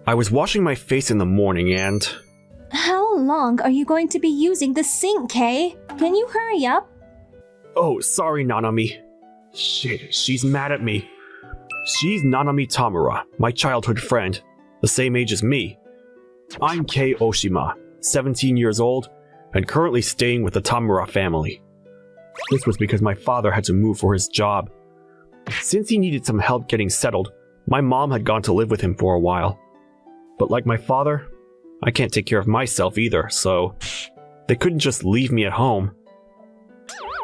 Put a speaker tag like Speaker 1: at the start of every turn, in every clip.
Speaker 1: I was washing my face in the morning and...
Speaker 2: How long are you going to be using the sink, Kay? Can you hurry up?
Speaker 1: Oh, sorry, Nanami. Shit, she's mad at me. She's Nanami Tamura, my childhood friend, the same age as me. I'm Kei Oshima, 17 years old, and currently staying with the Tamura family. This was because my father had to move for his job. Since he needed some help getting settled, my mom had gone to live with him for a while. But like my father, I can't take care of myself either, so they couldn't just leave me at home.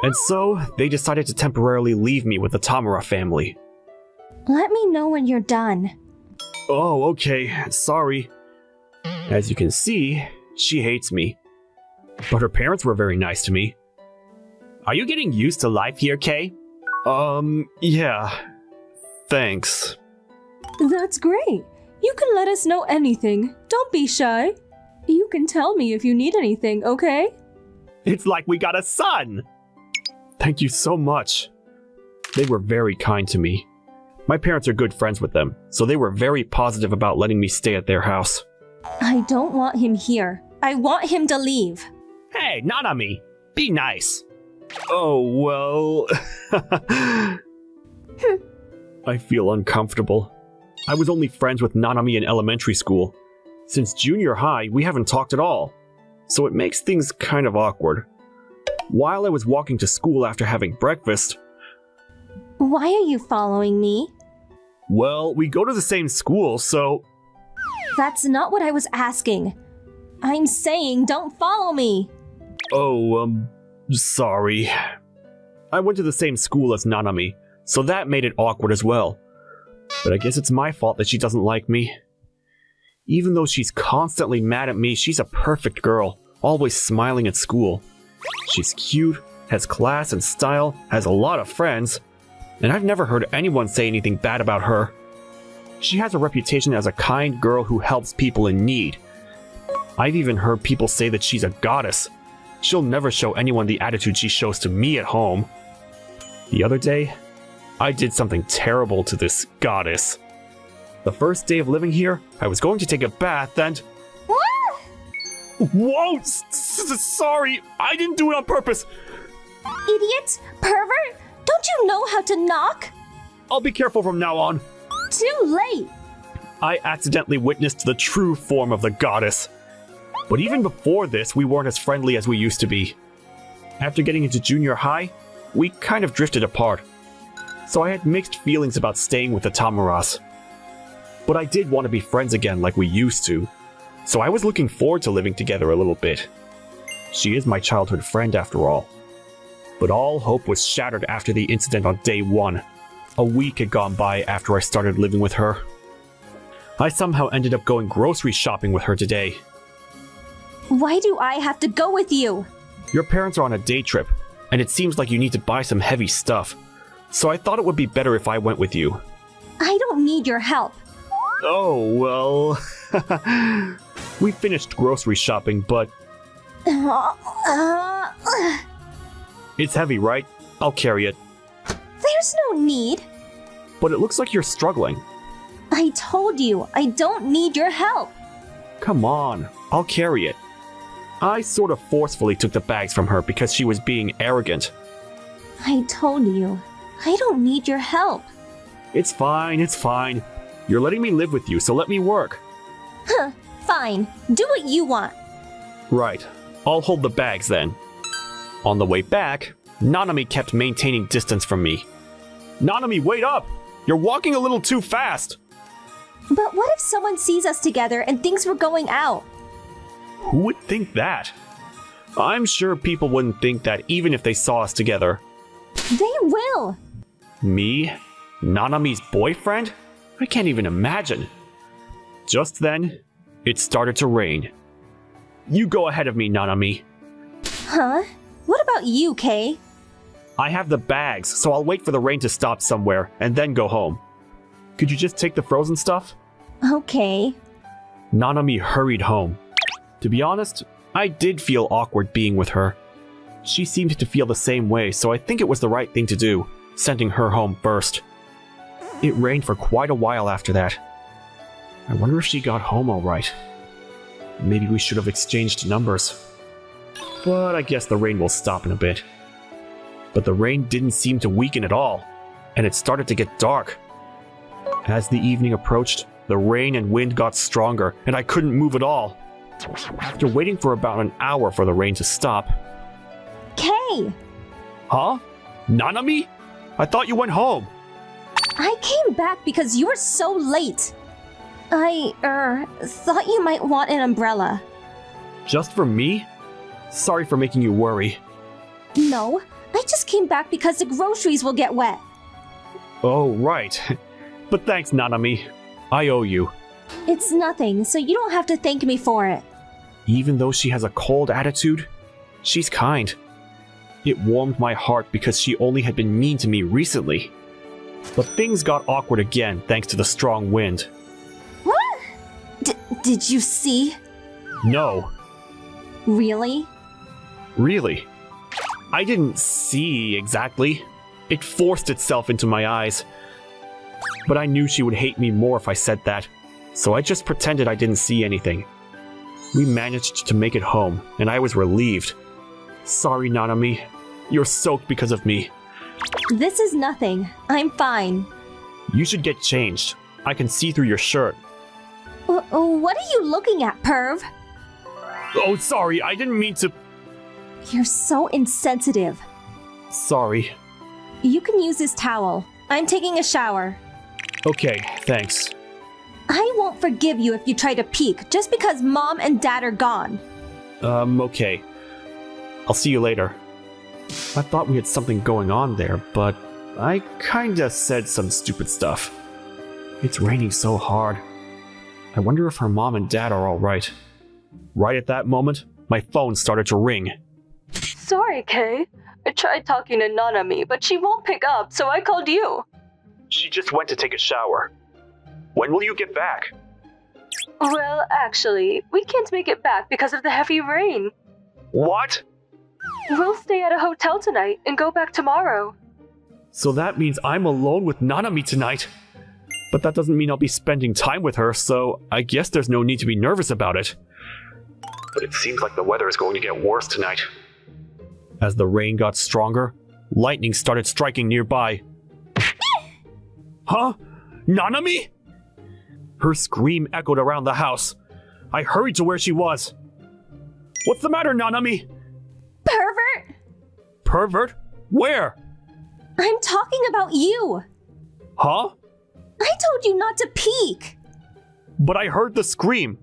Speaker 1: And so they decided to temporarily leave me with the Tamura family.
Speaker 2: Let me know when you're done.
Speaker 1: Oh, okay, sorry. As you can see, she hates me. But her parents were very nice to me. Are you getting used to life here, Kay? Yeah. Thanks.
Speaker 2: That's great. You can let us know anything. Don't be shy. You can tell me if you need anything, okay?
Speaker 1: It's like we got a son! Thank you so much. They were very kind to me. My parents are good friends with them, so they were very positive about letting me stay at their house.
Speaker 2: I don't want him here. I want him to leave.
Speaker 1: Hey, Nanami! Be nice! Oh, well... I feel uncomfortable. I was only friends with Nanami in elementary school. Since junior high, we haven't talked at all. So it makes things kind of awkward. While I was walking to school after having breakfast...
Speaker 2: Why are you following me?
Speaker 1: Well, we go to the same school, so...
Speaker 2: That's not what I was asking. I'm saying don't follow me.
Speaker 1: Oh, sorry. I went to the same school as Nanami, so that made it awkward as well. But I guess it's my fault that she doesn't like me. Even though she's constantly mad at me, she's a perfect girl, always smiling at school. She's cute, has class and style, has a lot of friends, and I've never heard anyone say anything bad about her. She has a reputation as a kind girl who helps people in need. I've even heard people say that she's a goddess. She'll never show anyone the attitude she shows to me at home. The other day, I did something terrible to this goddess. The first day of living here, I was going to take a bath and... Whoa! Sorry! I didn't do it on purpose!
Speaker 2: Idiot! Pervert! Don't you know how to knock?
Speaker 1: I'll be careful from now on.
Speaker 2: Too late!
Speaker 1: I accidentally witnessed the true form of the goddess. But even before this, we weren't as friendly as we used to be. After getting into junior high, we kind of drifted apart. So I had mixed feelings about staying with the Tamuras. But I did want to be friends again like we used to. So I was looking forward to living together a little bit. She is my childhood friend after all. But all hope was shattered after the incident on day 1. A week had gone by after I started living with her. I somehow ended up going grocery shopping with her today.
Speaker 2: Why do I have to go with you?
Speaker 1: Your parents are on a day trip, and it seems like you need to buy some heavy stuff. So I thought it would be better if I went with you.
Speaker 2: I don't need your help.
Speaker 1: Oh, well... We finished grocery shopping, but... It's heavy, right? I'll carry it.
Speaker 2: There's no need.
Speaker 1: But it looks like you're struggling.
Speaker 2: I told you, I don't need your help.
Speaker 1: Come on, I'll carry it. I sort of forcefully took the bags from her because she was being arrogant.
Speaker 2: I told you, I don't need your help.
Speaker 1: It's fine, it's fine. You're letting me live with you, so let me work.
Speaker 2: Huh, fine. Do what you want.
Speaker 1: Right, I'll hold the bags then. On the way back, Nanami kept maintaining distance from me. Nanami, wait up! You're walking a little too fast!
Speaker 2: But what if someone sees us together and thinks we're going out?
Speaker 1: Who would think that? I'm sure people wouldn't think that even if they saw us together.
Speaker 2: They will!
Speaker 1: Me? Nanami's boyfriend? I can't even imagine. Just then, it started to rain. You go ahead of me, Nanami.
Speaker 2: Huh? What about you, Kay?
Speaker 1: I have the bags, so I'll wait for the rain to stop somewhere and then go home. Could you just take the frozen stuff?
Speaker 2: Okay.
Speaker 1: Nanami hurried home. To be honest, I did feel awkward being with her. She seemed to feel the same way, so I think it was the right thing to do, sending her home first. It rained for quite a while after that. I wonder if she got home all right. Maybe we should have exchanged numbers. But I guess the rain will stop in a bit. But the rain didn't seem to weaken at all, and it started to get dark. As the evening approached, the rain and wind got stronger, and I couldn't move at all. After waiting for about an hour for the rain to stop...
Speaker 2: Kay!
Speaker 1: Huh? Nanami? I thought you went home.
Speaker 2: I came back because you were so late. I, thought you might want an umbrella.
Speaker 1: Just for me? Sorry for making you worry.
Speaker 2: No, I just came back because the groceries will get wet.
Speaker 1: Oh, right. But thanks, Nanami. I owe you.
Speaker 2: It's nothing, so you don't have to thank me for it.
Speaker 1: Even though she has a cold attitude, she's kind. It warmed my heart because she only had been mean to me recently. But things got awkward again thanks to the strong wind.
Speaker 2: What? Did you see?
Speaker 1: No.
Speaker 2: Really?
Speaker 1: Really? I didn't see exactly. It forced itself into my eyes. But I knew she would hate me more if I said that, so I just pretended I didn't see anything. We managed to make it home, and I was relieved. Sorry, Nanami. You're soaked because of me.
Speaker 2: This is nothing. I'm fine.
Speaker 1: You should get changed. I can see through your shirt.
Speaker 2: What are you looking at, perv?
Speaker 1: Oh, sorry, I didn't mean to...
Speaker 2: You're so insensitive.
Speaker 1: Sorry.
Speaker 2: You can use this towel. I'm taking a shower.
Speaker 1: Okay, thanks.
Speaker 2: I won't forgive you if you try to peek just because Mom and Dad are gone.
Speaker 1: Okay. I'll see you later. I thought we had something going on there, but I kinda said some stupid stuff. It's raining so hard. I wonder if her mom and dad are alright. Right at that moment, my phone started to ring.
Speaker 2: Sorry, Kay. I tried talking to Nanami, but she won't pick up, so I called you.
Speaker 1: She just went to take a shower. When will you get back?
Speaker 2: Well, actually, we can't make it back because of the heavy rain.
Speaker 1: What?
Speaker 2: We'll stay at a hotel tonight and go back tomorrow.
Speaker 1: So that means I'm alone with Nanami tonight. But that doesn't mean I'll be spending time with her, so I guess there's no need to be nervous about it. But it seems like the weather is going to get worse tonight. As the rain got stronger, lightning started striking nearby. Huh? Nanami? Her scream echoed around the house. I hurried to where she was. What's the matter, Nanami?
Speaker 2: Pervert!
Speaker 1: Pervert? Where?
Speaker 2: I'm talking about you.
Speaker 1: Huh?
Speaker 2: I told you not to peek.
Speaker 1: But I heard the scream.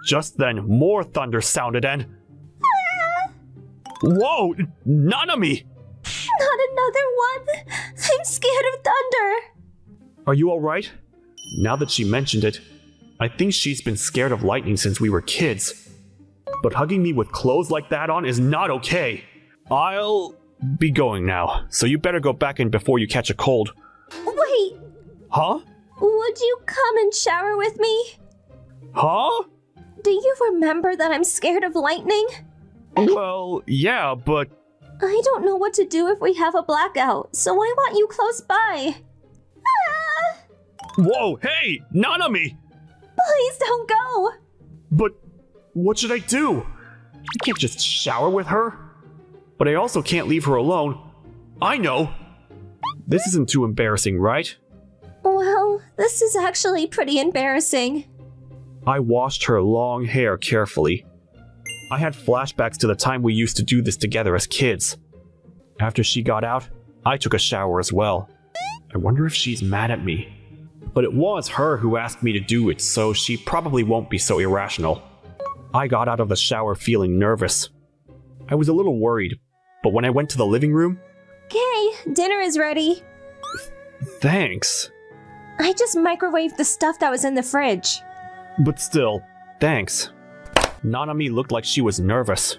Speaker 1: Just then, more thunder sounded and... Whoa! Nanami!
Speaker 2: Not another one. I'm scared of thunder.
Speaker 1: Are you alright? Now that she mentioned it, I think she's been scared of lightning since we were kids. But hugging me with clothes like that on is not okay. I'll be going now, so you better go back in before you catch a cold.
Speaker 2: Wait,
Speaker 1: Huh?
Speaker 2: would you come and shower with me?
Speaker 1: Huh?
Speaker 2: Do you remember that I'm scared of lightning?
Speaker 1: Well, yeah, but...
Speaker 2: I don't know what to do if we have a blackout, so I want you close by. Ah!
Speaker 1: Whoa, hey! Nanami!
Speaker 2: Please don't go!
Speaker 1: But what should I do? I can't just shower with her. But I also can't leave her alone. I know! This isn't too embarrassing, right?
Speaker 2: Well, this is actually pretty embarrassing.
Speaker 1: I washed her long hair carefully. I had flashbacks to the time we used to do this together as kids. After she got out, I took a shower as well. I wonder if she's mad at me. But it was her who asked me to do it, so she probably won't be so irrational. I got out of the shower feeling nervous. I was a little worried, but when I went to the living room...
Speaker 2: Okay, dinner is ready.
Speaker 1: Thanks.
Speaker 2: I just microwaved the stuff that was in the fridge.
Speaker 1: But still, thanks. Nanami looked like she was nervous.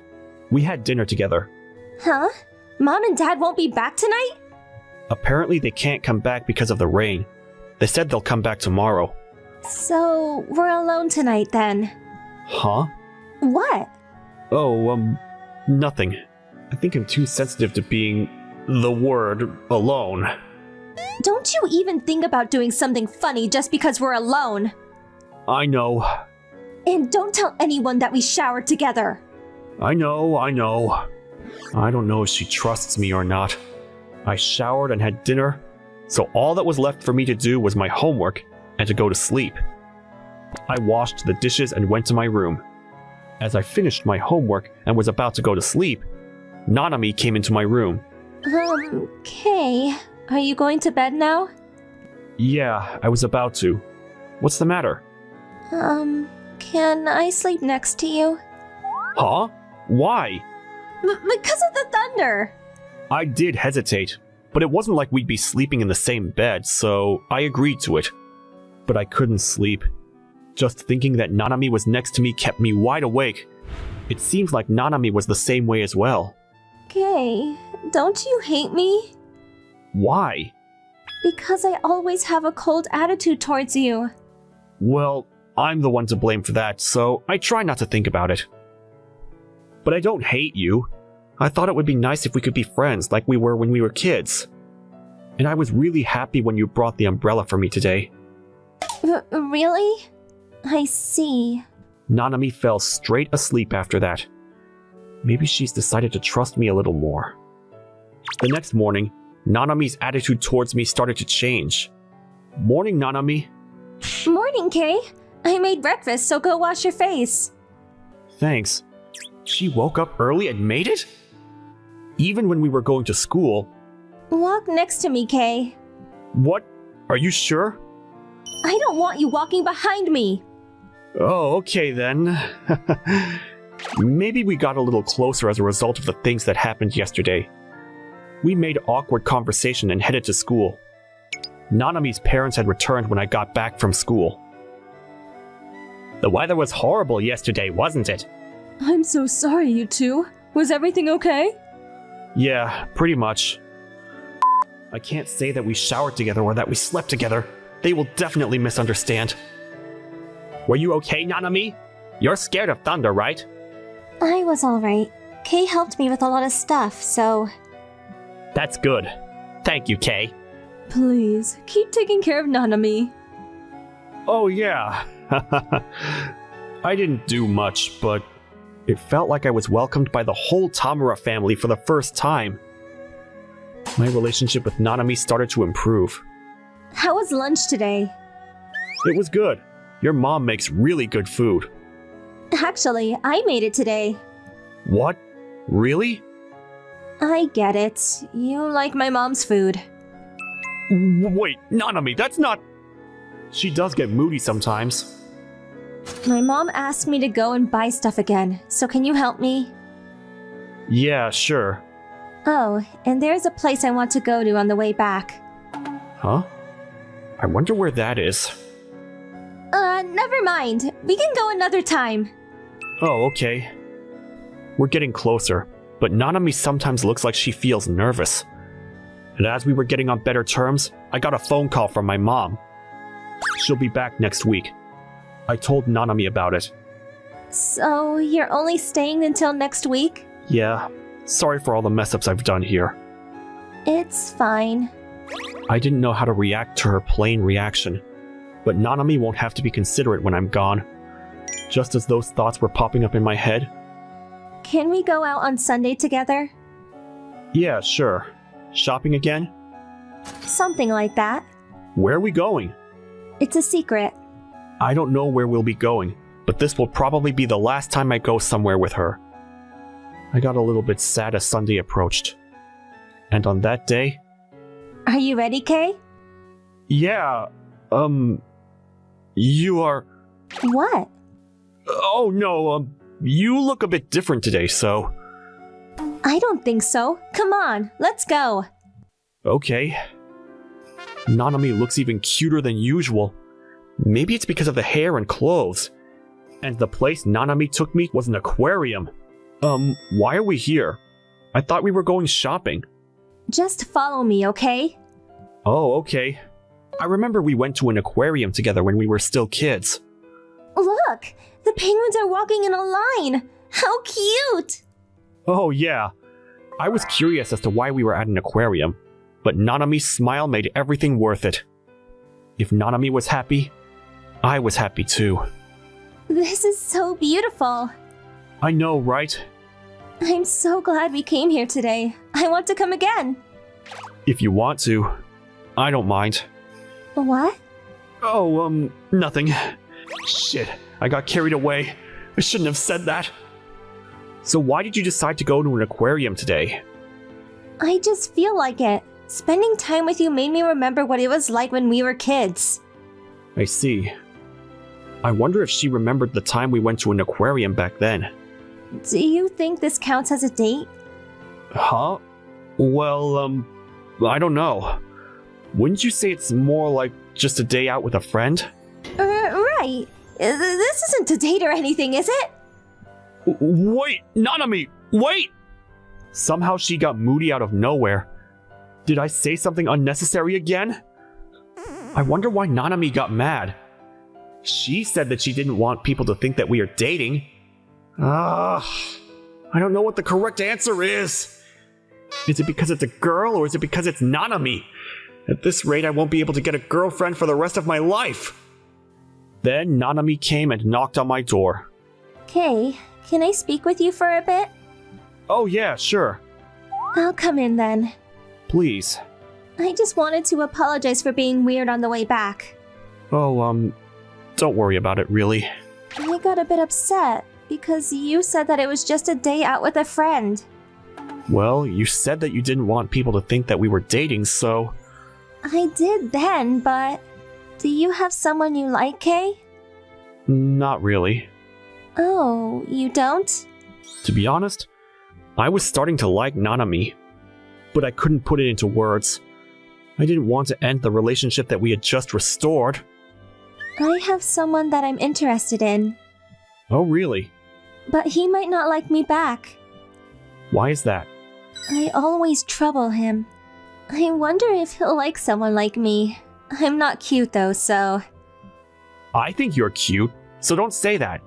Speaker 1: We had dinner together.
Speaker 2: Huh? Mom and Dad won't be back tonight?
Speaker 1: Apparently they can't come back because of the rain. They said they'll come back tomorrow.
Speaker 2: So, we're alone tonight then.
Speaker 1: Huh?
Speaker 2: What?
Speaker 1: Oh, nothing. I think I'm too sensitive to being the word alone.
Speaker 2: Don't you even think about doing something funny just because we're alone.
Speaker 1: I know.
Speaker 2: And don't tell anyone that we showered together.
Speaker 1: I know. I don't know if she trusts me or not. I showered and had dinner, so all that was left for me to do was my homework and to go to sleep. I washed the dishes and went to my room. As I finished my homework and was about to go to sleep, Nanami came into my room.
Speaker 2: Kay, are you going to bed now?
Speaker 1: Yeah, I was about to. What's the matter?
Speaker 2: Can I sleep next to you?
Speaker 1: Huh? Why?
Speaker 2: Because of the thunder!
Speaker 1: I did hesitate, but it wasn't like we'd be sleeping in the same bed, so I agreed to it. But I couldn't sleep. Just thinking that Nanami was next to me kept me wide awake. It seems like Nanami was the same way as well.
Speaker 2: Kay, don't you hate me?
Speaker 1: Why?
Speaker 2: Because I always have a cold attitude towards you.
Speaker 1: Well, I'm the one to blame for that, so I try not to think about it. But I don't hate you. I thought it would be nice if we could be friends like we were when we were kids. And I was really happy when you brought the umbrella for me today.
Speaker 2: Really? I see.
Speaker 1: Nanami fell straight asleep after that. Maybe she's decided to trust me a little more. The next morning, Nanami's attitude towards me started to change. Morning, Nanami.
Speaker 2: Morning, Kay. I made breakfast, so go wash your face.
Speaker 1: Thanks. She woke up early and made it? Even when we were going to school.
Speaker 2: Walk next to me, Kay.
Speaker 1: What? Are you sure?
Speaker 2: I don't want you walking behind me.
Speaker 1: Oh, okay then. Maybe we got a little closer as a result of the things that happened yesterday. We made awkward conversation and headed to school. Nanami's parents had returned when I got back from school. The weather was horrible yesterday, wasn't it?
Speaker 2: I'm so sorry, you two. Was everything okay?
Speaker 1: Yeah, pretty much. I can't say that we showered together or that we slept together. They will definitely misunderstand. Were you okay, Nanami? You're scared of thunder, right?
Speaker 2: I was alright. Kay helped me with a lot of stuff, so...
Speaker 1: That's good. Thank you, Kay.
Speaker 2: Please, keep taking care of Nanami.
Speaker 1: Oh yeah. I didn't do much, but it felt like I was welcomed by the whole Tamura family for the first time. My relationship with Nanami started to improve.
Speaker 2: How was lunch today?
Speaker 1: It was good. Your mom makes really good food.
Speaker 2: Actually, I made it today.
Speaker 1: What? Really?
Speaker 2: I get it. You like my mom's food.
Speaker 1: Wait, Nanami, that's not... She does get moody sometimes.
Speaker 2: My mom asked me to go and buy stuff again, so can you help me?
Speaker 1: Yeah, sure.
Speaker 2: Oh, and there's a place I want to go to on the way back.
Speaker 1: Huh? I wonder where that is.
Speaker 2: Never mind. We can go another time.
Speaker 1: Oh, okay. We're getting closer, but Nanami sometimes looks like she feels nervous. And as we were getting on better terms, I got a phone call from my mom. She'll be back next week. I told Nanami about it.
Speaker 2: So, you're only staying until next week?
Speaker 1: Yeah, sorry for all the mess-ups I've done here.
Speaker 2: It's fine.
Speaker 1: I didn't know how to react to her plain reaction, but Nanami won't have to be considerate when I'm gone. Just as those thoughts were popping up in my head.
Speaker 2: Can we go out on Sunday together?
Speaker 1: Yeah, sure. Shopping again?
Speaker 2: Something like that.
Speaker 1: Where are we going?
Speaker 2: It's a secret.
Speaker 1: I don't know where we'll be going, but this will probably be the last time I go somewhere with her. I got a little bit sad as Sunday approached. And on that day...
Speaker 2: Are you ready, Kay?
Speaker 1: Yeah, you are...
Speaker 2: What?
Speaker 1: Oh no, you look a bit different today, so...
Speaker 2: I don't think so. Come on, let's go.
Speaker 1: Okay. Nanami looks even cuter than usual. Maybe it's because of the hair and clothes. And the place Nanami took me was an aquarium. Why are we here? I thought we were going shopping.
Speaker 2: Just follow me, okay?
Speaker 1: Oh, okay. I remember we went to an aquarium together when we were still kids.
Speaker 2: Look! The penguins are walking in a line! How cute!
Speaker 1: Oh, yeah. I was curious as to why we were at an aquarium, but Nanami's smile made everything worth it. If Nanami was happy, I was happy too.
Speaker 2: This is so beautiful.
Speaker 1: I know, right?
Speaker 2: I'm so glad we came here today. I want to come again.
Speaker 1: If you want to, I don't mind.
Speaker 2: What?
Speaker 1: Oh, nothing. Shit, I got carried away. I shouldn't have said that. So why did you decide to go to an aquarium today?
Speaker 2: I just feel like it. Spending time with you made me remember what it was like when we were kids.
Speaker 1: I see. I wonder if she remembered the time we went to an aquarium back then.
Speaker 2: Do you think this counts as a date?
Speaker 1: Huh? Well, I don't know. Wouldn't you say it's more like just a day out with a friend?
Speaker 2: Right. This isn't a date or anything, is it?
Speaker 1: Wait, Nanami, wait! Somehow she got moody out of nowhere. Did I say something unnecessary again? I wonder why Nanami got mad. She said that she didn't want people to think that we are dating. I don't know what the correct answer is. Is it because it's a girl or is it because it's Nanami? At this rate, I won't be able to get a girlfriend for the rest of my life. Then Nanami came and knocked on my door.
Speaker 2: Okay, can I speak with you for a bit?
Speaker 1: Oh yeah, sure.
Speaker 2: I'll come in then.
Speaker 1: Please.
Speaker 2: I just wanted to apologize for being weird on the way back.
Speaker 1: Oh, don't worry about it, really.
Speaker 2: I got a bit upset because you said that it was just a day out with a friend.
Speaker 1: Well, you said that you didn't want people to think that we were dating, so...
Speaker 2: I did then, but... Do you have someone you like, Kay?
Speaker 1: Not really.
Speaker 2: Oh, you don't?
Speaker 1: To be honest, I was starting to like Nanami, but I couldn't put it into words. I didn't want to end the relationship that we had just restored.
Speaker 2: I have someone that I'm interested in.
Speaker 1: Oh, really?
Speaker 2: But he might not like me back.
Speaker 1: Why is that?
Speaker 2: I always trouble him. I wonder if he'll like someone like me. I'm not cute though, so...
Speaker 1: I think you're cute, so don't say that.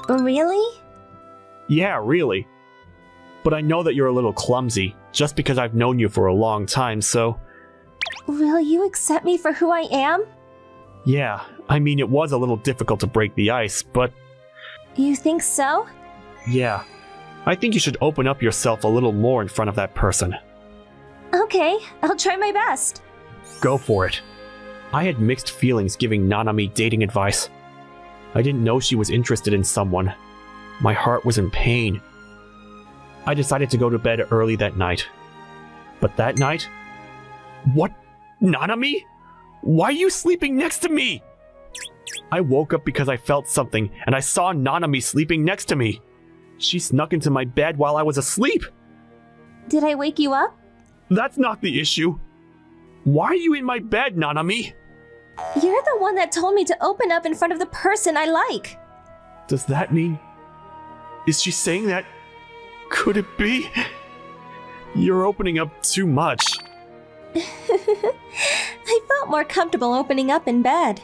Speaker 2: Really?
Speaker 1: Yeah, really. But I know that you're a little clumsy, just because I've known you for a long time, so...
Speaker 2: Will you accept me for who I am?
Speaker 1: Yeah, I mean it was a little difficult to break the ice, but...
Speaker 2: You think so?
Speaker 1: Yeah. I think you should open up yourself a little more in front of that person.
Speaker 2: Okay, I'll try my best.
Speaker 1: Go for it. I had mixed feelings giving Nanami dating advice. I didn't know she was interested in someone. My heart was in pain. I decided to go to bed early that night. But that night... What? Nanami? Why are you sleeping next to me? I woke up because I felt something, and I saw Nanami sleeping next to me. She snuck into my bed while I was asleep.
Speaker 2: Did I wake you up?
Speaker 1: That's not the issue. Why are you in my bed, Nanami?
Speaker 2: You're the one that told me to open up in front of the person I like.
Speaker 1: Does that mean... Is she saying that... Could it be? You're opening up too much.
Speaker 2: I felt more comfortable opening up in bed.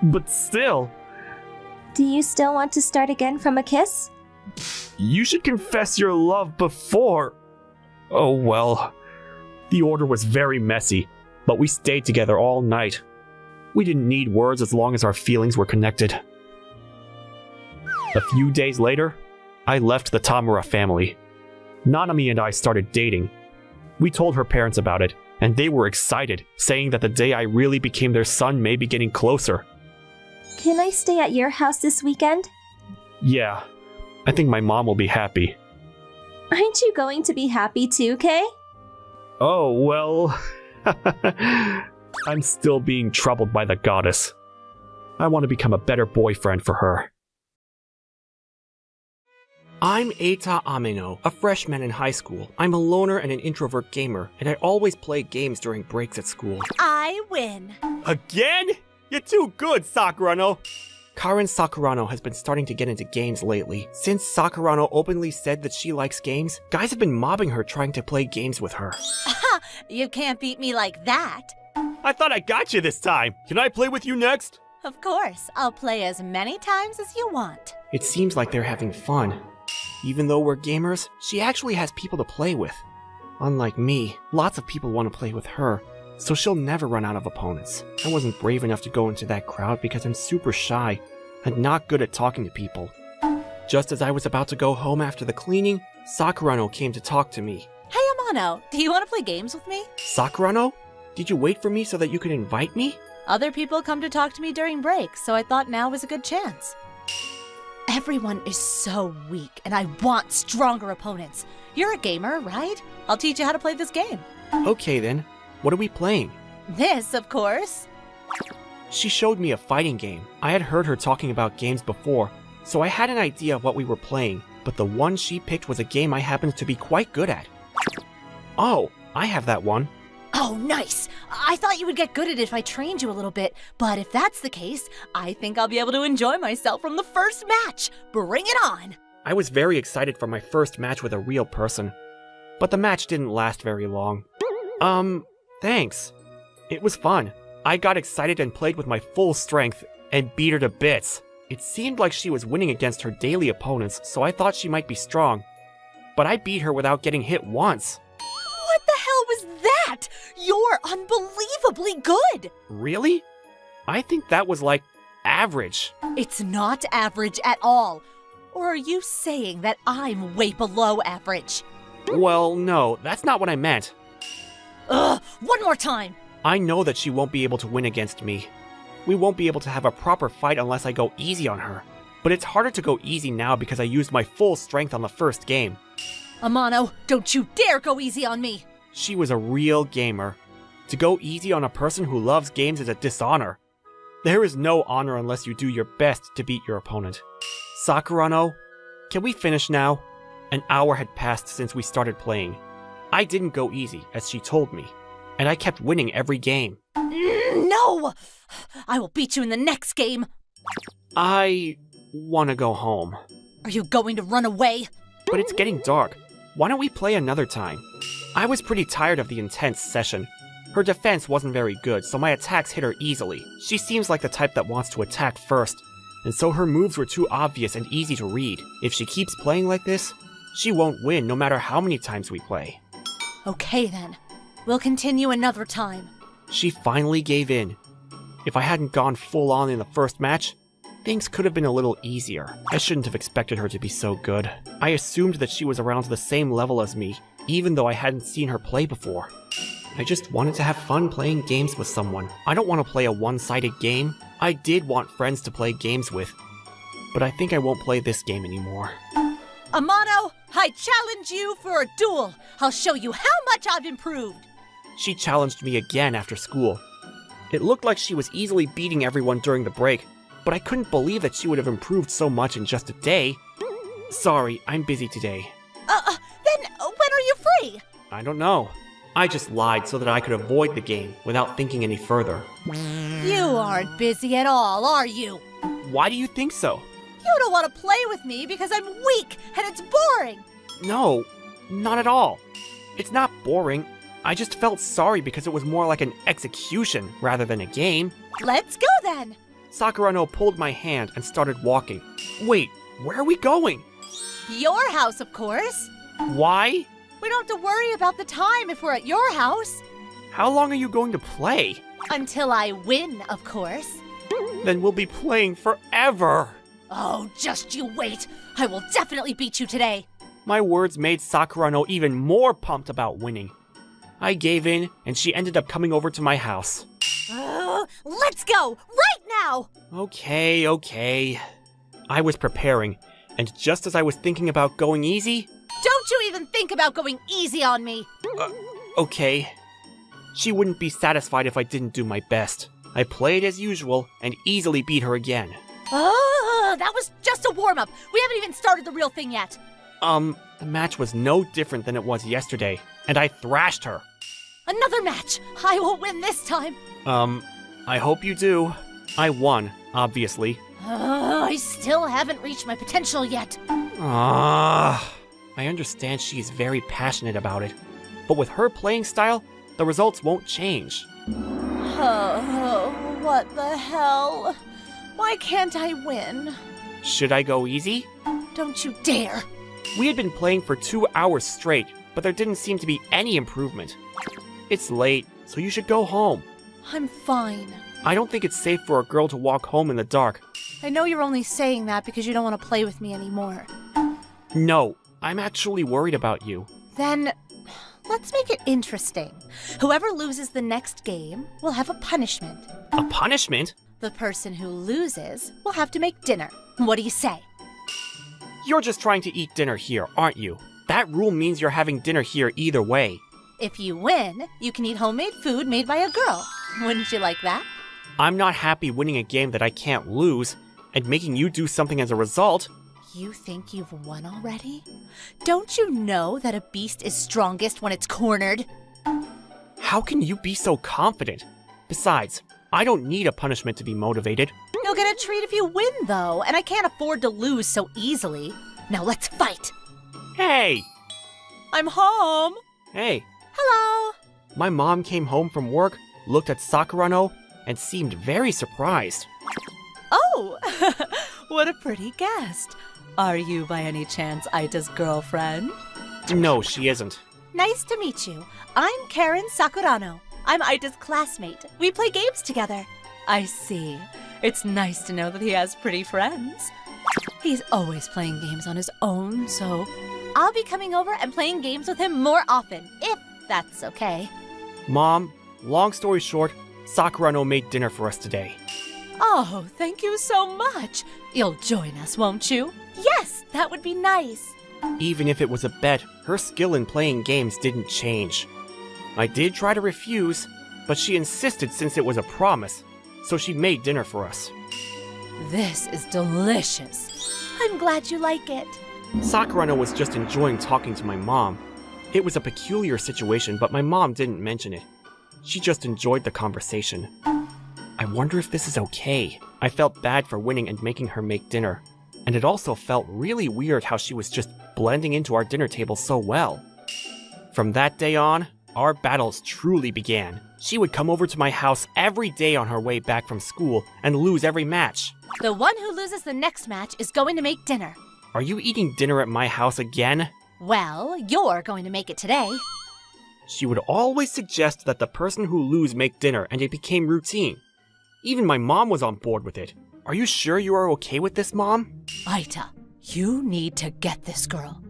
Speaker 1: But still...
Speaker 2: Do you still want to start again from a kiss?
Speaker 1: You should confess your love before... Oh well. The order was very messy, but we stayed together all night. We didn't need words as long as our feelings were connected. A few days later, I left the Tamura family. Nanami and I started dating. We told her parents about it, and they were excited, saying that the day I really became their son may be getting closer.
Speaker 2: Can I stay at your house this weekend?
Speaker 1: Yeah, I think my mom will be happy.
Speaker 2: Aren't you going to be happy too, Kay?
Speaker 1: Oh, well... I'm still being troubled by the goddess. I want to become a better boyfriend for her.
Speaker 3: I'm Eita Ameno, a freshman in high school. I'm a loner and an introvert gamer, and I always play games during breaks at school.
Speaker 4: I win.
Speaker 1: Again? You're too good, Sakurano!
Speaker 3: Karen Sakurano has been starting to get into games lately. Since Sakurano openly said that she likes games, guys have been mobbing her trying to play games with her.
Speaker 4: Ha! You can't beat me like that.
Speaker 1: I thought I got you this time. Can I play with you next?
Speaker 4: Of course, I'll play as many times as you want.
Speaker 3: It seems like they're having fun. Even though we're gamers, she actually has people to play with. Unlike me, lots of people want to play with her. so she'll never run out of opponents. I wasn't brave enough to go into that crowd because I'm super shy and not good at talking to people. Just as I was about to go home after the cleaning, Sakurano came to talk to me.
Speaker 4: Hey, Amano, do you want to play games with me?
Speaker 3: Sakurano? Did you wait for me so that you could invite me?
Speaker 4: Other people come to talk to me during breaks, so I thought now was a good chance. Everyone is so weak, and I want stronger opponents. You're a gamer, right? I'll teach you how to play this game.
Speaker 3: Okay then, what are we playing?
Speaker 4: This, of course.
Speaker 3: She showed me a fighting game. I had heard her talking about games before, so I had an idea of what we were playing, but the one she picked was a game I happened to be quite good at. Oh, I have that one.
Speaker 4: Oh, nice! I thought you would get good at it if I trained you a little bit, but if that's the case, I think I'll be able to enjoy myself from the first match. Bring it on!
Speaker 3: I was very excited for my first match with a real person, but the match didn't last very long. Thanks. It was fun. I got excited and played with my full strength and beat her to bits. It seemed like she was winning against her daily opponents, so I thought she might be strong. But I beat her without getting hit once.
Speaker 4: What the hell was that? You're unbelievably good!
Speaker 3: Really? I think that was like average.
Speaker 4: It's not average at all. Or are you saying that I'm way below average?
Speaker 3: Well, no, that's not what I meant.
Speaker 4: Ugh, one more time!
Speaker 3: I know that she won't be able to win against me. We won't be able to have a proper fight unless I go easy on her. But it's harder to go easy now because I used my full strength on the first game.
Speaker 4: Amano, don't you dare go easy on me!
Speaker 3: She was a real gamer. To go easy on a person who loves games is a dishonor. There is no honor unless you do your best to beat your opponent. Sakurano, can we finish now? An hour had passed since we started playing. I didn't go easy, as she told me, and I kept winning every game.
Speaker 4: No! I will beat you in the next game!
Speaker 3: I want to go home.
Speaker 4: Are you going to run away?
Speaker 3: But it's getting dark. Why don't we play another time? I was pretty tired of the intense session. Her defense wasn't very good, so my attacks hit her easily. She seems like the type that wants to attack first, and so her moves were too obvious and easy to read. If she keeps playing like this, she won't win no matter how many times we play.
Speaker 4: Okay then. We'll continue another time.
Speaker 3: She finally gave in. If I hadn't gone full on in the first match, things could have been a little easier. I shouldn't have expected her to be so good. I assumed that she was around the same level as me, even though I hadn't seen her play before. I just wanted to have fun playing games with someone. I don't want to play a one-sided game. I did want friends to play games with, but I think I won't play this game anymore.
Speaker 4: Amano, I challenge you for a duel. I'll show you how much I've improved.
Speaker 3: She challenged me again after school. It looked like she was easily beating everyone during the break, but I couldn't believe that she would have improved so much in just a day. Sorry, I'm busy today.
Speaker 4: Then when are you free?
Speaker 3: I don't know. I just lied so that I could avoid the game without thinking any further.
Speaker 4: You aren't busy at all, are you?
Speaker 3: Why do you think so?
Speaker 4: You don't want to play with me because I'm weak and it's boring.
Speaker 3: No, not at all. It's not boring. I just felt sorry because it was more like an execution rather than a game.
Speaker 4: Let's go then.
Speaker 3: Sakurano pulled my hand and started walking. Wait, where are we going?
Speaker 4: Your house, of course.
Speaker 3: Why?
Speaker 4: We don't have to worry about the time if we're at your house.
Speaker 3: How long are you going to play?
Speaker 4: Until I win, of course.
Speaker 3: Then we'll be playing forever.
Speaker 4: Oh, just you wait. I will definitely beat you today.
Speaker 3: My words made Sakurano even more pumped about winning. I gave in, and she ended up coming over to my house.
Speaker 4: Let's go! Right now!
Speaker 3: Okay. I was preparing, and just as I was thinking about going easy...
Speaker 4: Don't you even think about going easy on me!
Speaker 3: Okay. She wouldn't be satisfied if I didn't do my best. I played as usual, and easily beat her again.
Speaker 4: That was just a warm-up. We haven't even started the real thing yet.
Speaker 3: The match was no different than it was yesterday, and I thrashed her.
Speaker 4: Another match. I will win this time.
Speaker 3: I hope you do. I won, obviously.
Speaker 4: I still haven't reached my potential yet.
Speaker 3: I understand she's very passionate about it, but with her playing style, the results won't change.
Speaker 4: Oh, what the hell? Why can't I win?
Speaker 3: Should I go easy?
Speaker 4: Don't you dare.
Speaker 3: We had been playing for 2 hours straight, but there didn't seem to be any improvement. It's late, so you should go home.
Speaker 4: I'm fine.
Speaker 3: I don't think it's safe for a girl to walk home in the dark.
Speaker 4: I know you're only saying that because you don't want to play with me anymore.
Speaker 3: No, I'm actually worried about you.
Speaker 4: Then, let's make it interesting. Whoever loses the next game will have a punishment.
Speaker 3: A punishment?
Speaker 4: The person who loses will have to make dinner. What do you say?
Speaker 3: You're just trying to eat dinner here, aren't you? That rule means you're having dinner here either way.
Speaker 4: If you win, you can eat homemade food made by a girl. Wouldn't you like that?
Speaker 3: I'm not happy winning a game that I can't lose, and making you do something as a result.
Speaker 4: You think you've won already? Don't you know that a beast is strongest when it's cornered?
Speaker 3: How can you be so confident? Besides, I don't need a punishment to be motivated.
Speaker 4: You'll get a treat if you win, though, and I can't afford to lose so easily. Now let's fight!
Speaker 3: Hey!
Speaker 4: I'm home!
Speaker 3: Hey,
Speaker 4: Hello!
Speaker 3: my mom came home from work, looked at Sakurano, and seemed very surprised.
Speaker 4: Oh! What a pretty guest. Are you by any chance Aita's girlfriend?
Speaker 3: No, she isn't.
Speaker 4: Nice to meet you. I'm Karen Sakurano. I'm Aita's classmate. We play games together. I see. It's nice to know that he has pretty friends. He's always playing games on his own, so I'll be coming over and playing games with him more often, if that's okay.
Speaker 3: Mom, long story short, Sakurano made dinner for us today.
Speaker 4: Oh, thank you so much. You'll join us, won't you? Yes, that would be nice.
Speaker 3: Even if it was a bet, her skill in playing games didn't change. I did try to refuse, but she insisted since it was a promise, so she made dinner for us.
Speaker 4: This is delicious. I'm glad you like it.
Speaker 3: Sakurano was just enjoying talking to my mom. It was a peculiar situation, but my mom didn't mention it. She just enjoyed the conversation. I wonder if this is okay. I felt bad for winning and making her make dinner. And it also felt really weird how she was just blending into our dinner table so well. From that day on, our battles truly began. She would come over to my house every day on her way back from school and lose every match.
Speaker 4: The one who loses the next match is going to make dinner.
Speaker 3: Are you eating dinner at my house again?
Speaker 4: Well, you're going to make it today.
Speaker 3: She would always suggest that the person who lose make dinner, and it became routine. Even my mom was on board with it. Are you sure you are okay with this, Mom?
Speaker 4: Aita, you need to get this girl.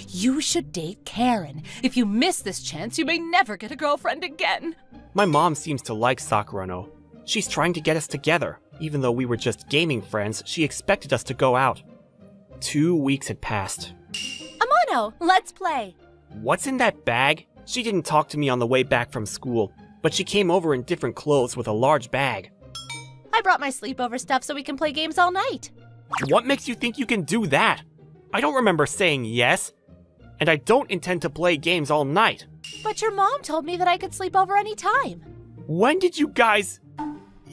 Speaker 4: You should date Karen. If you miss this chance, you may never get a girlfriend again.
Speaker 3: My mom seems to like Sakurano. She's trying to get us together. Even though we were just gaming friends, she expected us to go out. 2 weeks had passed.
Speaker 4: Amano, let's play.
Speaker 3: What's in that bag? She didn't talk to me on the way back from school, but she came over in different clothes with a large bag.
Speaker 4: I brought my sleepover stuff so we can play games all night.
Speaker 3: What makes you think you can do that? I don't remember saying yes, and I don't intend to play games all night.
Speaker 4: But your mom told me that I could sleep over any time.
Speaker 3: When did you guys...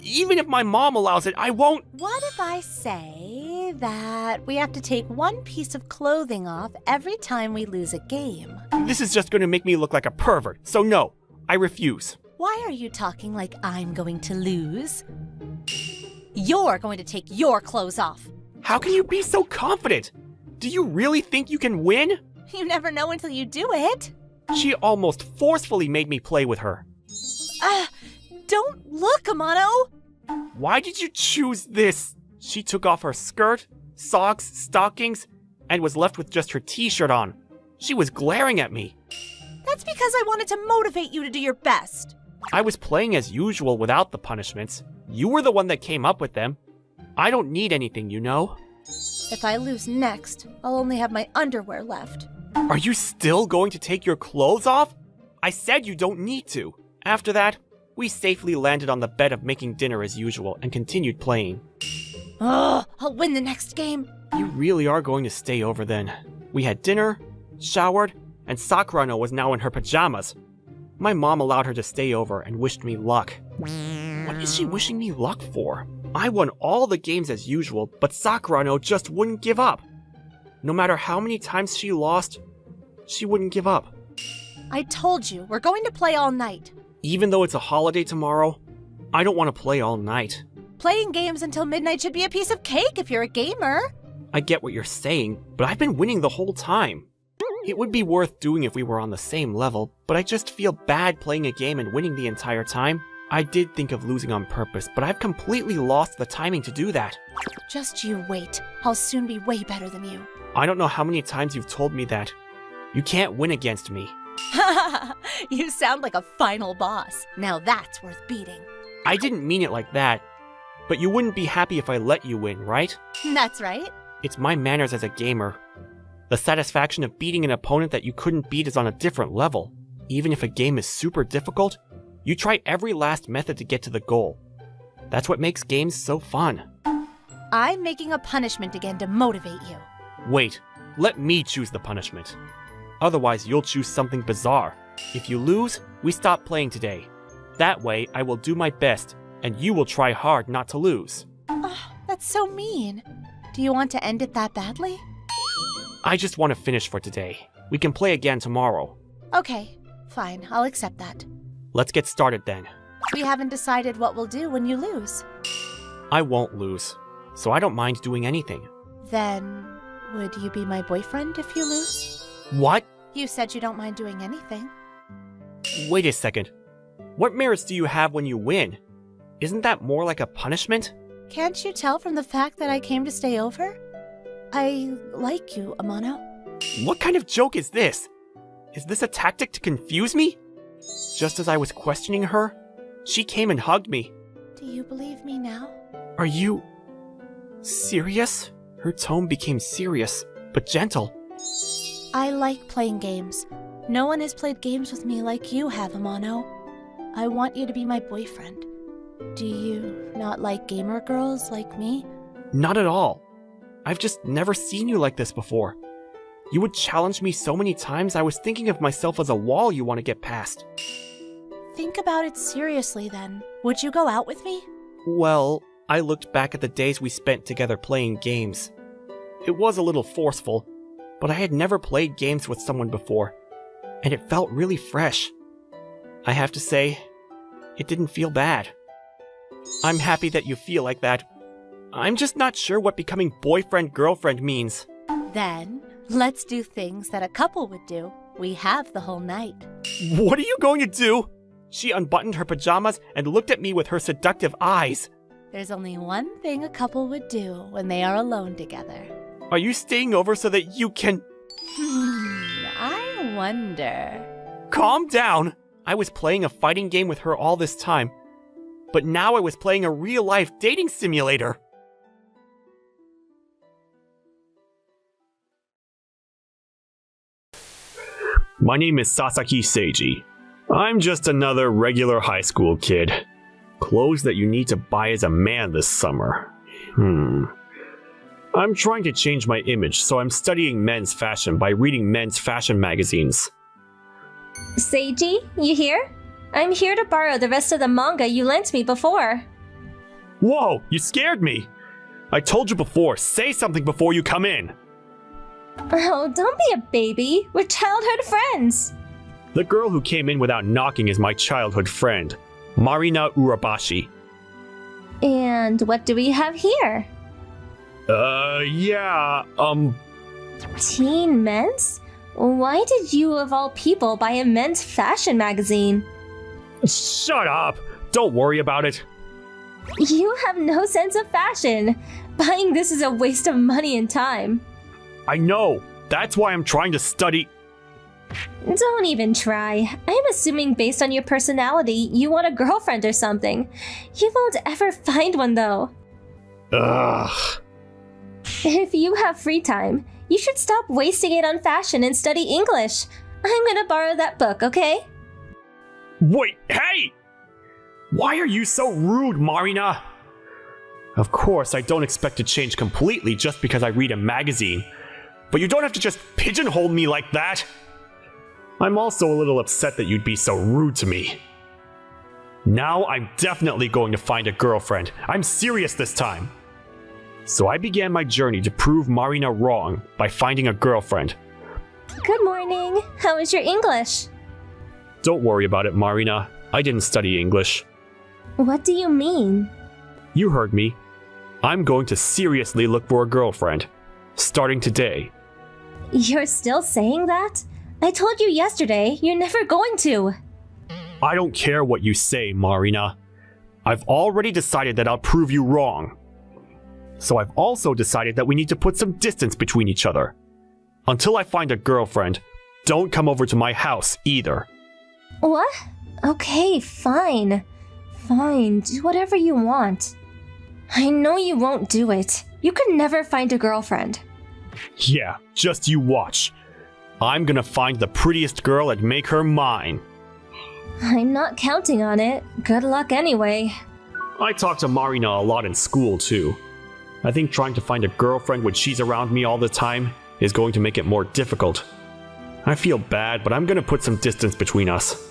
Speaker 3: Even if my mom allows it, I won't...
Speaker 4: What if I say that we have to take one piece of clothing off every time we lose a game?
Speaker 3: This is just going to make me look like a pervert, so no, I refuse.
Speaker 4: Why are you talking like I'm going to lose? You're going to take your clothes off.
Speaker 3: How can you be so confident? Do you really think you can win?
Speaker 4: You never know until you do it.
Speaker 3: She almost forcefully made me play with her.
Speaker 4: Don't look, Amano.
Speaker 3: Why did you choose this? She took off her skirt, socks, stockings, and was left with just her t-shirt on. She was glaring at me.
Speaker 4: That's because I wanted to motivate you to do your best.
Speaker 3: I was playing as usual without the punishments. You were the one that came up with them. I don't need anything, you know?
Speaker 4: If I lose next, I'll only have my underwear left.
Speaker 3: Are you still going to take your clothes off? I said you don't need to. After that, we safely landed on the bed of making dinner as usual and continued playing.
Speaker 4: Ugh, I'll win the next game.
Speaker 3: You really are going to stay over then. We had dinner, showered, and Sakurano was now in her pajamas. My mom allowed her to stay over and wished me luck. What is she wishing me luck for? I won all the games as usual, but Sakurano just wouldn't give up. No matter how many times she lost, she wouldn't give up.
Speaker 4: I told you, we're going to play all night.
Speaker 3: Even though it's a holiday tomorrow, I don't want to play all night.
Speaker 4: Playing games until midnight should be a piece of cake if you're a gamer.
Speaker 3: I get what you're saying, but I've been winning the whole time. It would be worth doing if we were on the same level, but I just feel bad playing a game and winning the entire time. I did think of losing on purpose, but I've completely lost the timing to do that.
Speaker 4: Just you wait. I'll soon be way better than you.
Speaker 3: I don't know how many times you've told me that. You can't win against me.
Speaker 4: You sound like a final boss. Now that's worth beating.
Speaker 3: I didn't mean it like that. But you wouldn't be happy if I let you win, right?
Speaker 4: That's right.
Speaker 3: It's my manners as a gamer. The satisfaction of beating an opponent that you couldn't beat is on a different level. Even if a game is super difficult, you try every last method to get to the goal. That's what makes games so fun.
Speaker 4: I'm making a punishment again to motivate you.
Speaker 3: Wait, let me choose the punishment. Otherwise, you'll choose something bizarre. If you lose, we stop playing today. That way, I will do my best, and you will try hard not to lose.
Speaker 4: Oh, that's so mean. Do you want to end it that badly?
Speaker 3: I just want to finish for today. We can play again tomorrow.
Speaker 4: Okay, fine. I'll accept that.
Speaker 3: Let's get started then.
Speaker 4: We haven't decided what we'll do when you lose.
Speaker 3: I won't lose, so I don't mind doing anything.
Speaker 4: Then, would you be my boyfriend if you lose?
Speaker 3: What?
Speaker 4: You said you don't mind doing anything.
Speaker 3: Wait a second. What merits do you have when you win? Isn't that more like a punishment?
Speaker 4: Can't you tell from the fact that I came to stay over? I like you, Amano.
Speaker 3: What kind of joke is this? Is this a tactic to confuse me? Just as I was questioning her, she came and hugged me.
Speaker 4: Do you believe me now?
Speaker 3: Are you serious? Her tone became serious, but gentle.
Speaker 4: I like playing games. No one has played games with me like you have, Amano. I want you to be my boyfriend. Do you not like gamer girls like me?
Speaker 3: Not at all. I've just never seen you like this before. You would challenge me so many times I was thinking of myself as a wall you want to get past.
Speaker 4: Think about it seriously then. Would you go out with me?
Speaker 3: Well, I looked back at the days we spent together playing games. It was a little forceful, but I had never played games with someone before, and it felt really fresh. I have to say, it didn't feel bad. I'm happy that you feel like that. I'm just not sure what becoming boyfriend-girlfriend means.
Speaker 4: Then, let's do things that a couple would do. We have the whole night.
Speaker 3: What are you going to do? She unbuttoned her pajamas and looked at me with her seductive eyes.
Speaker 4: There's only one thing a couple would do when they are alone together.
Speaker 3: Are you staying over so that you can...
Speaker 4: I wonder.
Speaker 3: Calm down! I was playing a fighting game with her all this time, but now I was playing a real-life dating simulator.
Speaker 1: My name is Sasaki Seiji. I'm just another regular high school kid. Clothes that you need to buy as a man this summer. I'm trying to change my image, so I'm studying men's fashion by reading men's fashion magazines.
Speaker 2: Seiji, you here? I'm here to borrow the rest of the manga you lent me before.
Speaker 1: Whoa, you scared me! I told you before, say something before you come in!
Speaker 2: Oh, don't be a baby. We're childhood friends.
Speaker 1: The girl who came in without knocking is my childhood friend, Marina Urabashi.
Speaker 2: And what do we have here? Teen men's? Why did you, of all people, buy a men's fashion magazine?
Speaker 1: Shut up! Don't worry about it.
Speaker 2: You have no sense of fashion. Buying this is a waste of money and time.
Speaker 1: I know. That's why I'm trying to study.
Speaker 2: Don't even try. I'm assuming based on your personality, you want a girlfriend or something. You won't ever find one though.
Speaker 1: Ugh.
Speaker 2: If you have free time, you should stop wasting it on fashion and study English. I'm gonna borrow that book, okay?
Speaker 1: Wait, hey! Why are you so rude, Marina? Of course, I don't expect to change completely just because I read a magazine. But you don't have to just pigeonhole me like that. I'm also a little upset that you'd be so rude to me. Now I'm definitely going to find a girlfriend. I'm serious this time. So I began my journey to prove Marina wrong by finding a girlfriend.
Speaker 2: Good morning. How is your English?
Speaker 1: Don't worry about it, Marina. I didn't study English.
Speaker 2: What do you mean?
Speaker 1: You heard me. I'm going to seriously look for a girlfriend. Starting today.
Speaker 2: You're still saying that? I told you yesterday, you're never going to.
Speaker 1: I don't care what you say, Marina. I've already decided that I'll prove you wrong. So I've also decided that we need to put some distance between each other. Until I find a girlfriend, don't come over to my house either.
Speaker 2: What? Okay, fine. Fine, do whatever you want. I know you won't do it. You could never find a girlfriend.
Speaker 1: Yeah, just you watch. I'm gonna find the prettiest girl and make her mine.
Speaker 2: I'm not counting on it. Good luck anyway.
Speaker 1: I talk to Marina a lot in school too. I think trying to find a girlfriend when she's around me all the time is going to make it more difficult. I feel bad, but I'm gonna put some distance between us.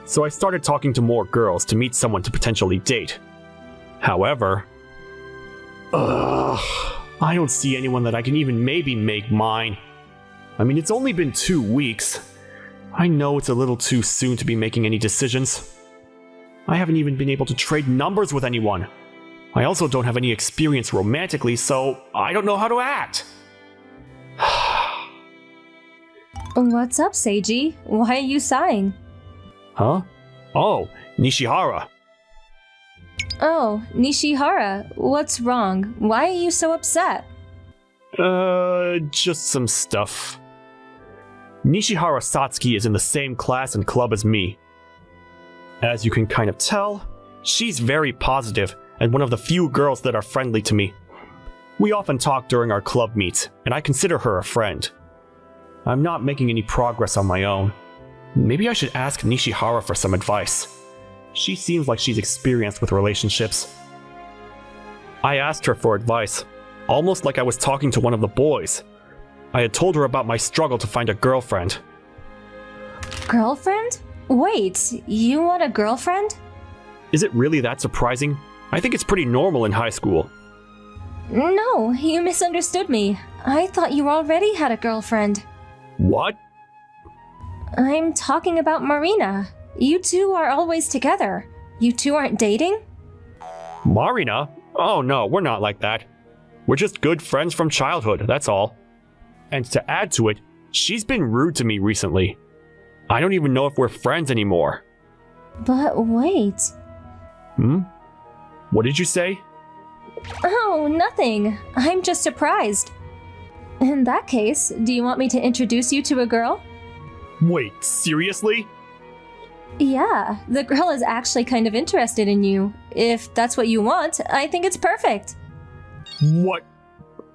Speaker 1: So I started talking to more girls to meet someone to potentially date. However, I don't see anyone that I can even maybe make mine. I mean, it's only been 2 weeks. I know it's a little too soon to be making any decisions. I haven't even been able to trade numbers with anyone. I also don't have any experience romantically, so I don't know how to act.
Speaker 2: What's up, Seiji? Why are you sighing?
Speaker 1: Huh? Oh, Nishihara.
Speaker 2: Oh, Nishihara, what's wrong? Why are you so upset?
Speaker 1: Just some stuff. Nishihara Satsuki is in the same class and club as me. As you can kind of tell, she's very positive and one of the few girls that are friendly to me. We often talk during our club meets, and I consider her a friend. I'm not making any progress on my own. Maybe I should ask Nishihara for some advice. She seems like she's experienced with relationships. I asked her for advice, almost like I was talking to one of the boys. I had told her about my struggle to find a girlfriend.
Speaker 2: Girlfriend? Wait, you want a girlfriend?
Speaker 1: Is it really that surprising? I think it's pretty normal in high school.
Speaker 2: No, you misunderstood me. I thought you already had a girlfriend.
Speaker 1: What?
Speaker 2: I'm talking about Marina. You two are always together. You two aren't dating?
Speaker 1: Marina? Oh no, we're not like that. We're just good friends from childhood, that's all. And to add to it, she's been rude to me recently. I don't even know if we're friends anymore.
Speaker 2: But wait.
Speaker 1: What did you say?
Speaker 2: Oh, nothing. I'm just surprised. In that case, do you want me to introduce you to a girl?
Speaker 1: Wait, seriously?
Speaker 2: Yeah, the girl is actually kind of interested in you. If that's what you want, I think it's perfect.
Speaker 1: What?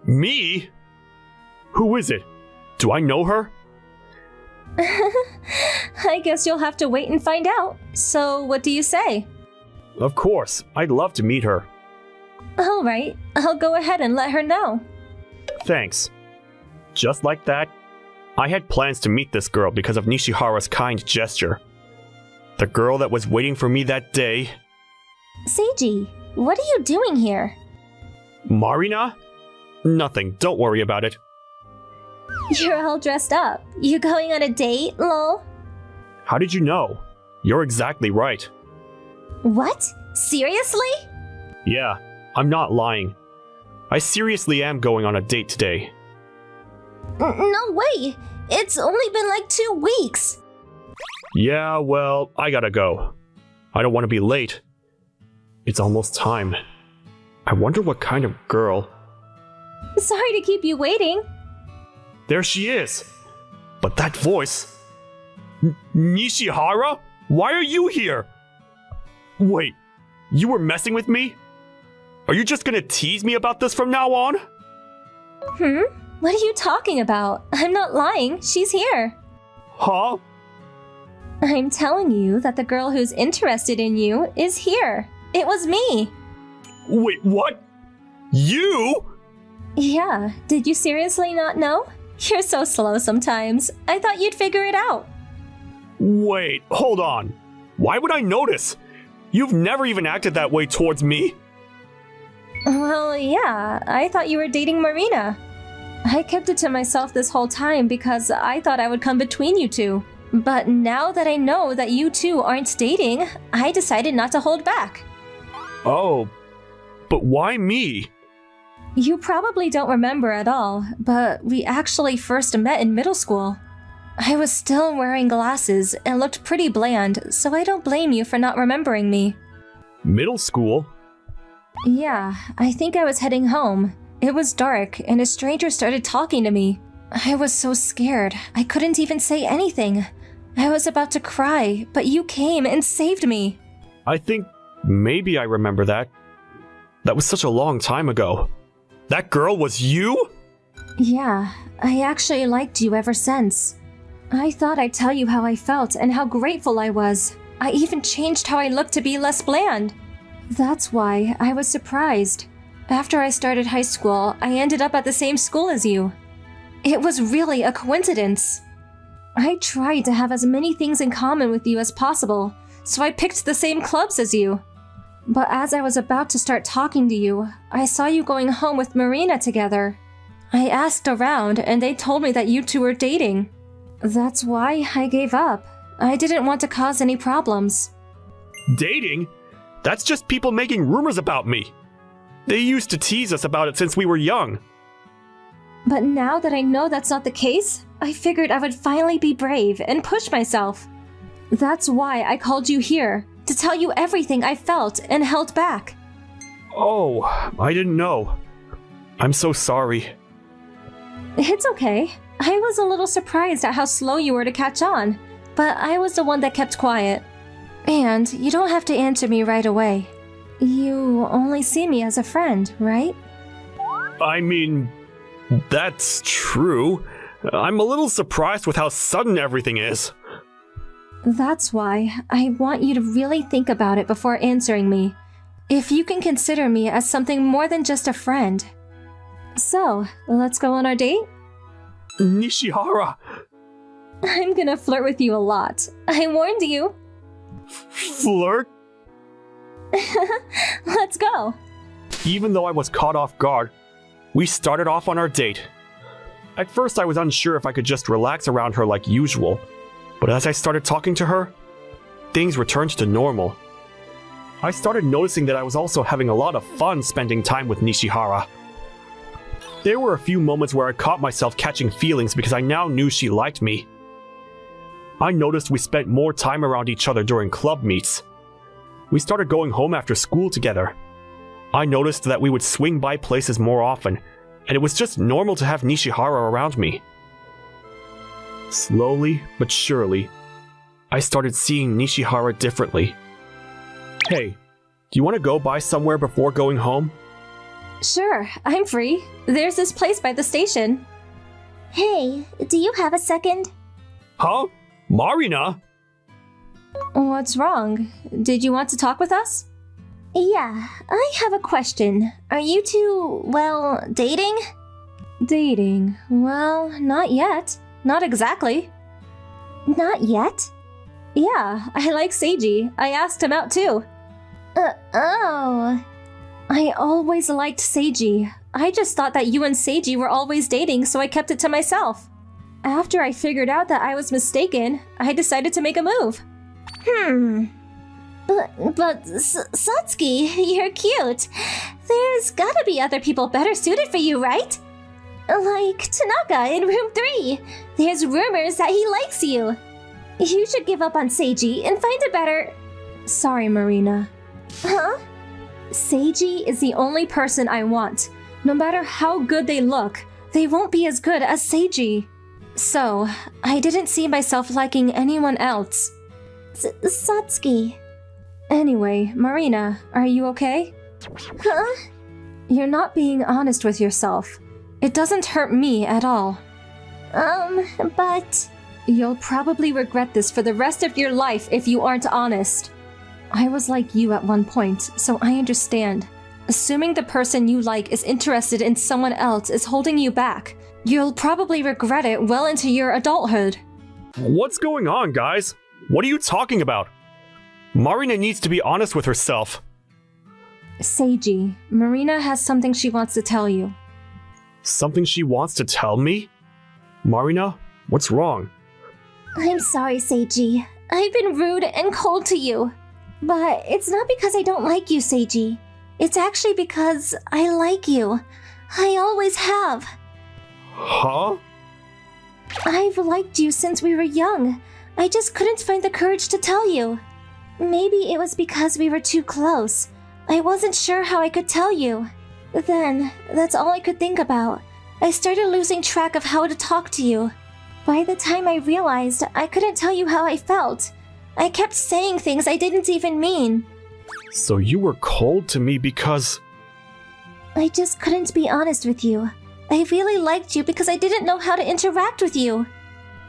Speaker 1: Me? Who is it? Do I know her?
Speaker 2: I guess you'll have to wait and find out. So, what do you say?
Speaker 1: Of course, I'd love to meet her.
Speaker 2: All right, I'll go ahead and let her know.
Speaker 1: Thanks. Just like that, I had plans to meet this girl because of Nishihara's kind gesture. The girl that was waiting for me that day.
Speaker 2: Seiji, what are you doing here?
Speaker 1: Marina? Nothing, don't worry about it.
Speaker 2: You're all dressed up. You going on a date, lol?
Speaker 1: How did you know? You're exactly right.
Speaker 2: What? Seriously?
Speaker 1: Yeah, I'm not lying. I seriously am going on a date today.
Speaker 2: No way! It's only been like 2 weeks!
Speaker 1: Yeah, well, I gotta go. I don't want to be late. It's almost time. I wonder what kind of girl.
Speaker 2: Sorry to keep you waiting.
Speaker 1: There she is! But that voice... Nishihara? Why are you here? Wait, you were messing with me? Are you just gonna tease me about this from now on?
Speaker 2: What are you talking about? I'm not lying. She's here.
Speaker 1: Huh?
Speaker 2: I'm telling you that the girl who's interested in you is here. It was me.
Speaker 1: Wait, what? You?
Speaker 2: Yeah, did you seriously not know? You're so slow sometimes. I thought you'd figure it out.
Speaker 1: Wait, hold on. Why would I notice? You've never even acted that way towards me.
Speaker 2: Well, yeah, I thought you were dating Marina. I kept it to myself this whole time because I thought I would come between you two. But now that I know that you two aren't dating, I decided not to hold back.
Speaker 1: Oh, but why me?
Speaker 2: You probably don't remember at all, but we actually first met in middle school. I was still wearing glasses and looked pretty bland, so I don't blame you for not remembering me.
Speaker 1: Middle school?
Speaker 2: Yeah, I think I was heading home. It was dark, and a stranger started talking to me. I was so scared, I couldn't even say anything. I was about to cry, but you came and saved me.
Speaker 1: I think maybe I remember that. That was such a long time ago. That girl was you?
Speaker 2: Yeah, I actually liked you ever since. I thought I'd tell you how I felt and how grateful I was. I even changed how I looked to be less bland. That's why I was surprised. After I started high school, I ended up at the same school as you. It was really a coincidence. I tried to have as many things in common with you as possible, so I picked the same clubs as you. But as I was about to start talking to you, I saw you going home with Marina together. I asked around, and they told me that you two were dating. That's why I gave up. I didn't want to cause any problems.
Speaker 1: Dating? That's just people making rumors about me. They used to tease us about it since we were young.
Speaker 2: But now that I know that's not the case, I figured I would finally be brave and push myself. That's why I called you here, to tell you everything I felt and held back.
Speaker 1: Oh, I didn't know. I'm so sorry.
Speaker 2: It's okay. I was a little surprised at how slow you were to catch on, but I was the one that kept quiet. And you don't have to answer me right away. You only see me as a friend, right?
Speaker 1: I mean, that's true. I'm a little surprised with how sudden everything is.
Speaker 2: That's why I want you to really think about it before answering me. If you can consider me as something more than just a friend. So, let's go on our date?
Speaker 1: Nishihara!
Speaker 2: I'm gonna flirt with you a lot. I warned you.
Speaker 1: Flirt?
Speaker 2: Let's go.
Speaker 1: Even though I was caught off guard, we started off on our date. At first I was unsure if I could just relax around her like usual, but as I started talking to her, things returned to normal. I started noticing that I was also having a lot of fun spending time with Nishihara. There were a few moments where I caught myself catching feelings because I now knew she liked me. I noticed we spent more time around each other during club meets. We started going home after school together. I noticed that we would swing by places more often, and it was just normal to have Nishihara around me. Slowly but surely, I started seeing Nishihara differently. Hey, do you want to go by somewhere before going home?
Speaker 2: Sure, I'm free. There's this place by the station.
Speaker 5: Hey, do you have a second?
Speaker 1: Huh? Marina?
Speaker 2: What's wrong? Did you want to talk with us?
Speaker 5: Yeah, I have a question. Are you two, well, dating?
Speaker 2: Dating? Well, not yet. Not exactly.
Speaker 5: Not yet?
Speaker 2: Yeah, I like Seiji. I asked him out too.
Speaker 5: Oh.
Speaker 2: I always liked Seiji. I just thought that you and Seiji were always dating, so I kept it to myself. After I figured out that I was mistaken, I decided to make a move.
Speaker 5: But Satsuki, you're cute. There's gotta be other people better suited for you, right? Like Tanaka in room 3. There's rumors that he likes you. You should give up on Seiji and find a better...
Speaker 2: Sorry, Marina.
Speaker 5: Huh?
Speaker 2: Seiji is the only person I want. No matter how good they look, they won't be as good as Seiji. So, I didn't see myself liking anyone else.
Speaker 5: Satsuki.
Speaker 2: Anyway, Marina, are you okay?
Speaker 5: Huh?
Speaker 2: You're not being honest with yourself. It doesn't hurt me at all.
Speaker 5: But...
Speaker 2: You'll probably regret this for the rest of your life if you aren't honest. I was like you at one point, so I understand. Assuming the person you like is interested in someone else is holding you back. You'll probably regret it well into your adulthood.
Speaker 1: What's going on, guys? What are you talking about? Marina needs to be honest with herself.
Speaker 2: Seiji, Marina has something she wants to tell you.
Speaker 1: Something she wants to tell me? Marina, what's wrong?
Speaker 5: I'm sorry, Seiji. I've been rude and cold to you. But it's not because I don't like you, Seiji. It's actually because I like you. I always have.
Speaker 1: Huh?
Speaker 5: I've liked you since we were young. I just couldn't find the courage to tell you. Maybe it was because we were too close. I wasn't sure how I could tell you. Then, that's all I could think about. I started losing track of how to talk to you. By the time I realized, I couldn't tell you how I felt. I kept saying things I didn't even mean.
Speaker 1: So you were cold to me because...
Speaker 5: I just couldn't be honest with you. I really liked you because I didn't know how to interact with you.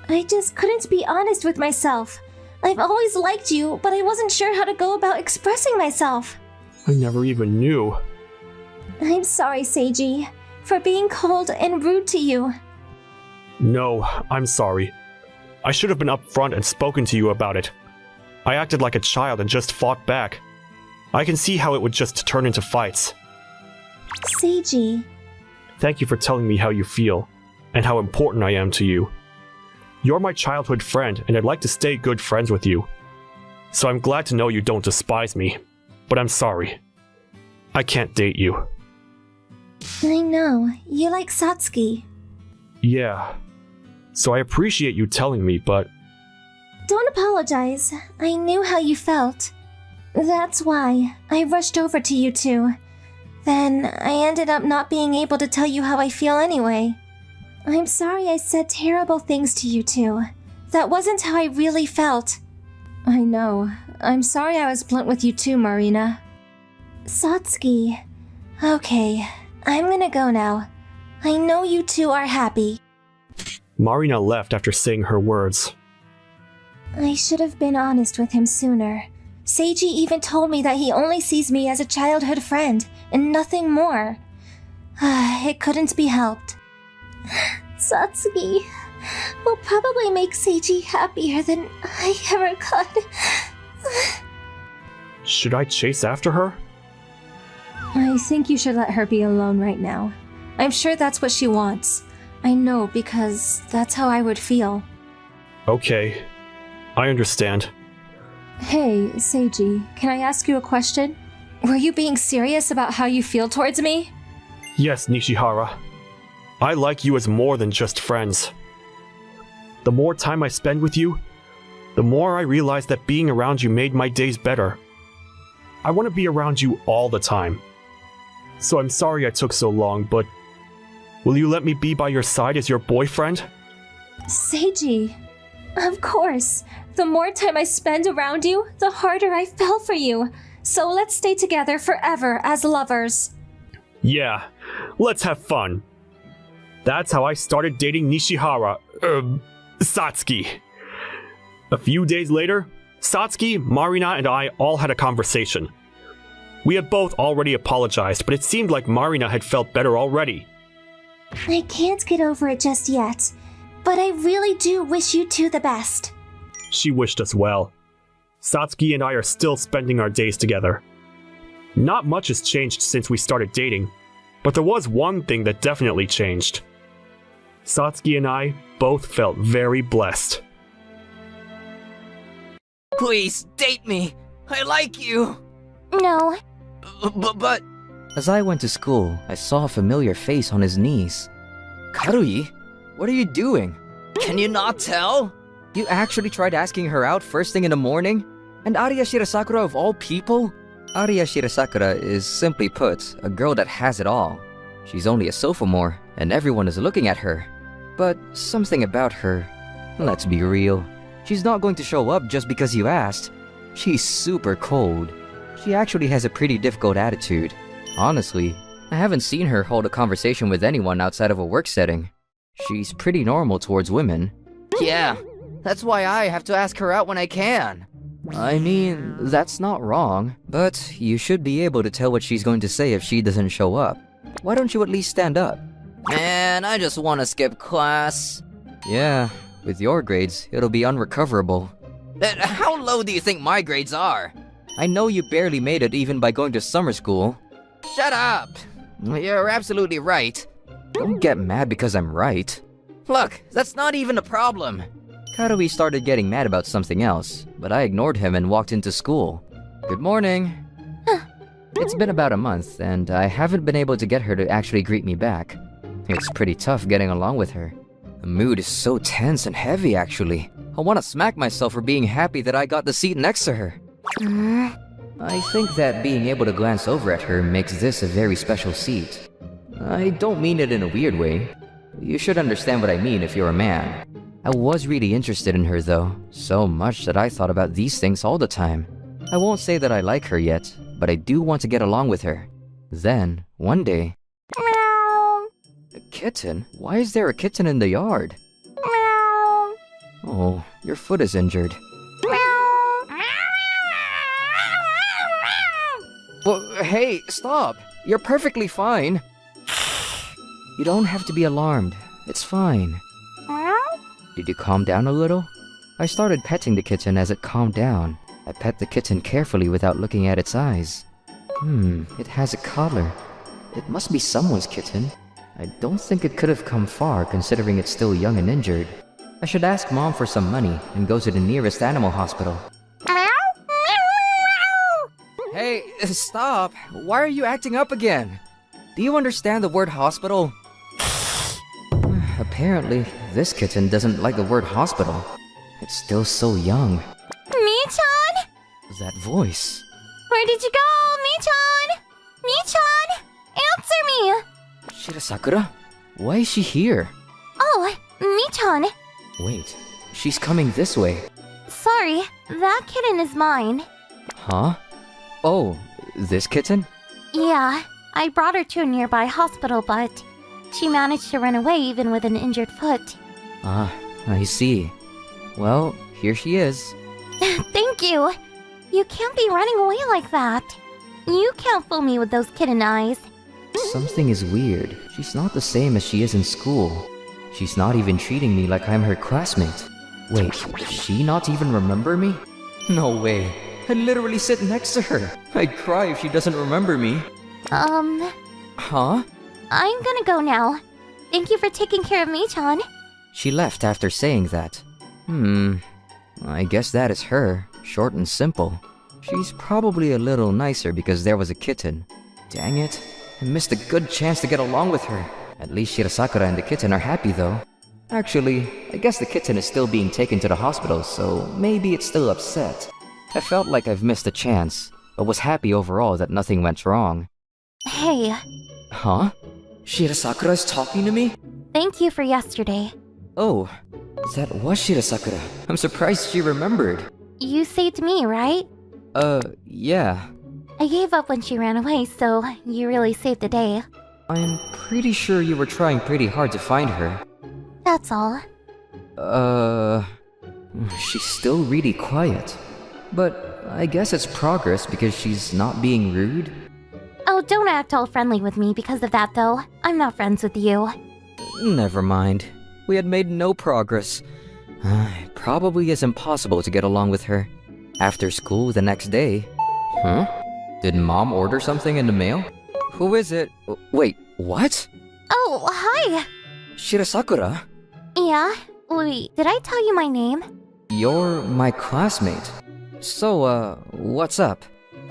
Speaker 5: I just couldn't be honest with myself. I've always liked you, but I wasn't sure how to go about expressing myself.
Speaker 1: I never even knew.
Speaker 5: I'm sorry, Seiji, for being cold and rude to you.
Speaker 1: No, I'm sorry. I should have been upfront and spoken to you about it. I acted like a child and just fought back. I can see how it would just turn into fights.
Speaker 5: Seiji.
Speaker 1: Thank you for telling me how you feel, and how important I am to you. You're my childhood friend, and I'd like to stay good friends with you. So I'm glad to know you don't despise me, but I'm sorry. I can't date you.
Speaker 5: I know, you like Satsuki.
Speaker 1: Yeah. So I appreciate you telling me, but...
Speaker 5: Don't apologize. I knew how you felt. That's why I rushed over to you two. Then I ended up not being able to tell you how I feel anyway. I'm sorry I said terrible things to you two. That wasn't how I really felt.
Speaker 2: I know. I'm sorry I was blunt with you too, Marina.
Speaker 5: Satsuki. Okay, I'm gonna go now. I know you two are happy.
Speaker 1: Marina left after saying her words.
Speaker 5: I should have been honest with him sooner. Seiji even told me that he only sees me as a childhood friend, and nothing more. It couldn't be helped. Satsuki will probably make Seiji happier than I ever could.
Speaker 1: Should I chase after her?
Speaker 2: I think you should let her be alone right now. I'm sure that's what she wants. I know because that's how I would feel.
Speaker 1: Okay. I understand.
Speaker 2: Hey, Seiji, can I ask you a question? Were you being serious about how you feel towards me?
Speaker 1: Yes, Nishihara. I like you as more than just friends. The more time I spend with you, the more I realize that being around you made my days better. I want to be around you all the time. So I'm sorry I took so long, but will you let me be by your side as your boyfriend?
Speaker 2: Seiji, of course. The more time I spend around you, the harder I fell for you. So let's stay together forever as lovers.
Speaker 1: Yeah, let's have fun. That's how I started dating Nishihara, Satsuki. A few days later, Satsuki, Marina, and I all had a conversation. We had both already apologized, but it seemed like Marina had felt better already.
Speaker 5: I can't get over it just yet, but I really do wish you two the best.
Speaker 1: She wished us well. Satsuki and I are still spending our days together. Not much has changed since we started dating, but there was one thing that definitely changed. Satsuki and I both felt very blessed.
Speaker 6: Please, date me! I like you!
Speaker 5: No,
Speaker 6: But...
Speaker 7: As I went to school, I saw a familiar face on his knees. Karui? What are you doing?
Speaker 6: Can you not tell?
Speaker 7: You actually tried asking her out first thing in the morning? And Arya Shirasakura of all people? Arya Shirasakura is, simply put, a girl that has it all. She's only a sophomore, and everyone is looking at her. But something about her, let's be real, she's not going to show up just because you asked. She's super cold. She actually has a pretty difficult attitude. Honestly, I haven't seen her hold a conversation with anyone outside of a work setting. She's pretty normal towards women.
Speaker 6: Yeah, that's why I have to ask her out when I can.
Speaker 7: I mean, that's not wrong, but you should be able to tell what she's going to say if she doesn't show up. Why don't you at least stand up?
Speaker 6: Man, I just want to skip class.
Speaker 7: Yeah, with your grades, it'll be unrecoverable.
Speaker 6: How low do you think my grades are?
Speaker 7: I know you barely made it even by going to summer school.
Speaker 6: Shut up! You're absolutely right.
Speaker 7: Don't get mad because I'm right.
Speaker 6: Look, that's not even a problem.
Speaker 7: Karui started getting mad about something else, but I ignored him and walked into school. Good morning. It's been about a month, and I haven't been able to get her to actually greet me back. It's pretty tough getting along with her. The mood is so tense and heavy, actually. I want to smack myself for being happy that I got the seat next to her. I think that being able to glance over at her makes this a very special seat. I don't mean it in a weird way. You should understand what I mean if you're a man. I was really interested in her though, so much that I thought about these things all the time. I won't say that I like her yet, but I do want to get along with her. Then, one day...
Speaker 5: Meow.
Speaker 7: A kitten? Why is there a kitten in the yard?
Speaker 5: Meow.
Speaker 7: Oh, your foot is injured. Well, hey, stop! You're perfectly fine. You don't have to be alarmed. It's fine. Did you calm down a little? I started petting the kitten as it calmed down. I pet the kitten carefully without looking at its eyes. It has a collar. It must be someone's kitten. I don't think it could have come far considering it's still young and injured. I should ask Mom for some money and go to the nearest animal hospital. Hey, stop! Why are you acting up again? Do you understand the word hospital? Apparently, this kitten doesn't like the word hospital. It's still so young.
Speaker 5: Mi-chan?
Speaker 7: That voice.
Speaker 5: Where did you go, Mi-chan? Mi-chan? Answer me!
Speaker 7: Shirasakura? Why is she here?
Speaker 5: Oh, Mi-chan.
Speaker 7: Wait, she's coming this way.
Speaker 5: Sorry, that kitten is mine.
Speaker 7: Huh? Oh, this kitten?
Speaker 5: Yeah, I brought her to a nearby hospital, but she managed to run away even with an injured foot.
Speaker 7: Ah, I see. Well, here she is.
Speaker 5: Thank you. You can't be running away like that. You can't fool me with those kitten eyes.
Speaker 7: Something is weird. She's not the same as she is in school. She's not even treating me like I'm her classmate. Wait, does she not even remember me? No way. I literally sit next to her. I'd cry if she doesn't remember me.
Speaker 5: I'm
Speaker 7: Huh?
Speaker 5: gonna go now. Thank you for taking care of Mi-chan.
Speaker 7: She left after saying that. I guess that is her. Short and simple. She's probably a little nicer because there was a kitten. Dang it. I missed a good chance to get along with her. At least Shirasakura and the kitten are happy though. Actually, I guess the kitten is still being taken to the hospital, so maybe it's still upset. I felt like I've missed a chance, but was happy overall that nothing went wrong.
Speaker 5: Hey,
Speaker 7: Huh? Shirasakura is talking to me?
Speaker 5: thank you for yesterday.
Speaker 7: Oh, that was Shirasakura. I'm surprised she remembered.
Speaker 5: You saved me, right?
Speaker 7: Yeah.
Speaker 5: I gave up when she ran away, so you really saved the day.
Speaker 7: I'm pretty sure you were trying pretty hard to find her.
Speaker 5: That's all.
Speaker 7: She's still really quiet. But I guess it's progress because she's not being rude.
Speaker 5: Oh, don't act all friendly with me because of that, though. I'm not friends with you.
Speaker 7: Never mind. We had made no progress. It probably is impossible to get along with her. After school the next day... Huh? Did Mom order something in the mail? Who is it? Wait, what?
Speaker 5: Oh, hi!
Speaker 7: Shirasakura?
Speaker 5: Yeah? Wait, did I tell you my name?
Speaker 7: You're my classmate. So, what's up?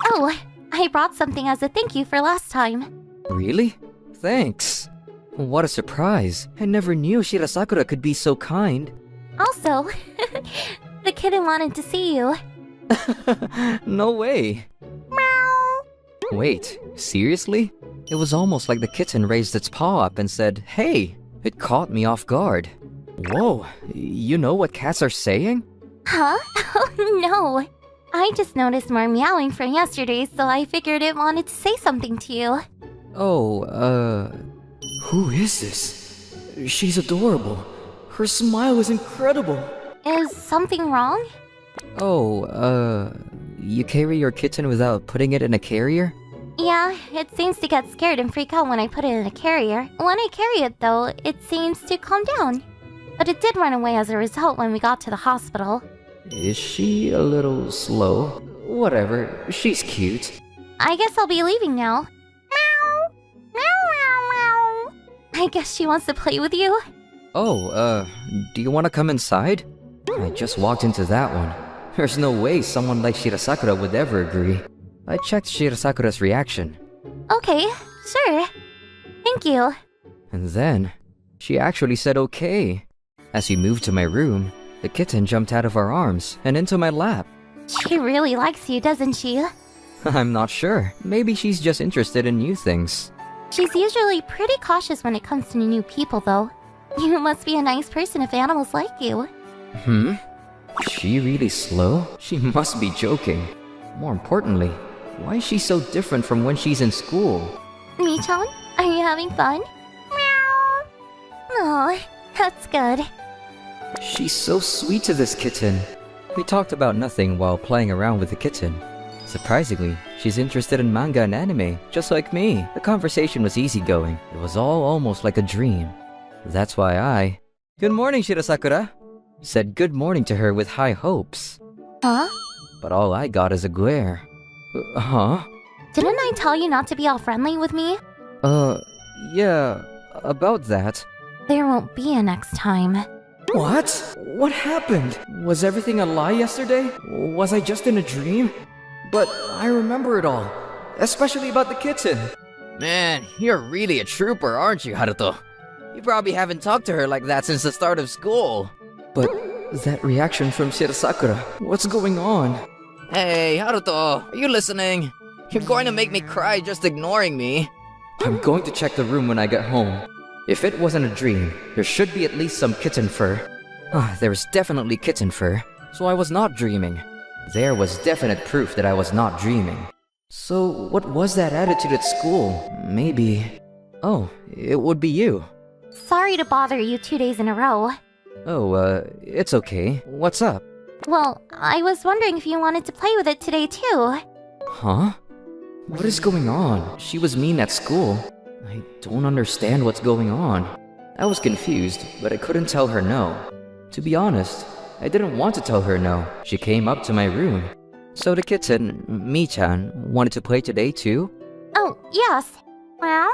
Speaker 5: Oh, I brought something as a thank you for last time.
Speaker 7: Really? Thanks. What a surprise. I never knew Shirasakura could be so kind.
Speaker 5: Also, the kitten wanted to see you.
Speaker 7: No way.
Speaker 5: Meow.
Speaker 7: Wait, seriously? It was almost like the kitten raised its paw up and said, "Hey!" It caught me off guard. Whoa, you know what cats are saying?
Speaker 5: Huh? Oh, no. I just noticed more meowing from yesterday, so I figured it wanted to say something to you.
Speaker 7: Oh, who is this? She's adorable. Her smile is incredible.
Speaker 5: Is something wrong?
Speaker 7: Oh, you carry your kitten without putting it in a carrier?
Speaker 5: Yeah, it seems to get scared and freak out when I put it in a carrier. When I carry it, though, it seems to calm down. But it did run away as a result when we got to the hospital.
Speaker 7: Is she a little slow? Whatever, she's cute.
Speaker 5: I guess I'll be leaving now. Meow! Meow, meow, meow! I guess she wants to play with you.
Speaker 7: Oh, do you want to come inside? I just walked into that one. There's no way someone like Shirasakura would ever agree. I checked Shirasakura's reaction,
Speaker 5: Okay, sure. Thank you.
Speaker 7: and then she actually said okay. As we moved to my room, the kitten jumped out of our arms and into my lap.
Speaker 5: She really likes you, doesn't she?
Speaker 7: I'm not sure. Maybe she's just interested in new things.
Speaker 5: She's usually pretty cautious when it comes to new people, though. You must be a nice person if animals like you.
Speaker 7: Hmm? Is she really slow? She must be joking. More importantly, why is she so different from when she's in school?
Speaker 5: Michan, are you having fun? Meow. Oh, that's good.
Speaker 7: She's so sweet to this kitten. We talked about nothing while playing around with the kitten. Surprisingly, she's interested in manga and anime, just like me. The conversation was easygoing. It was all almost like a dream. That's why I... Good morning, Shirasakura! Said good morning to her with high hopes.
Speaker 5: Huh?
Speaker 7: But all I got is a glare. Huh?
Speaker 5: Didn't I tell you not to be all friendly with me?
Speaker 7: Yeah, about that.
Speaker 5: There won't be a next time.
Speaker 7: What? What happened? Was everything a lie yesterday? Was I just in a dream? But I remember it all, especially about the kitten. Man, you're really a trooper, aren't you, Haruto? You probably haven't talked to her like that since the start of school. But that reaction from Shirasakura, what's going on? Hey, Haruto, are you listening? You're going to make me cry just ignoring me. I'm going to check the room when I get home. If it wasn't a dream, there should be at least some kitten fur. There was definitely kitten fur, so I was not dreaming. There was definite proof that I was not dreaming. So what was that attitude at school? Maybe... Oh, it would be you.
Speaker 5: Sorry to bother you 2 days in a row.
Speaker 7: Oh, it's okay. What's up?
Speaker 5: Well, I was wondering if you wanted to play with it today too.
Speaker 7: Huh? What is going on? She was mean at school. I don't understand what's going on. I was confused, but I couldn't tell her no. To be honest, I didn't want to tell her no. She came up to my room. So the kitten, Mi-chan, wanted to play today too?
Speaker 5: Oh, yes. Well?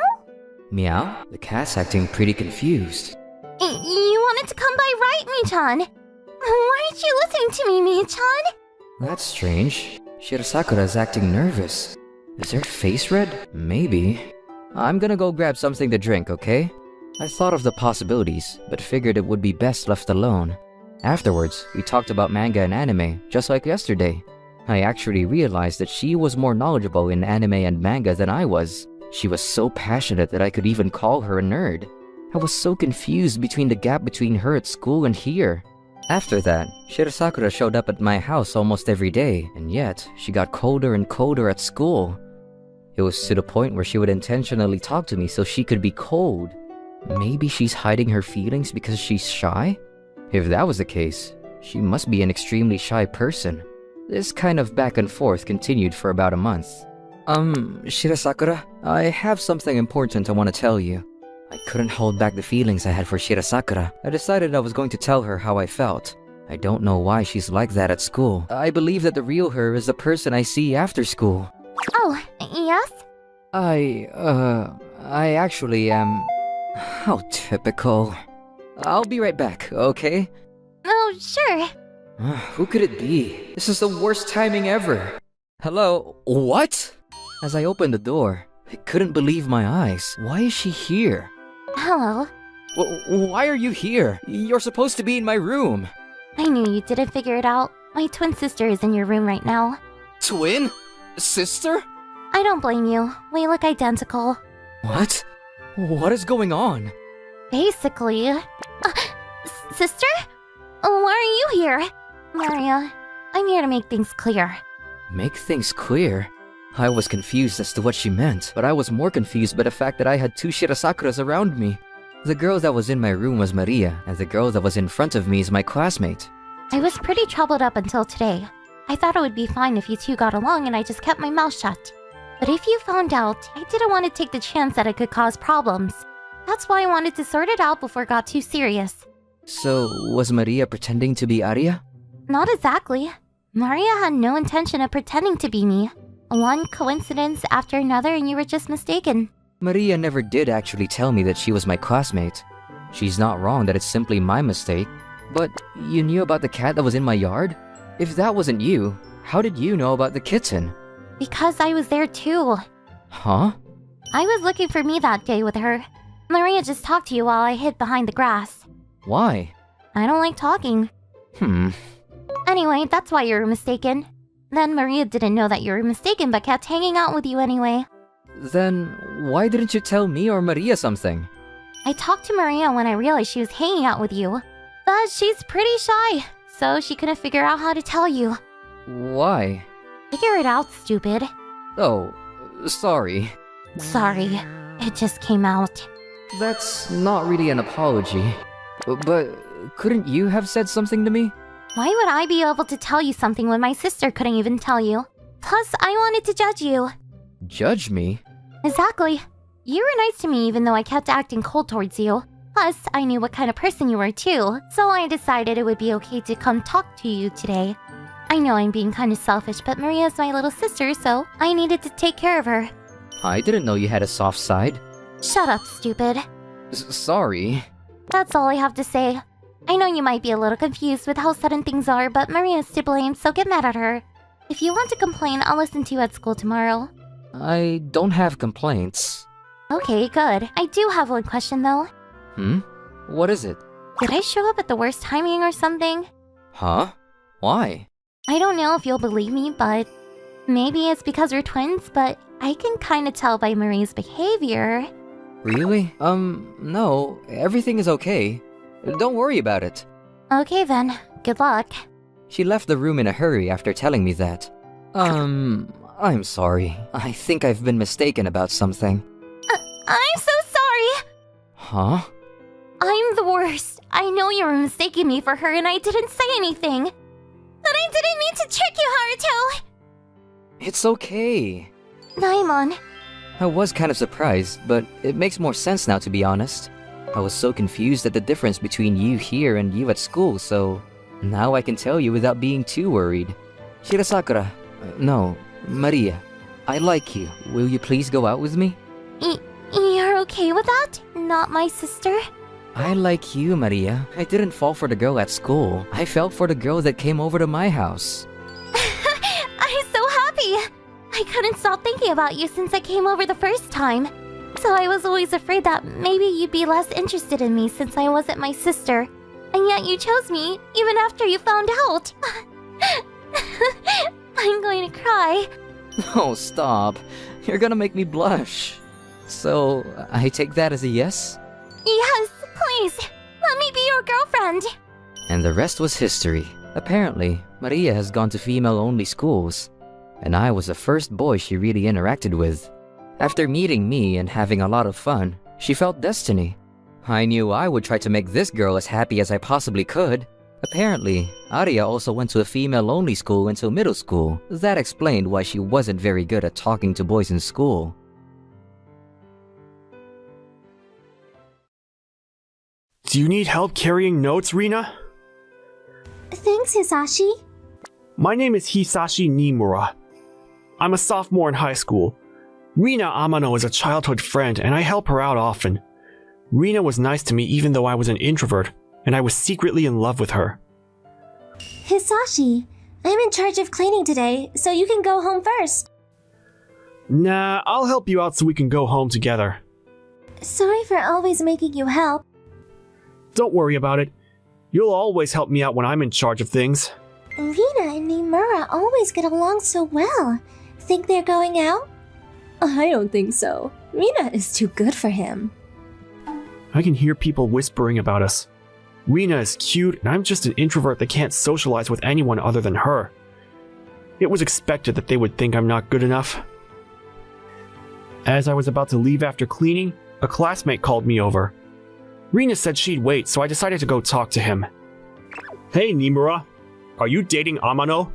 Speaker 7: Meow? The cat's acting pretty confused.
Speaker 5: You wanted to come by, right, Michan? Why aren't you listening to me, Michan?
Speaker 7: That's strange. Shirasakura's acting nervous. Is her face red? Maybe. I'm gonna go grab something to drink, okay? I thought of the possibilities, but figured it would be best left alone. Afterwards, we talked about manga and anime, just like yesterday. I actually realized that she was more knowledgeable in anime and manga than I was. She was so passionate that I could even call her a nerd. I was so confused between the gap between her at school and here. After that, Shirasakura showed up at my house almost every day, and yet she got colder and colder at school. It was to the point where she would intentionally talk to me so she could be cold. Maybe she's hiding her feelings because she's shy? If that was the case, she must be an extremely shy person. This kind of back and forth continued for about a month. Shirasakura, I have something important I want to tell you. I couldn't hold back the feelings I had for Shirasakura. I decided I was going to tell her how I felt. I don't know why she's like that at school. I believe that the real her is the person I see after school.
Speaker 5: Oh, yes?
Speaker 7: I actually am... How typical. I'll be right back, okay?
Speaker 5: Oh, sure.
Speaker 7: Who could it be? This is the worst timing ever. Hello? What? As I opened the door, I couldn't believe my eyes. Why is she here?
Speaker 5: Hello.
Speaker 7: Why are you here? You're supposed to be in my room.
Speaker 5: I knew you didn't figure it out. My twin sister is in your room right now.
Speaker 7: Twin? Sister?
Speaker 5: I don't blame you. We look identical.
Speaker 7: What? What is going on?
Speaker 5: Basically. Sister? Why are you here? Maria, I'm here to make things clear.
Speaker 7: Make things clear? I was confused as to what she meant, but I was more confused by the fact that I had two Shirasakuras around me. The girl that was in my room was Maria, and the girl that was in front of me is my classmate.
Speaker 5: I was pretty troubled up until today. I thought it would be fine if you two got along and I just kept my mouth shut. But if you found out, I didn't want to take the chance that it could cause problems. That's why I wanted to sort it out before it got too serious.
Speaker 7: So, was Maria pretending to be Arya?
Speaker 5: Not exactly. Maria had no intention of pretending to be me. One coincidence after another and you were just mistaken.
Speaker 7: Maria never did actually tell me that she was my classmate. She's not wrong that it's simply my mistake. But you knew about the cat that was in my yard? If that wasn't you, how did you know about the kitten?
Speaker 8: Because I was there too.
Speaker 7: Huh?
Speaker 8: I was looking for me that day with her. Maria just talked to you while I hid behind the grass.
Speaker 7: Why?
Speaker 8: I don't like talking. Anyway, that's why you were mistaken. Then Maria didn't know that you were mistaken but kept hanging out with you anyway.
Speaker 7: Then why didn't you tell me or Maria something?
Speaker 8: I talked to Maria when I realized she was hanging out with you. But she's pretty shy, so she couldn't figure out how to tell you.
Speaker 7: Why?
Speaker 8: Figure it out, stupid.
Speaker 7: Oh, sorry.
Speaker 8: Sorry, it just came out.
Speaker 7: That's not really an apology. But couldn't you have said something to me?
Speaker 8: Why would I be able to tell you something when my sister couldn't even tell you? Plus, I wanted to judge you.
Speaker 7: Judge me?
Speaker 8: Exactly. You were nice to me even though I kept acting cold towards you. Plus, I knew what kind of person you were too, so I decided it would be okay to come talk to you today. I know I'm being kind of selfish, but Maria's my little sister, so I needed to take care of her.
Speaker 7: I didn't know you had a soft side.
Speaker 8: Shut up, stupid.
Speaker 7: Sorry.
Speaker 8: That's all I have to say. I know you might be a little confused with how sudden things are, but Maria's to blame, so get mad at her. If you want to complain, I'll listen to you at school tomorrow.
Speaker 7: I don't have complaints.
Speaker 8: Okay, good. I do have one question though.
Speaker 7: What is it?
Speaker 8: Did I show up at the worst timing or something?
Speaker 7: Huh? Why?
Speaker 8: I don't know if you'll believe me, but maybe it's because we're twins, but I can kind of tell by Marie's behavior.
Speaker 7: Really? No. Everything is okay. Don't worry about it.
Speaker 8: Okay then. Good luck.
Speaker 7: She left the room in a hurry after telling me that. I'm sorry. I think I've been mistaken about something.
Speaker 8: I'm so sorry!
Speaker 7: Huh?
Speaker 8: I'm the worst. I know you were mistaking me for her and I didn't say anything. But I didn't mean to trick you, Haruto!
Speaker 7: It's okay.
Speaker 8: Naimon.
Speaker 7: I was kind of surprised, but it makes more sense now to be honest. I was so confused at the difference between you here and you at school, so now I can tell you without being too worried. Shirasakura, no, Maria, I like you. Will you please go out with me?
Speaker 8: You're okay with that? Not my sister?
Speaker 7: I like you, Maria. I didn't fall for the girl at school. I fell for the girl that came over to my house.
Speaker 8: I'm so happy! I couldn't stop thinking about you since I came over the first time. So I was always afraid that maybe you'd be less interested in me since I wasn't my sister. And yet you chose me, even after you found out. I'm going to cry.
Speaker 7: Oh, stop. You're gonna make me blush. So, I take that as a yes?
Speaker 8: Yes, please. Let me be your girlfriend.
Speaker 7: And the rest was history. Apparently, Maria has gone to female-only schools, and I was the first boy she really interacted with. After meeting me and having a lot of fun, she felt destiny. I knew I would try to make this girl as happy as I possibly could. Apparently, Arya also went to a female-only school until middle school. That explained why she wasn't very good at talking to boys in school.
Speaker 1: Do you need help carrying notes, Rina?
Speaker 5: Thanks, Hisashi.
Speaker 1: My name is Hisashi Nimura. I'm a sophomore in high school. Rina Amano is a childhood friend, and I help her out often. Rina was nice to me even though I was an introvert, and I was secretly in love with her.
Speaker 5: Hisashi, I'm in charge of cleaning today, so you can go home first.
Speaker 1: Nah, I'll help you out so we can go home together.
Speaker 5: Sorry for always making you help.
Speaker 1: Don't worry about it. You'll always help me out when I'm in charge of things.
Speaker 5: Rina and Nimura always get along so well. Think they're going out?
Speaker 2: I don't think so. Rina is too good for him.
Speaker 1: I can hear people whispering about us. Rina is cute, and I'm just an introvert that can't socialize with anyone other than her. It was expected that they would think I'm not good enough. As I was about to leave after cleaning, a classmate called me over. Rina said she'd wait, so I decided to go talk to him. Hey, Nimura. Are you dating Amano?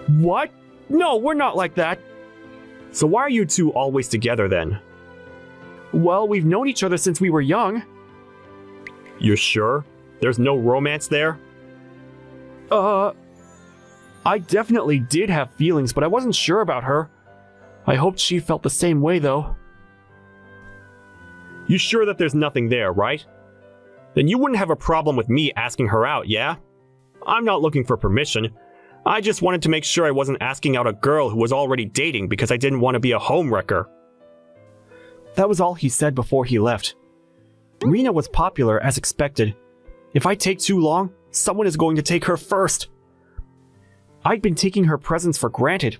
Speaker 1: What? No, we're not like that. So why are you two always together then? Well, we've known each other since we were young. You're sure? There's no romance there? I definitely did have feelings, but I wasn't sure about her. I hoped she felt the same way, though. You sure that there's nothing there, right? Then you wouldn't have a problem with me asking her out, yeah? I'm not looking for permission. I just wanted to make sure I wasn't asking out a girl who was already dating because I didn't want to be a homewrecker.
Speaker 3: That was all he said before he left. Rina was popular as expected. If I take too long, someone is going to take her first. I'd been taking her presence for granted,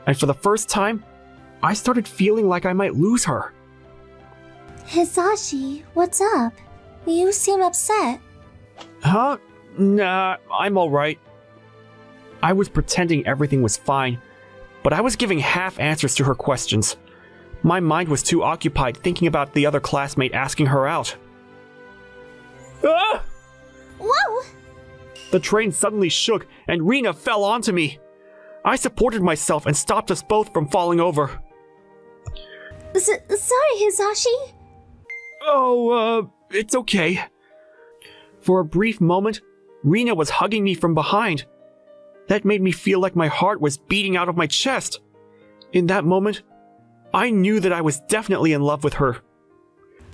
Speaker 3: and for the first time, I started feeling like I might lose her.
Speaker 5: Hisashi, what's up? You seem upset.
Speaker 3: Huh? Nah, I'm alright. I was pretending everything was fine, but I was giving half answers to her questions. My mind was too occupied thinking about the other classmate asking her out. Ah!
Speaker 5: Whoa!
Speaker 3: The train suddenly shook and Rina fell onto me. I supported myself and stopped us both from falling over.
Speaker 5: Sorry, Hisashi.
Speaker 3: Oh, it's okay. For a brief moment, Rina was hugging me from behind. That made me feel like my heart was beating out of my chest. In that moment, I knew that I was definitely in love with her.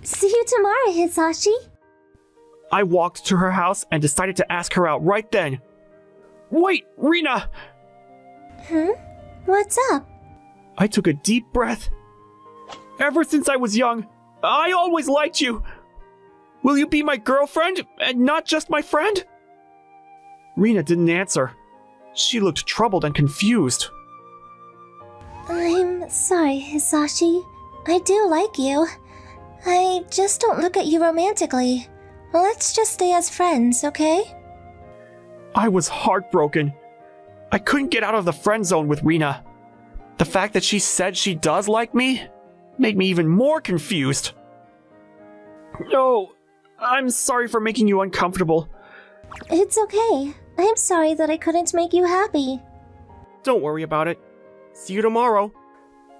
Speaker 5: See you tomorrow, Hisashi.
Speaker 3: I walked to her house and decided to ask her out right then. Wait, Rina!
Speaker 5: What's up?
Speaker 3: I took a deep breath. Ever since I was young, I always liked you. Will you be my girlfriend and not just my friend? Rina didn't answer. She looked troubled and confused.
Speaker 5: I'm sorry, Hisashi. I do like you. I just don't look at you romantically. Let's just stay as friends, okay?
Speaker 3: I was heartbroken. I couldn't get out of the friend zone with Rina. The fact that she said she does like me made me even more confused. No, I'm sorry for making you uncomfortable.
Speaker 5: It's okay. I'm sorry that I couldn't make you happy.
Speaker 3: Don't worry about it. See you tomorrow.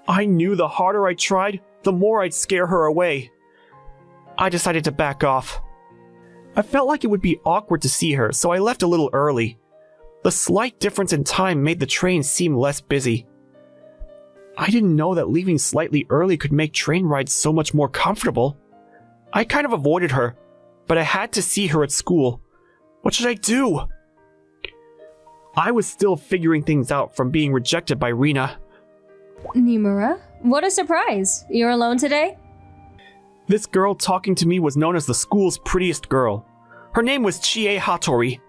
Speaker 3: I knew the harder I tried, the more I'd scare her away. I decided to back off. I felt like it would be awkward to see her, so I left a little early. The slight difference in time made the train seem less busy. I didn't know that leaving slightly early could make train rides so much more comfortable. I kind of avoided her, but I had to see her at school. What should I do? I was still figuring things out from being rejected by Rina.
Speaker 2: Nimura, what a surprise. You're alone today?
Speaker 3: This girl talking to me was known as the school's prettiest girl. Her name was Chie Hattori,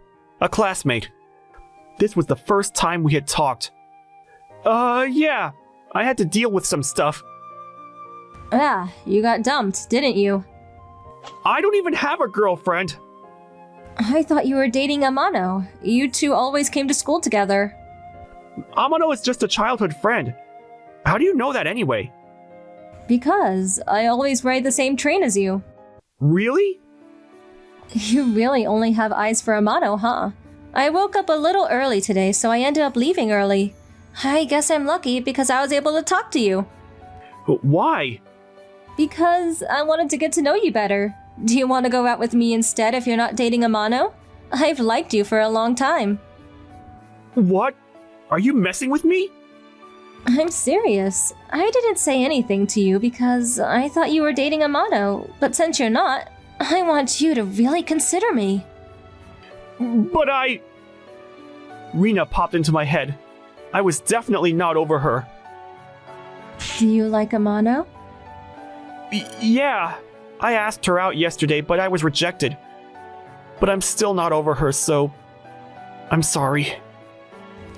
Speaker 3: a classmate. This was the first time we had talked. Yeah, I had to deal with some stuff.
Speaker 2: Ah, you got dumped, didn't you?
Speaker 3: I don't even have a girlfriend.
Speaker 2: I thought you were dating Amano. You two always came to school together.
Speaker 3: Amano is just a childhood friend. How do you know that anyway?
Speaker 2: Because I always ride the same train as you.
Speaker 3: Really?
Speaker 2: You really only have eyes for Amano, huh? I woke up a little early today, so I ended up leaving early. I guess I'm lucky because I was able to talk to you.
Speaker 3: Why?
Speaker 2: Because I wanted to get to know you better. Do you want to go out with me instead if you're not dating Amano? I've liked you for a long time.
Speaker 3: What? Are you messing with me?
Speaker 2: I'm serious. I didn't say anything to you because I thought you were dating Amano, but since you're not, I want you to really consider me.
Speaker 3: But Rina popped into my head. I was definitely not over her.
Speaker 2: Do you like Amano?
Speaker 3: Yeah. I asked her out yesterday, but I was rejected. But I'm still not over her, so I'm sorry.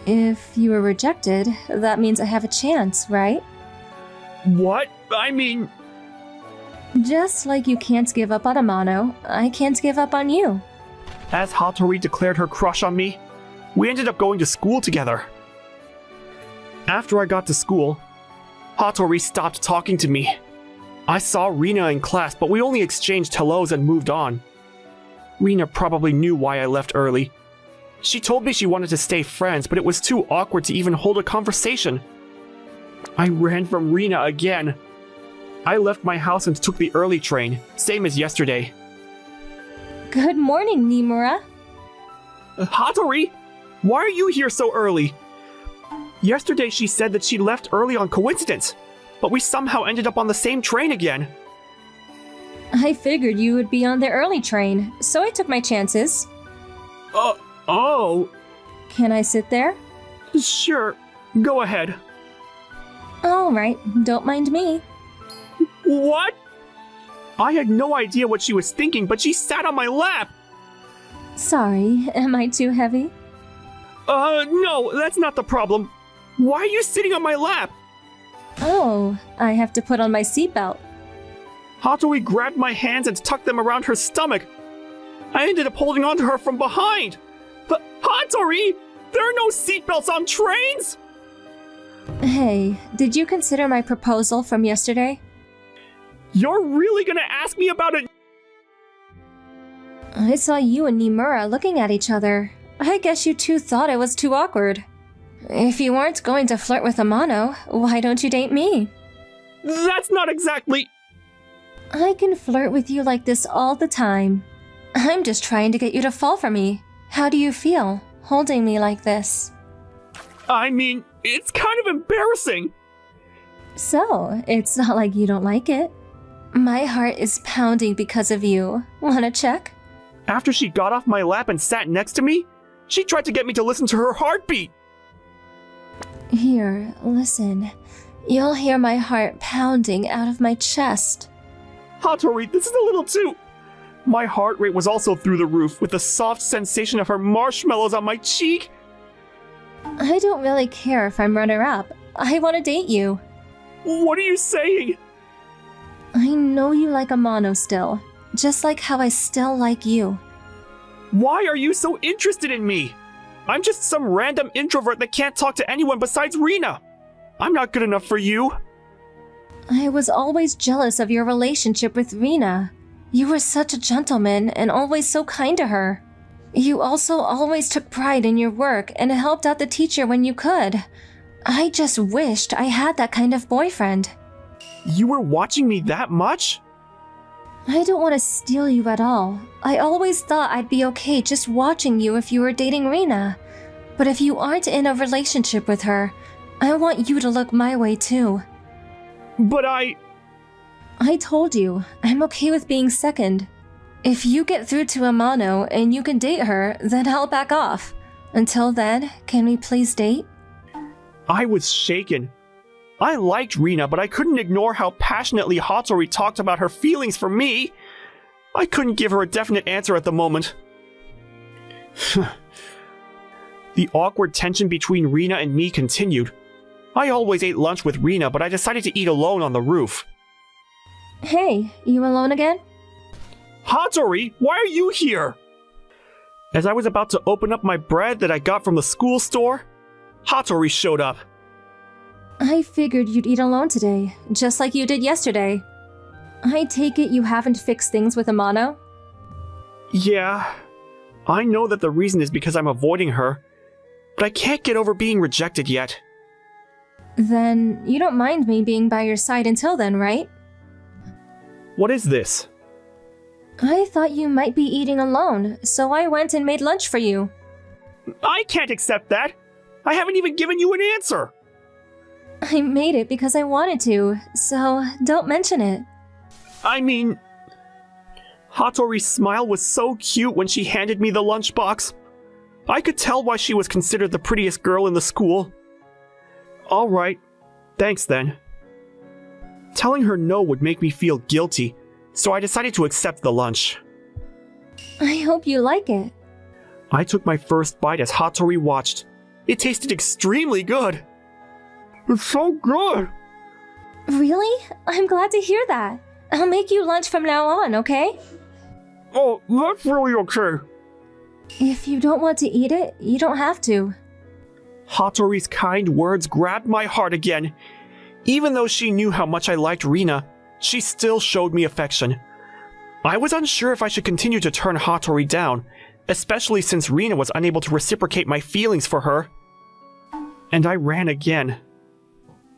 Speaker 2: If you were rejected, that means I have a chance, right?
Speaker 3: What? I mean...
Speaker 2: Just like you can't give up on Amano, I can't give up on you.
Speaker 3: As Hattori declared her crush on me, we ended up going to school together. After I got to school, Hattori stopped talking to me. I saw Rina in class, but we only exchanged hellos and moved on. Rina probably knew why I left early. She told me she wanted to stay friends, but it was too awkward to even hold a conversation. I ran from Rina again. I left my house and took the early train, same as yesterday.
Speaker 2: Good morning, Nimura.
Speaker 3: Hattori, why are you here so early? Yesterday she said that she left early on coincidence, but we somehow ended up on the same train again.
Speaker 2: I figured you would be on the early train, so I took my chances.
Speaker 3: Oh.
Speaker 2: Can I sit there?
Speaker 1: Sure, go ahead.
Speaker 2: Alright, don't mind me.
Speaker 1: What? I had no idea what she was thinking, but she sat on my lap!
Speaker 2: Sorry, am I too heavy?
Speaker 1: No, that's not the problem. Why are you sitting on my lap?
Speaker 2: Oh, I have to put on my seatbelt.
Speaker 1: Hatori grabbed my hands and tucked them around her stomach. I ended up holding onto her from behind. But Hatori, there are no seatbelts on trains!
Speaker 2: Hey, did you consider my proposal from yesterday?
Speaker 1: You're really gonna ask me about it?
Speaker 2: I saw you and Nimura looking at each other. I guess you two thought it was too awkward. If you weren't going to flirt with Amano, why don't you date me?
Speaker 1: That's not exactly...
Speaker 2: I can flirt with you like this all the time. I'm just trying to get you to fall for me. How do you feel, holding me like this?
Speaker 1: I mean, it's kind of embarrassing.
Speaker 2: So, it's not like you don't like it. My heart is pounding because of you. Wanna check?
Speaker 1: After she got off my lap and sat next to me, she tried to get me to listen to her heartbeat.
Speaker 2: Here, listen. You'll hear my heart pounding out of my chest.
Speaker 1: Hatori, this is a little too... My heart rate was also through the roof, with the soft sensation of her marshmallows on my cheek.
Speaker 2: I don't really care if I'm runner-up. I want to date you.
Speaker 1: What are you saying?
Speaker 2: I know you like Amano still, just like how I still like you.
Speaker 1: Why are you so interested in me? I'm just some random introvert that can't talk to anyone besides Rina. I'm not good enough for you.
Speaker 2: I was always jealous of your relationship with Rina. You were such a gentleman and always so kind to her. You also always took pride in your work and helped out the teacher when you could. I just wished I had that kind of boyfriend.
Speaker 1: You were watching me that much?
Speaker 2: I don't want to steal you at all. I always thought I'd be okay just watching you if you were dating Rina. But if you aren't in a relationship with her, I want you to look my way too.
Speaker 1: But I
Speaker 2: told you, I'm okay with being second. If you get through to Amano and you can date her, then I'll back off. Until then, can we please date?
Speaker 1: I was shaken. I liked Rina, but I couldn't ignore how passionately Hatori talked about her feelings for me. I couldn't give her a definite answer at the moment. The awkward tension between Rina and me continued. I always ate lunch with Rina, but I decided to eat alone on the roof.
Speaker 2: Hey, you alone again?
Speaker 1: Hatori, why are you here? As I was about to open up my bread that I got from the school store, Hatori showed up.
Speaker 2: I figured you'd eat alone today, just like you did yesterday. I take it you haven't fixed things with Amano?
Speaker 1: Yeah, I know that the reason is because I'm avoiding her, but I can't get over being rejected yet.
Speaker 2: Then you don't mind me being by your side until then, right?
Speaker 1: What is this?
Speaker 2: I thought you might be eating alone, so I went and made lunch for you.
Speaker 1: I can't accept that! I haven't even given you an answer!
Speaker 2: I made it because I wanted to, so don't mention it.
Speaker 1: I mean... Hatori's smile was so cute when she handed me the lunchbox. I could tell why she was considered the prettiest girl in the school. Alright, thanks then. Telling her no would make me feel guilty, so I decided to accept the lunch.
Speaker 2: I hope you like it.
Speaker 1: I took my first bite as Hatori watched. It tasted extremely good. It's so good!
Speaker 2: Really? I'm glad to hear that. I'll make you lunch from now on, okay?
Speaker 1: Oh, that's really okay.
Speaker 2: If you don't want to eat it, you don't have to.
Speaker 1: Hatori's kind words grabbed my heart again. Even though she knew how much I liked Rina, she still showed me affection. I was unsure if I should continue to turn Hatori down, especially since Rina was unable to reciprocate my feelings for her. And I ran again.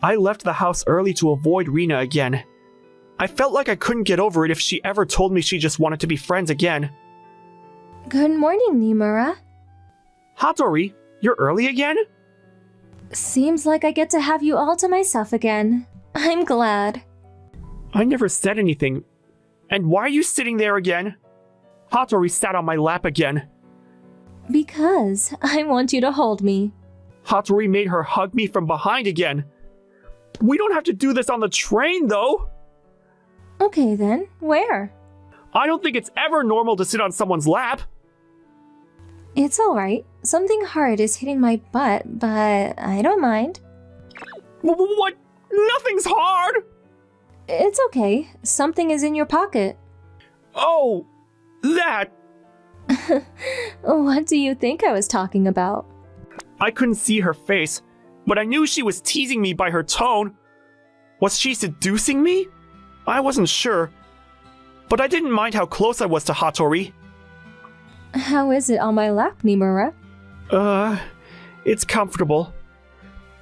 Speaker 1: I left the house early to avoid Rina again. I felt like I couldn't get over it if she ever told me she just wanted to be friends again.
Speaker 2: Good morning, Nimura.
Speaker 1: Hatori, you're early again?
Speaker 2: Seems like I get to have you all to myself again. I'm glad.
Speaker 1: I never said anything. And why are you sitting there again? Hatori sat on my lap again.
Speaker 2: Because I want you to hold me.
Speaker 1: Hattori made her hug me from behind again. We don't have to do this on the train, though.
Speaker 2: Okay then, where?
Speaker 1: I don't think it's ever normal to sit on someone's lap.
Speaker 2: It's alright. Something hard is hitting my butt, but I don't mind.
Speaker 1: What? Nothing's hard!
Speaker 2: It's okay. Something is in your pocket.
Speaker 1: Oh, that!
Speaker 2: What do you think I was talking about?
Speaker 1: I couldn't see her face, but I knew she was teasing me by her tone. Was she seducing me? I wasn't sure, but I didn't mind how close I was to Hattori.
Speaker 2: How is it on my lap, Nimura?
Speaker 1: It's comfortable.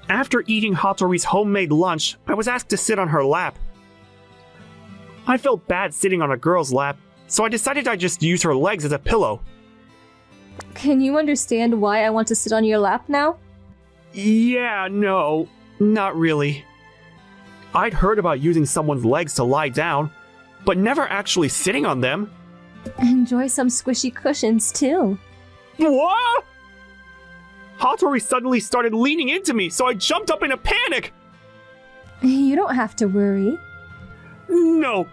Speaker 1: After eating Hattori's homemade lunch, I was asked to sit on her lap. I felt bad sitting on a girl's lap, so I decided I'd just use her legs as a pillow.
Speaker 2: Can you understand why I want to sit on your lap now?
Speaker 1: Yeah, no, not really. I'd heard about using someone's legs to lie down, but never actually sitting on them.
Speaker 2: Enjoy some squishy cushions too.
Speaker 1: What? Hattori suddenly started leaning into me, so I jumped up in a panic.
Speaker 2: You don't have to worry.
Speaker 1: No,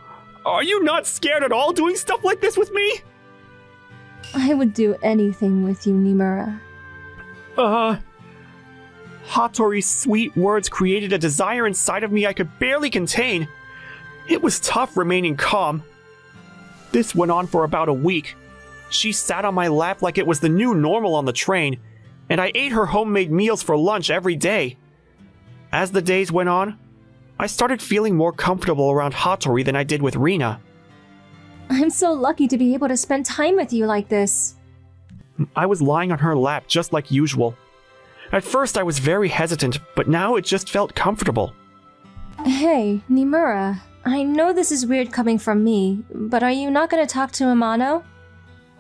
Speaker 1: are you not scared at all doing stuff like this with me?
Speaker 2: I would do anything with you, Nimura.
Speaker 1: Hattori's sweet words created a desire inside of me I could barely contain. It was tough remaining calm. This went on for about a week. She sat on my lap like it was the new normal on the train, and I ate her homemade meals for lunch every day. As the days went on, I started feeling more comfortable around Hattori than I did with Rina.
Speaker 2: I'm so lucky to be able to spend time with you like this.
Speaker 1: I was lying on her lap just like usual. At first I was very hesitant, but now it just felt comfortable.
Speaker 2: Hey, Nimura, I know this is weird coming from me, but are you not going to talk to Amano?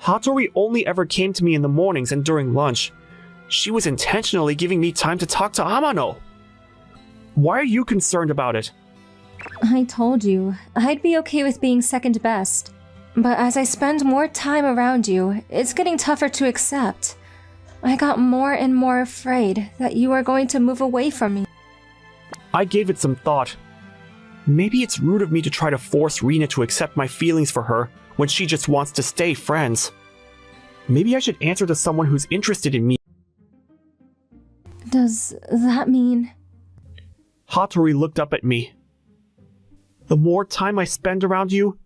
Speaker 1: Hattori only ever came to me in the mornings and during lunch. She was intentionally giving me time to talk to Amano. Why are you concerned about it?
Speaker 2: I told you, I'd be okay with being second best. But as I spend more time around you, it's getting tougher to accept. I got more and more afraid that you are going to move away from me.
Speaker 1: I gave it some thought. Maybe it's rude of me to try to force Rina to accept my feelings for her when she just wants to stay friends. Maybe I should answer to someone who's interested in me.
Speaker 2: Does that mean...
Speaker 1: Hattori looked up at me. The more time I spend around you,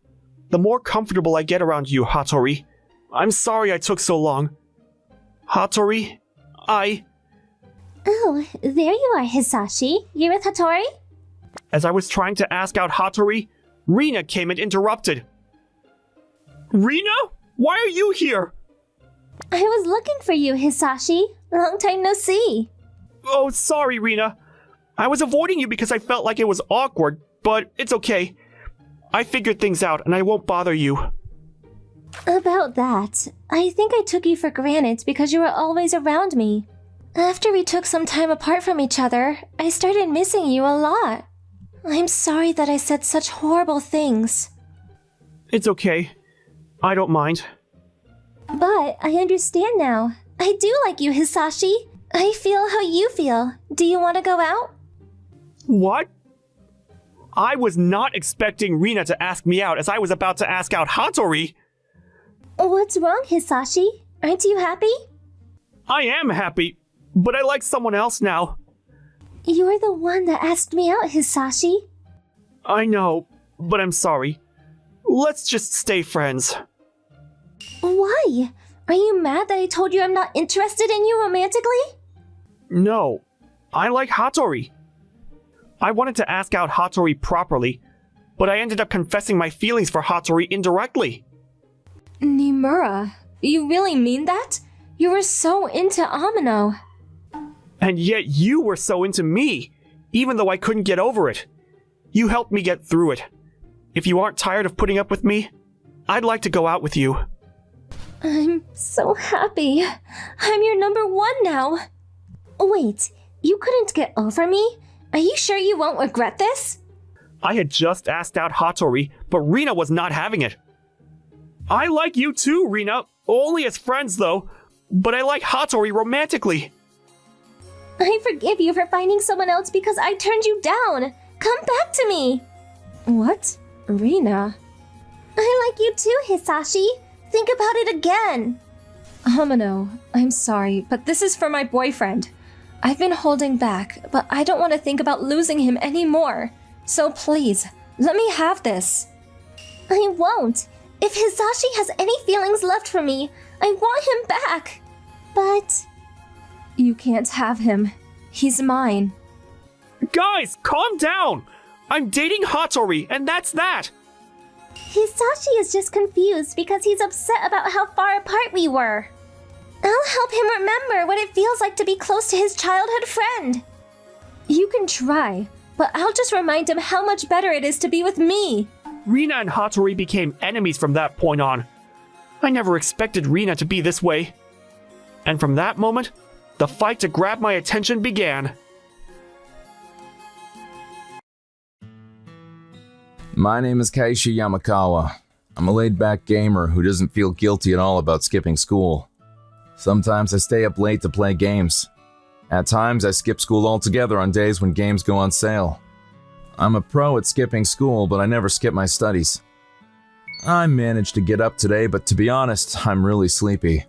Speaker 1: the more comfortable I get around you, Hattori. I'm sorry I took so long. Hattori,
Speaker 5: Oh, there you are, Hisashi. You're with Hattori?
Speaker 1: As I was trying to ask out Hattori, Rina came and interrupted. Rina? Why are you here?
Speaker 5: I was looking for you, Hisashi. Long time no see.
Speaker 1: Oh, sorry, Rina. I was avoiding you because I felt like it was awkward, but it's okay. I figured things out and I won't bother you.
Speaker 5: About that, I think I took you for granted because you were always around me. After we took some time apart from each other, I started missing you a lot. I'm sorry that I said such horrible things.
Speaker 1: It's okay. I don't mind.
Speaker 5: But I understand now. I do like you, Hisashi. I feel how you feel. Do you want to go out?
Speaker 1: What? I was not expecting Rina to ask me out as I was about to ask out Hattori.
Speaker 5: What's wrong, Hisashi? Aren't you happy?
Speaker 1: I am happy, but I like someone else now.
Speaker 5: You're the one that asked me out, Hisashi.
Speaker 1: I know, but I'm sorry. Let's just stay friends.
Speaker 5: Why? Are you mad that I told you I'm not interested in you romantically?
Speaker 1: No, I like Hattori. I wanted to ask out Hattori properly, but I ended up confessing my feelings for Hattori indirectly.
Speaker 2: Nimura, you really mean that? You were so into Amano.
Speaker 1: And yet you were so into me, even though I couldn't get over it. You helped me get through it. If you aren't tired of putting up with me, I'd like to go out with you.
Speaker 2: I'm so happy. I'm your number one now.
Speaker 5: Wait, you couldn't get over me? Are you sure you won't regret this?
Speaker 1: I had just asked out Hattori, but Rina was not having it. I like you too, Rina. Only as friends, though. But I like Hattori romantically.
Speaker 2: I forgive you for finding someone else because I turned you down. Come back to me. What? Rina?
Speaker 5: I like you too, Hisashi. Think about it again.
Speaker 2: Hamano, I'm sorry, but this is for my boyfriend. I've been holding back, but I don't want to think about losing him anymore. So please, let me have this.
Speaker 5: I won't. If Hisashi has any feelings left for me, I want him back. But...
Speaker 2: You can't have him. He's mine.
Speaker 3: Guys, calm down! I'm dating Hattori, and that's that!
Speaker 5: Hisashi is just confused because he's upset about how far apart we were. I'll help him remember what it feels like to be close to his childhood friend.
Speaker 2: You can try, but I'll just remind him how much better it is to be with me.
Speaker 3: Rina and Hattori became enemies from that point on. I never expected Rina to be this way. And from that moment, the fight to grab my attention began.
Speaker 9: My name is Kaishi Yamakawa. I'm a laid-back gamer who doesn't feel guilty at all about skipping school. Sometimes I stay up late to play games. At times I skip school altogether on days when games go on sale. I'm a pro at skipping school, but I never skip my studies. I managed to get up today, but to be honest, I'm really sleepy.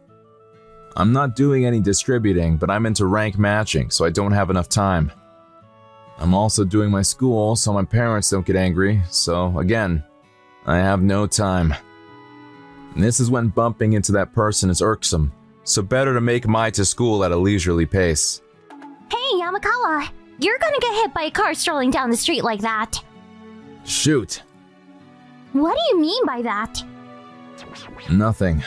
Speaker 9: I'm not doing any distributing, but I'm into rank matching, so I don't have enough time. I'm also doing my school, so my parents don't get angry, so again, I have no time. And this is when bumping into that person is irksome, so better to make my to school at a leisurely pace.
Speaker 8: Hey, Yamakawa! You're gonna get hit by a car strolling down the street like that.
Speaker 9: Shoot.
Speaker 8: What do you mean by that?
Speaker 9: Nothing.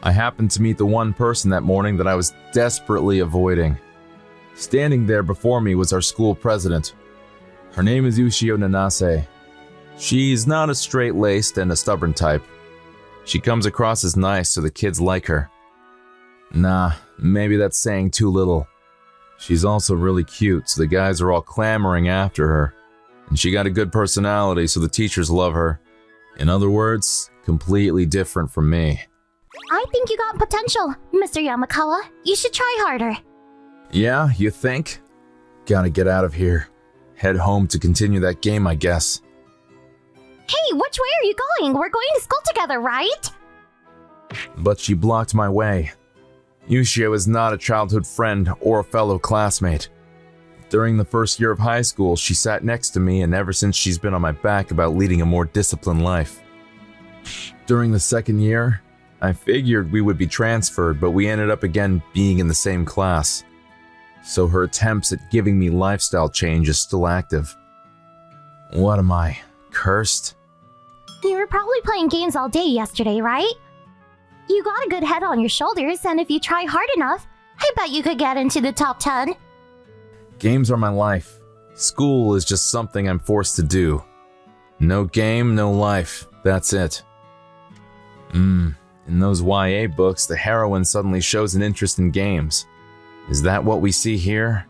Speaker 9: I happened to meet the one person that morning that I was desperately avoiding. Standing there before me was our school president. Her name is Ushio Nanase. She's not a straight-laced and a stubborn type. She comes across as nice so the kids like her. Nah, maybe that's saying too little. She's also really cute, so the guys are all clamoring after her. And she got a good personality, so the teachers love her. In other words, completely different from me.
Speaker 8: I think you got potential, Mr. Yamakawa. You should try harder.
Speaker 9: Yeah, you think? Gotta get out of here. Head home to continue that game, I guess.
Speaker 8: Hey, which way are you going? We're going to school together, right?
Speaker 9: But she blocked my way. Ushio is not a childhood friend or a fellow classmate. During the first year of high school, she sat next to me, and ever since she's been on my back about leading a more disciplined life. During the second year, I figured we would be transferred, but we ended up again being in the same class. So her attempts at giving me lifestyle change is still active. What am I, cursed?
Speaker 8: You were probably playing games all day yesterday, right? You got a good head on your shoulders, and if you try hard enough, I bet you could get into the top 10.
Speaker 9: Games are my life. School is just something I'm forced to do. No game, no life. That's it. In those YA books, the heroine suddenly shows an interest in games. Is that what we see here?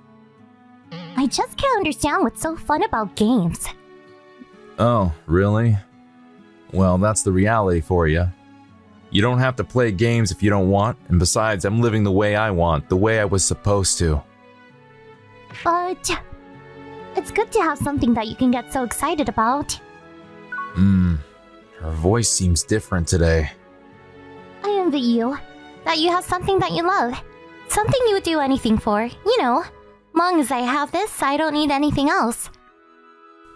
Speaker 8: I just can't understand what's so fun about games.
Speaker 9: Oh, really? Well, that's the reality for you. You don't have to play games if you don't want, and besides, I'm living the way I want, the way I was supposed to.
Speaker 8: But it's good to have something that you can get so excited about.
Speaker 9: Her voice seems different today.
Speaker 8: I envy you. That you have something that you love. Something you would do anything for. You know, long as I have this, I don't need anything else.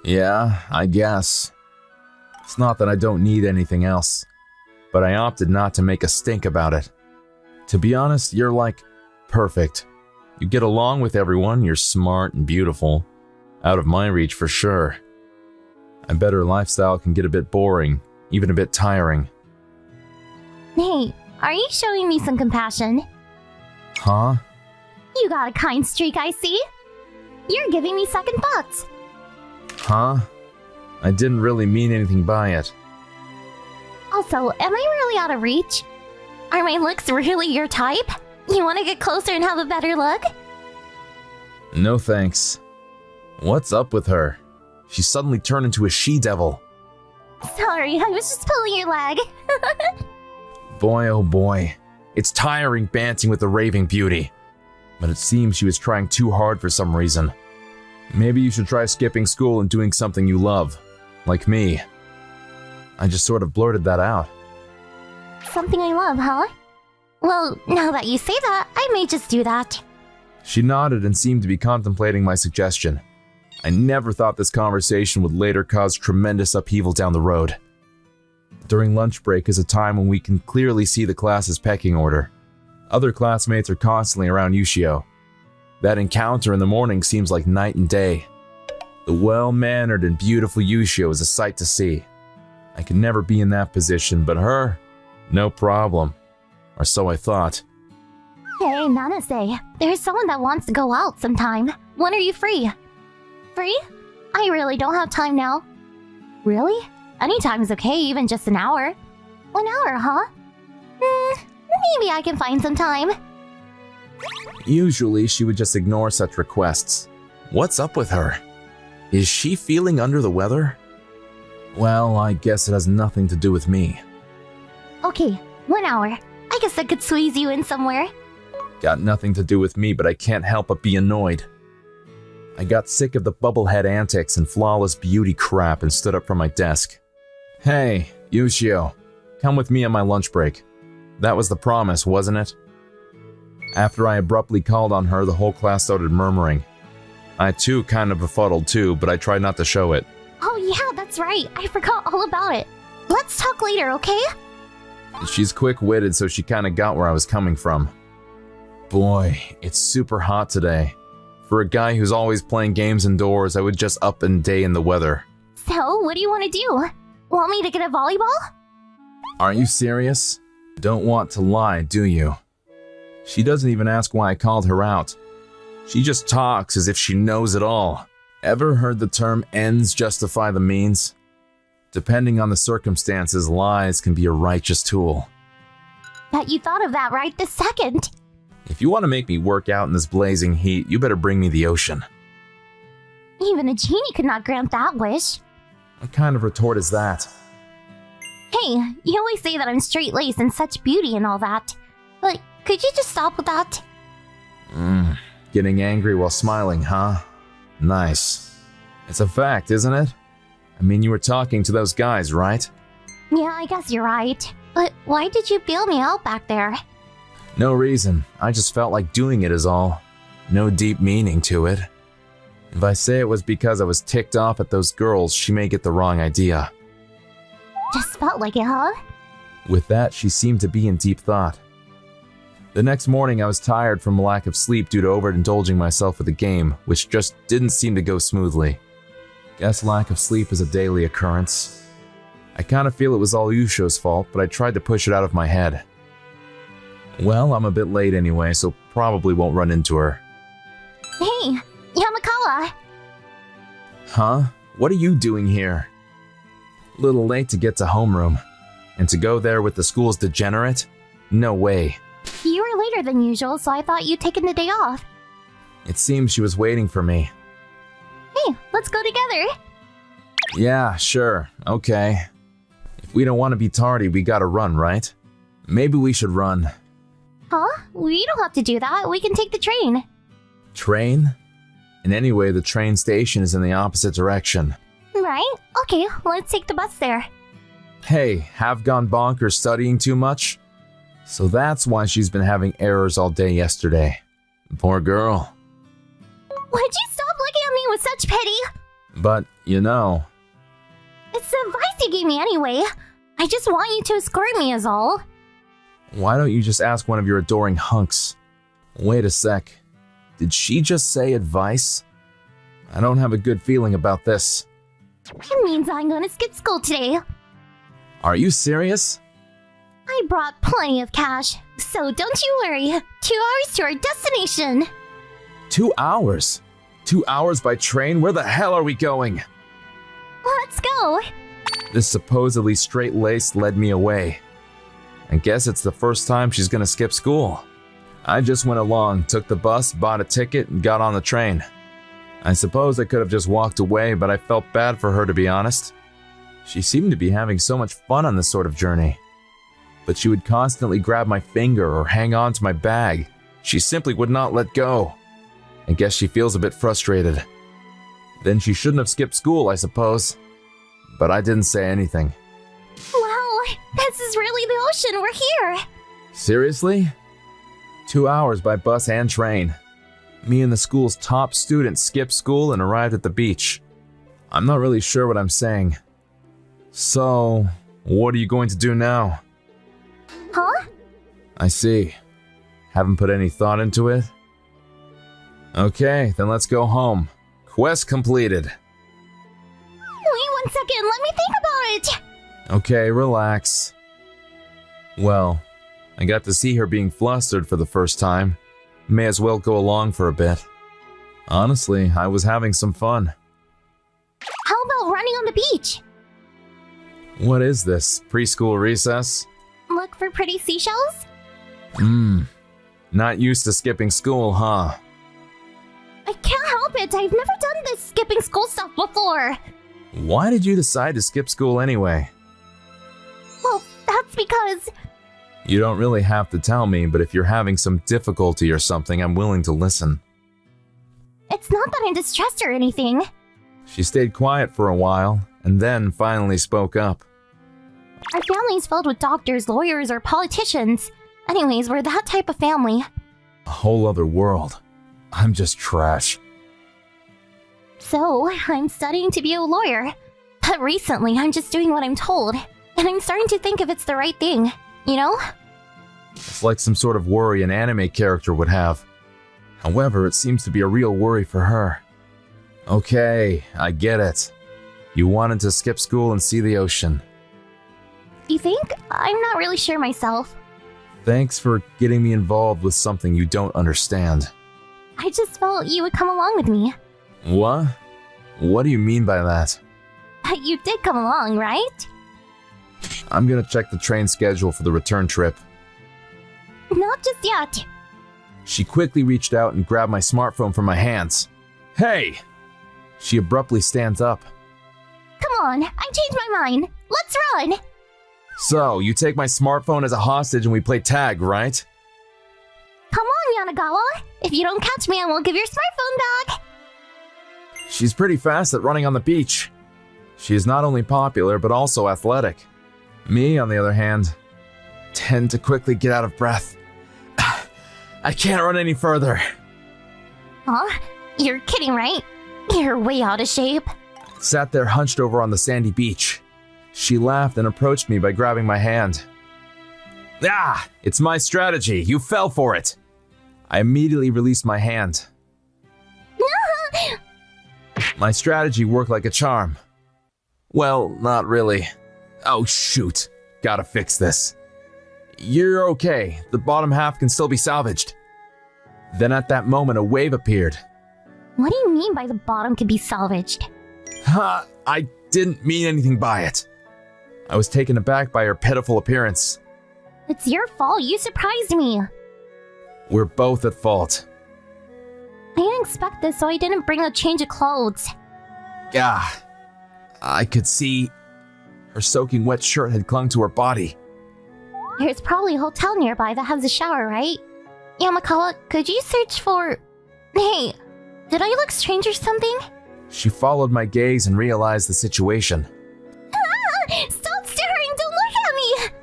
Speaker 9: Yeah, I guess. It's not that I don't need anything else, but I opted not to make a stink about it. To be honest, you're like perfect. You get along with everyone, you're smart and beautiful. Out of my reach for sure. I bet her lifestyle can get a bit boring, even a bit tiring.
Speaker 8: Hey, are you showing me some compassion?
Speaker 9: Huh?
Speaker 8: You got a kind streak, I see. You're giving me second thoughts.
Speaker 9: Huh? I didn't really mean anything by it.
Speaker 8: Also, am I really out of reach? Are my looks really your type? You want to get closer and have a better look?
Speaker 9: No thanks. What's up with her? She suddenly turned into a she-devil.
Speaker 8: Sorry, I was just pulling your leg.
Speaker 9: Boy, oh boy. It's tiring banting with the raving beauty. but it seems she was trying too hard for some reason. Maybe you should try skipping school and doing something you love, like me. I just sort of blurted that out.
Speaker 8: Something I love, huh? Well, now that you say that, I may just do that.
Speaker 9: She nodded and seemed to be contemplating my suggestion. I never thought this conversation would later cause tremendous upheaval down the road. During lunch break is a time when we can clearly see the class's pecking order. Other classmates are constantly around Yushio. That encounter in the morning seems like night and day. The well-mannered and beautiful Yushio is a sight to see. I could never be in that position, but her, no problem. Or so I thought.
Speaker 8: Hey, Nanase, there's someone that wants to go out sometime. When are you free? Free? I really don't have time now. Really? Anytime's okay, even just an hour. 1 hour, huh? Maybe I can find some time.
Speaker 9: Usually, she would just ignore such requests. What's up with her? Is she feeling under the weather? Well, I guess it has nothing to do with me.
Speaker 8: Okay, 1 hour. I guess I could squeeze you in somewhere.
Speaker 9: Got nothing to do with me, but I can't help but be annoyed. I got sick of the bubblehead antics and flawless beauty crap and stood up from my desk. Hey, Yushio, come with me on my lunch break. That was the promise, wasn't it? After I abruptly called on her, the whole class started murmuring. I too kind of befuddled too, but I tried not to show it.
Speaker 8: Oh yeah, that's right. I forgot all about it. Let's talk later, okay?
Speaker 9: She's quick-witted, so she kind of got where I was coming from. Boy, it's super hot today. For a guy who's always playing games indoors, I would just up and day in the weather.
Speaker 8: So, what do you want to do? Want me to get a volleyball?
Speaker 9: Are you serious? Don't want to lie, do you? She doesn't even ask why I called her out. She just talks as if she knows it all. Ever heard the term ends justify the means? Depending on the circumstances, lies can be a righteous tool.
Speaker 8: Bet you thought of that right this second.
Speaker 9: If you want to make me work out in this blazing heat, you better bring me the ocean.
Speaker 8: Even a genie could not grant that wish.
Speaker 9: What kind of retort is that?
Speaker 8: Hey, you always say that I'm straight-laced and such beauty and all that. But could you just stop with that?
Speaker 9: Getting angry while smiling, huh? Nice. It's a fact, isn't it? I mean, you were talking to those guys, right?
Speaker 8: Yeah, I guess you're right. But why did you bail me out back there?
Speaker 9: No reason. I just felt like doing it is all. No deep meaning to it. If I say it was because I was ticked off at those girls, she may get the wrong idea.
Speaker 8: Just felt like it, huh?
Speaker 9: With that, she seemed to be in deep thought. The next morning, I was tired from a lack of sleep due to overindulging myself with a game, which just didn't seem to go smoothly. Guess lack of sleep is a daily occurrence. I kind of feel it was all Yusho's fault, but I tried to push it out of my head. Well, I'm a bit late anyway, so probably won't run into her.
Speaker 8: Hey, Yamakawa!
Speaker 9: Huh? What are you doing here? Little late to get to homeroom. And to go there with the school's degenerate? No way.
Speaker 8: You were later than usual, so I thought you'd taken the day off.
Speaker 9: It seems she was waiting for me.
Speaker 8: Hey, let's go together.
Speaker 9: Yeah, sure. Okay. If we don't want to be tardy, we gotta run, right? Maybe we should run.
Speaker 8: Huh? We don't have to do that. We can take the train.
Speaker 9: Train? And anyway, the train station is in the opposite direction.
Speaker 8: Right? Okay, let's take the bus there.
Speaker 9: Hey, have gone bonkers studying too much? So that's why she's been having errors all day yesterday. Poor girl.
Speaker 8: Would you stop looking at me with such pity?
Speaker 9: But, you know...
Speaker 8: It's the advice you gave me anyway. I just want you to escort me is all.
Speaker 9: Why don't you just ask one of your adoring hunks? Wait a sec. Did she just say advice? I don't have a good feeling about this.
Speaker 8: It means I'm gonna skip school today.
Speaker 9: Are you serious?
Speaker 8: I brought plenty of cash, so don't you worry. 2 hours to our destination.
Speaker 9: 2 hours? 2 hours by train? Where the hell are we going?
Speaker 8: Let's go.
Speaker 9: This supposedly straight-laced led me away. I guess it's the first time she's gonna skip school. I just went along, took the bus, bought a ticket, and got on the train. I suppose I could have just walked away, but I felt bad for her, to be honest. She seemed to be having so much fun on this sort of journey. But she would constantly grab my finger or hang on to my bag, She simply would not let go. I guess she feels a bit frustrated. Then she shouldn't have skipped school, I suppose. But I didn't say anything.
Speaker 8: Wow, this is really the ocean. We're here.
Speaker 9: Seriously? 2 hours by bus and train. Me and the school's top students skipped school and arrived at the beach. I'm not really sure what I'm saying. So, what are you going to do now?
Speaker 8: Huh?
Speaker 9: I see. Haven't put any thought into it? Okay, then let's go home. Quest completed.
Speaker 8: Wait 1 second. Let me think about it.
Speaker 9: Okay, relax. Well, I got to see her being flustered for the first time. May as well go along for a bit. Honestly, I was having some fun.
Speaker 8: How about running on the beach?
Speaker 9: What is this, preschool recess?
Speaker 8: Look for pretty seashells?
Speaker 9: Not used to skipping school, huh?
Speaker 8: I can't help it. I've never done this skipping school stuff before.
Speaker 9: Why did you decide to skip school anyway?
Speaker 8: Well, that's because...
Speaker 9: You don't really have to tell me, but if you're having some difficulty or something, I'm willing to listen.
Speaker 8: It's not that I'm distressed or anything.
Speaker 9: She stayed quiet for a while, and then finally spoke up.
Speaker 8: Our family's filled with doctors, lawyers, or politicians. Anyways, we're that type of family.
Speaker 9: A whole other world. I'm just trash.
Speaker 8: So, I'm studying to be a lawyer. But recently, I'm just doing what I'm told. And I'm starting to think if it's the right thing. You know?
Speaker 9: It's like some sort of worry an anime character would have. However, it seems to be a real worry for her. Okay, I get it. You wanted to skip school and see the ocean.
Speaker 8: You think? I'm not really sure myself.
Speaker 9: Thanks for getting me involved with something you don't understand.
Speaker 8: I just felt you would come along with me.
Speaker 9: What? What do you mean by that?
Speaker 8: You did come along, right?
Speaker 9: I'm gonna check the train schedule for the return trip.
Speaker 8: Not just yet.
Speaker 9: She quickly reached out and grabbed my smartphone from my hands. Hey! She abruptly stands up.
Speaker 8: Come on, I changed my mind. Let's run!
Speaker 9: So, you take my smartphone as a hostage and we play tag, right?
Speaker 8: Come on, Yanagawa. If you don't catch me, I won't give your smartphone back.
Speaker 9: She's pretty fast at running on the beach. She is not only popular, but also athletic. Me, on the other hand, tend to quickly get out of breath. I can't run any further.
Speaker 8: Huh? You're kidding, right? You're way out of shape.
Speaker 9: Sat there hunched over on the sandy beach. She laughed and approached me by grabbing my hand. Ah! It's my strategy. You fell for it. I immediately released my hand. My strategy worked like a charm. Well, not really. Oh shoot. Gotta fix this. You're okay. The bottom half can still be salvaged. Then at that moment, a wave appeared.
Speaker 8: What do you mean by the bottom could be salvaged?
Speaker 9: Ha! I didn't mean anything by it. I was taken aback by her pitiful appearance.
Speaker 8: It's your fault. You surprised me.
Speaker 9: We're both at fault.
Speaker 8: I didn't expect this, so I didn't bring a change of clothes.
Speaker 9: Ah, I could see her soaking wet shirt had clung to her body.
Speaker 8: There's probably a hotel nearby that has a shower, right? Yamakawa, could you search for... Hey, did I look strange or something?
Speaker 9: She followed my gaze and realized the situation.
Speaker 8: Stop staring! Don't look at me!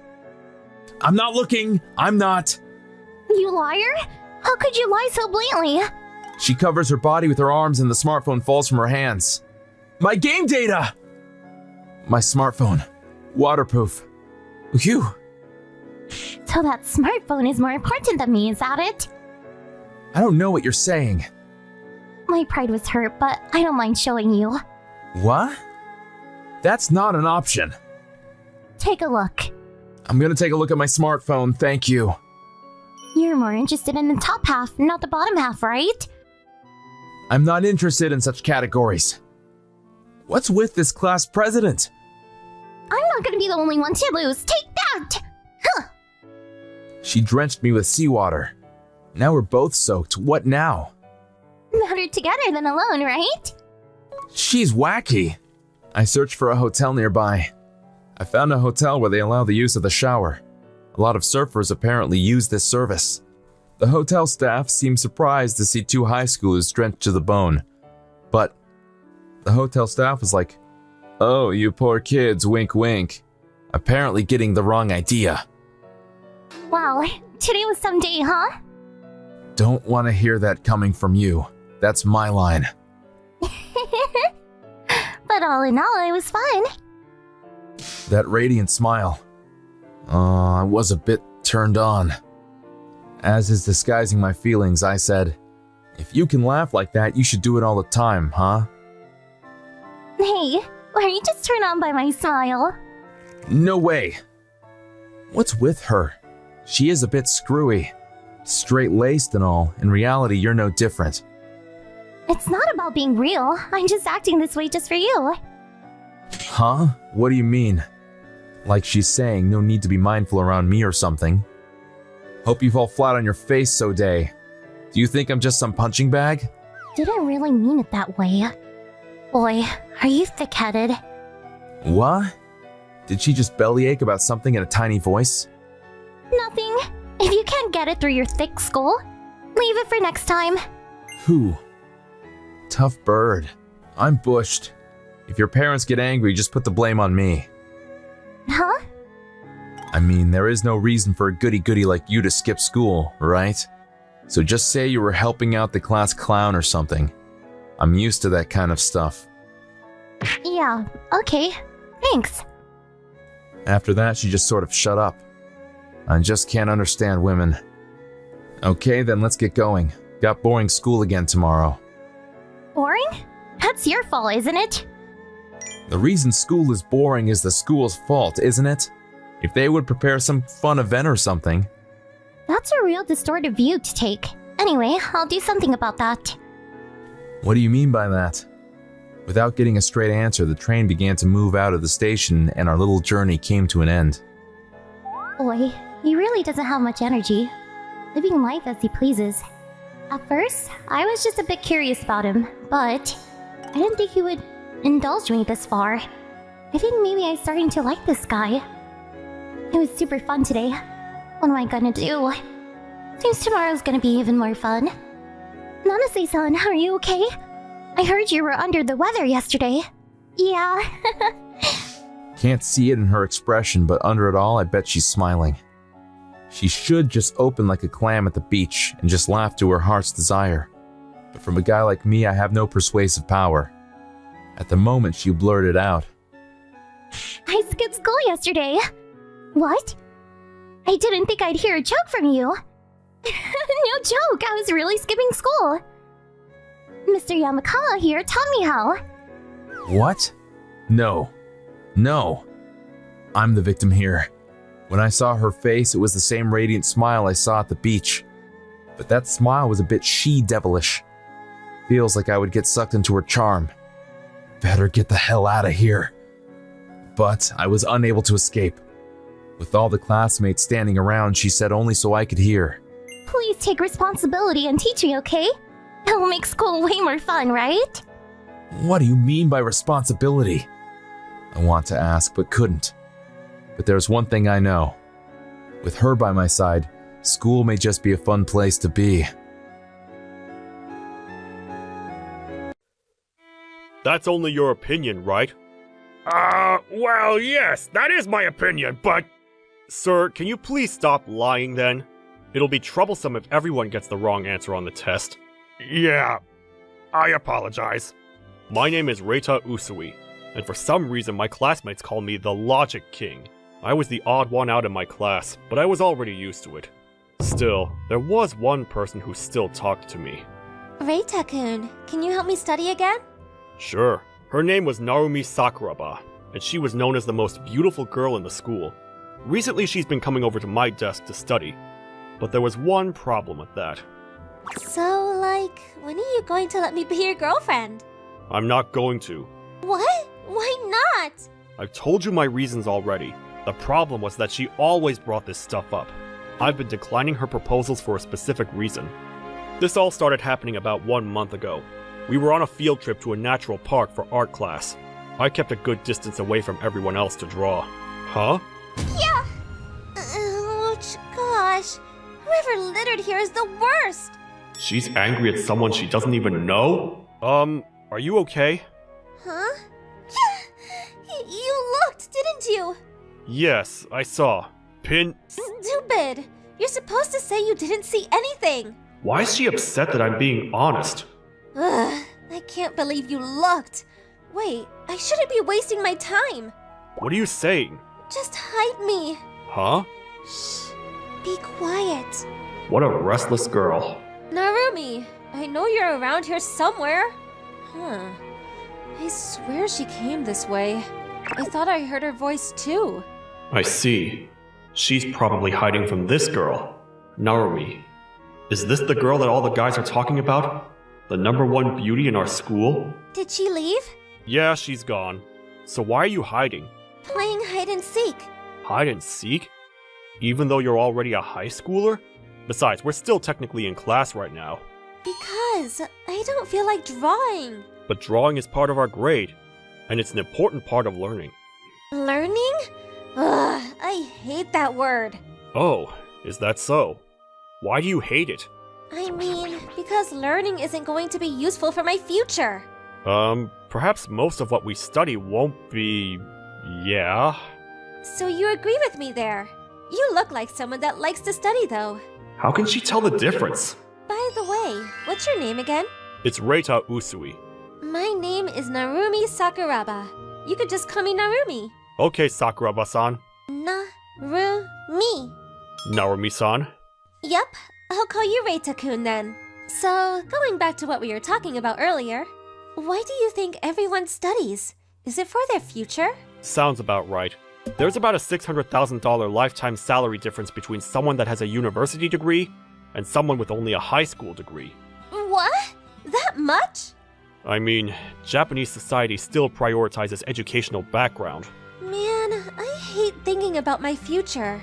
Speaker 9: I'm not looking! I'm not!
Speaker 8: You liar! How could you lie so blatantly?
Speaker 9: She covers her body with her arms and the smartphone falls from her hands. My game data! My smartphone. Waterproof. Phew.
Speaker 8: So that smartphone is more important than me, is that it?
Speaker 9: I don't know what you're saying.
Speaker 8: My pride was hurt, but I don't mind showing you.
Speaker 9: What? That's not an option.
Speaker 8: Take a look.
Speaker 9: I'm gonna take a look at my smartphone, thank you.
Speaker 8: You're more interested in the top half, not the bottom half, right?
Speaker 9: I'm not interested in such categories. What's with this class president?
Speaker 8: I'm not gonna be the only one to lose. Take that! Huh!
Speaker 9: She drenched me with seawater. Now we're both soaked. What now?
Speaker 8: Better together than alone, right?
Speaker 9: She's wacky. I searched for a hotel nearby. I found a hotel where they allow the use of the shower. A lot of surfers apparently use this service. The hotel staff seemed surprised to see two high schoolers drenched to the bone. But the hotel staff was like, "Oh, you poor kids, wink wink." Apparently getting the wrong idea.
Speaker 8: Wow, today was some day, huh?
Speaker 9: Don't want to hear that coming from you. That's my line.
Speaker 8: But all in all, it was fun.
Speaker 9: That radiant smile. I was a bit turned on. As is disguising my feelings, I said, "If you can laugh like that, you should do it all the time, huh?"
Speaker 8: Hey, were you just turned on by my smile?
Speaker 9: No way. What's with her? She is a bit screwy. Straight-laced and all. In reality, you're no different.
Speaker 8: It's not about being real. I'm just acting this way just for you.
Speaker 9: Huh? What do you mean? Like she's saying no need to be mindful around me or something. Hope you fall flat on your face so day. Do you think I'm just some punching bag?
Speaker 8: Didn't really mean it that way. Boy, are you thick-headed?
Speaker 9: What? Did she just bellyache about something in a tiny voice?
Speaker 8: Nothing. If you can't get it through your thick skull, leave it for next time.
Speaker 9: Who? Tough bird. I'm bushed. If your parents get angry, just put the blame on me.
Speaker 8: Huh?
Speaker 9: I mean, there is no reason for a goody-goody like you to skip school, right? So just say you were helping out the class clown or something. I'm used to that kind of stuff.
Speaker 8: Yeah, okay. Thanks.
Speaker 9: After that, she just sort of shut up. I just can't understand women. Okay, then let's get going. Got boring school again tomorrow.
Speaker 8: Boring? That's your fault, isn't it?
Speaker 9: The reason school is boring is the school's fault, isn't it? If they would prepare some fun event or something.
Speaker 8: That's a real distorted view to take. Anyway, I'll do something about that.
Speaker 9: What do you mean by that? Without getting a straight answer, the train began to move out of the station and our little journey came to an end.
Speaker 8: Boy, he really doesn't have much energy. Living life as he pleases. At first, I was just a bit curious about him, but I didn't think he would indulge me this far. I think maybe I'm starting to like this guy. It was super fun today. What am I gonna do? Seems tomorrow's gonna be even more fun. Nanase-san, are you okay? I heard you were under the weather yesterday. Yeah.
Speaker 9: Can't see it in her expression, but under it all, I bet she's smiling. She should just open like a clam at the beach and just laugh to her heart's desire. But from a guy like me, I have no persuasive power. At the moment, she blurted out,
Speaker 8: I skipped school yesterday. What? I didn't think I'd hear a joke from you. No joke, I was really skipping school. Mr. Yamakawa here taught me how.
Speaker 9: "What? No. No. I'm the victim here. When I saw her face, it was the same radiant smile I saw at the beach. But that smile was a bit she-devilish. Feels like I would get sucked into her charm. Better get the hell out of here." But I was unable to escape. With all the classmates standing around, she said only so I could hear,
Speaker 8: Please take responsibility and teach me, okay? It will make school way more fun, right?
Speaker 9: "What do you mean by responsibility?" I want to ask, but couldn't. But there's one thing I know. With her by my side, school may just be a fun place to be.
Speaker 1: That's only your opinion, right? Well, yes, that is my opinion, but... Sir, can you please stop lying then? It'll be troublesome if everyone gets the wrong answer on the test. Yeah, I apologize. My name is Reita Usui, and for some reason my classmates call me the Logic King. I was the odd one out in my class, but I was already used to it. Still, there was one person who still talked to me.
Speaker 5: Reita-kun, can you help me study again?
Speaker 1: Sure. Her name was Narumi Sakuraba, and she was known as the most beautiful girl in the school. Recently she's been coming over to my desk to study, but there was one problem with that.
Speaker 5: So, like, when are you going to let me be your girlfriend?
Speaker 1: I'm not going to.
Speaker 5: What? Why not?
Speaker 1: I've told you my reasons already. The problem was that she always brought this stuff up. I've been declining her proposals for a specific reason. This all started happening about 1 month ago. We were on a field trip to a natural park for art class. I kept a good distance away from everyone else to draw. Huh?
Speaker 5: Yeah! Ouch, gosh. Whoever littered here is the worst!
Speaker 1: She's angry at someone she doesn't even know?
Speaker 3: Are you okay?
Speaker 5: Huh? You looked, didn't you?
Speaker 3: Yes, I saw. Pin.
Speaker 5: Stupid! You're supposed to say you didn't see anything!
Speaker 1: Why is she upset that I'm being honest?
Speaker 5: Ugh, I can't believe you looked. Wait, I shouldn't be wasting my time.
Speaker 3: What are you saying?
Speaker 5: Just hide me.
Speaker 3: Huh?
Speaker 5: Shh. Be quiet.
Speaker 1: What a restless girl.
Speaker 2: Narumi, I know you're around here somewhere. Huh. I swear she came this way. I thought I heard her voice too.
Speaker 1: I see. She's probably hiding from this girl. Narumi. Is this the girl that all the guys are talking about? The #1 beauty in our school?
Speaker 5: Did she leave?
Speaker 3: Yeah, she's gone. So why are you hiding?
Speaker 5: Playing hide and seek.
Speaker 3: Hide and seek? Even though you're already a high schooler? Besides, we're still technically in class right now.
Speaker 5: Because I don't feel like drawing.
Speaker 3: But drawing is part of our grade, and it's an important part of learning.
Speaker 5: Learning? Ugh, I hate that word.
Speaker 3: Oh, is that so? Why do you hate it?
Speaker 5: I mean, because learning isn't going to be useful for my future.
Speaker 3: Perhaps most of what we study won't be... yeah?
Speaker 5: So you agree with me there. You look like someone that likes to study, though.
Speaker 1: How can she tell the difference?
Speaker 5: By the way, what's your name again?
Speaker 3: It's Reita Usui.
Speaker 5: My name is Narumi Sakuraba. You could just call me Narumi.
Speaker 3: Okay, Sakuraba-san.
Speaker 5: Narumi.
Speaker 3: Narumi-san.
Speaker 5: Yup, I'll call you Reita-kun then. So, going back to what we were talking about earlier, why do you think everyone studies? Is it for their future?
Speaker 3: Sounds about right. There's about a $600,000 lifetime salary difference between someone that has a university degree and someone with only a high school degree.
Speaker 5: What? That much?
Speaker 3: I mean, Japanese society still prioritizes educational background.
Speaker 5: Man, I hate thinking about my future.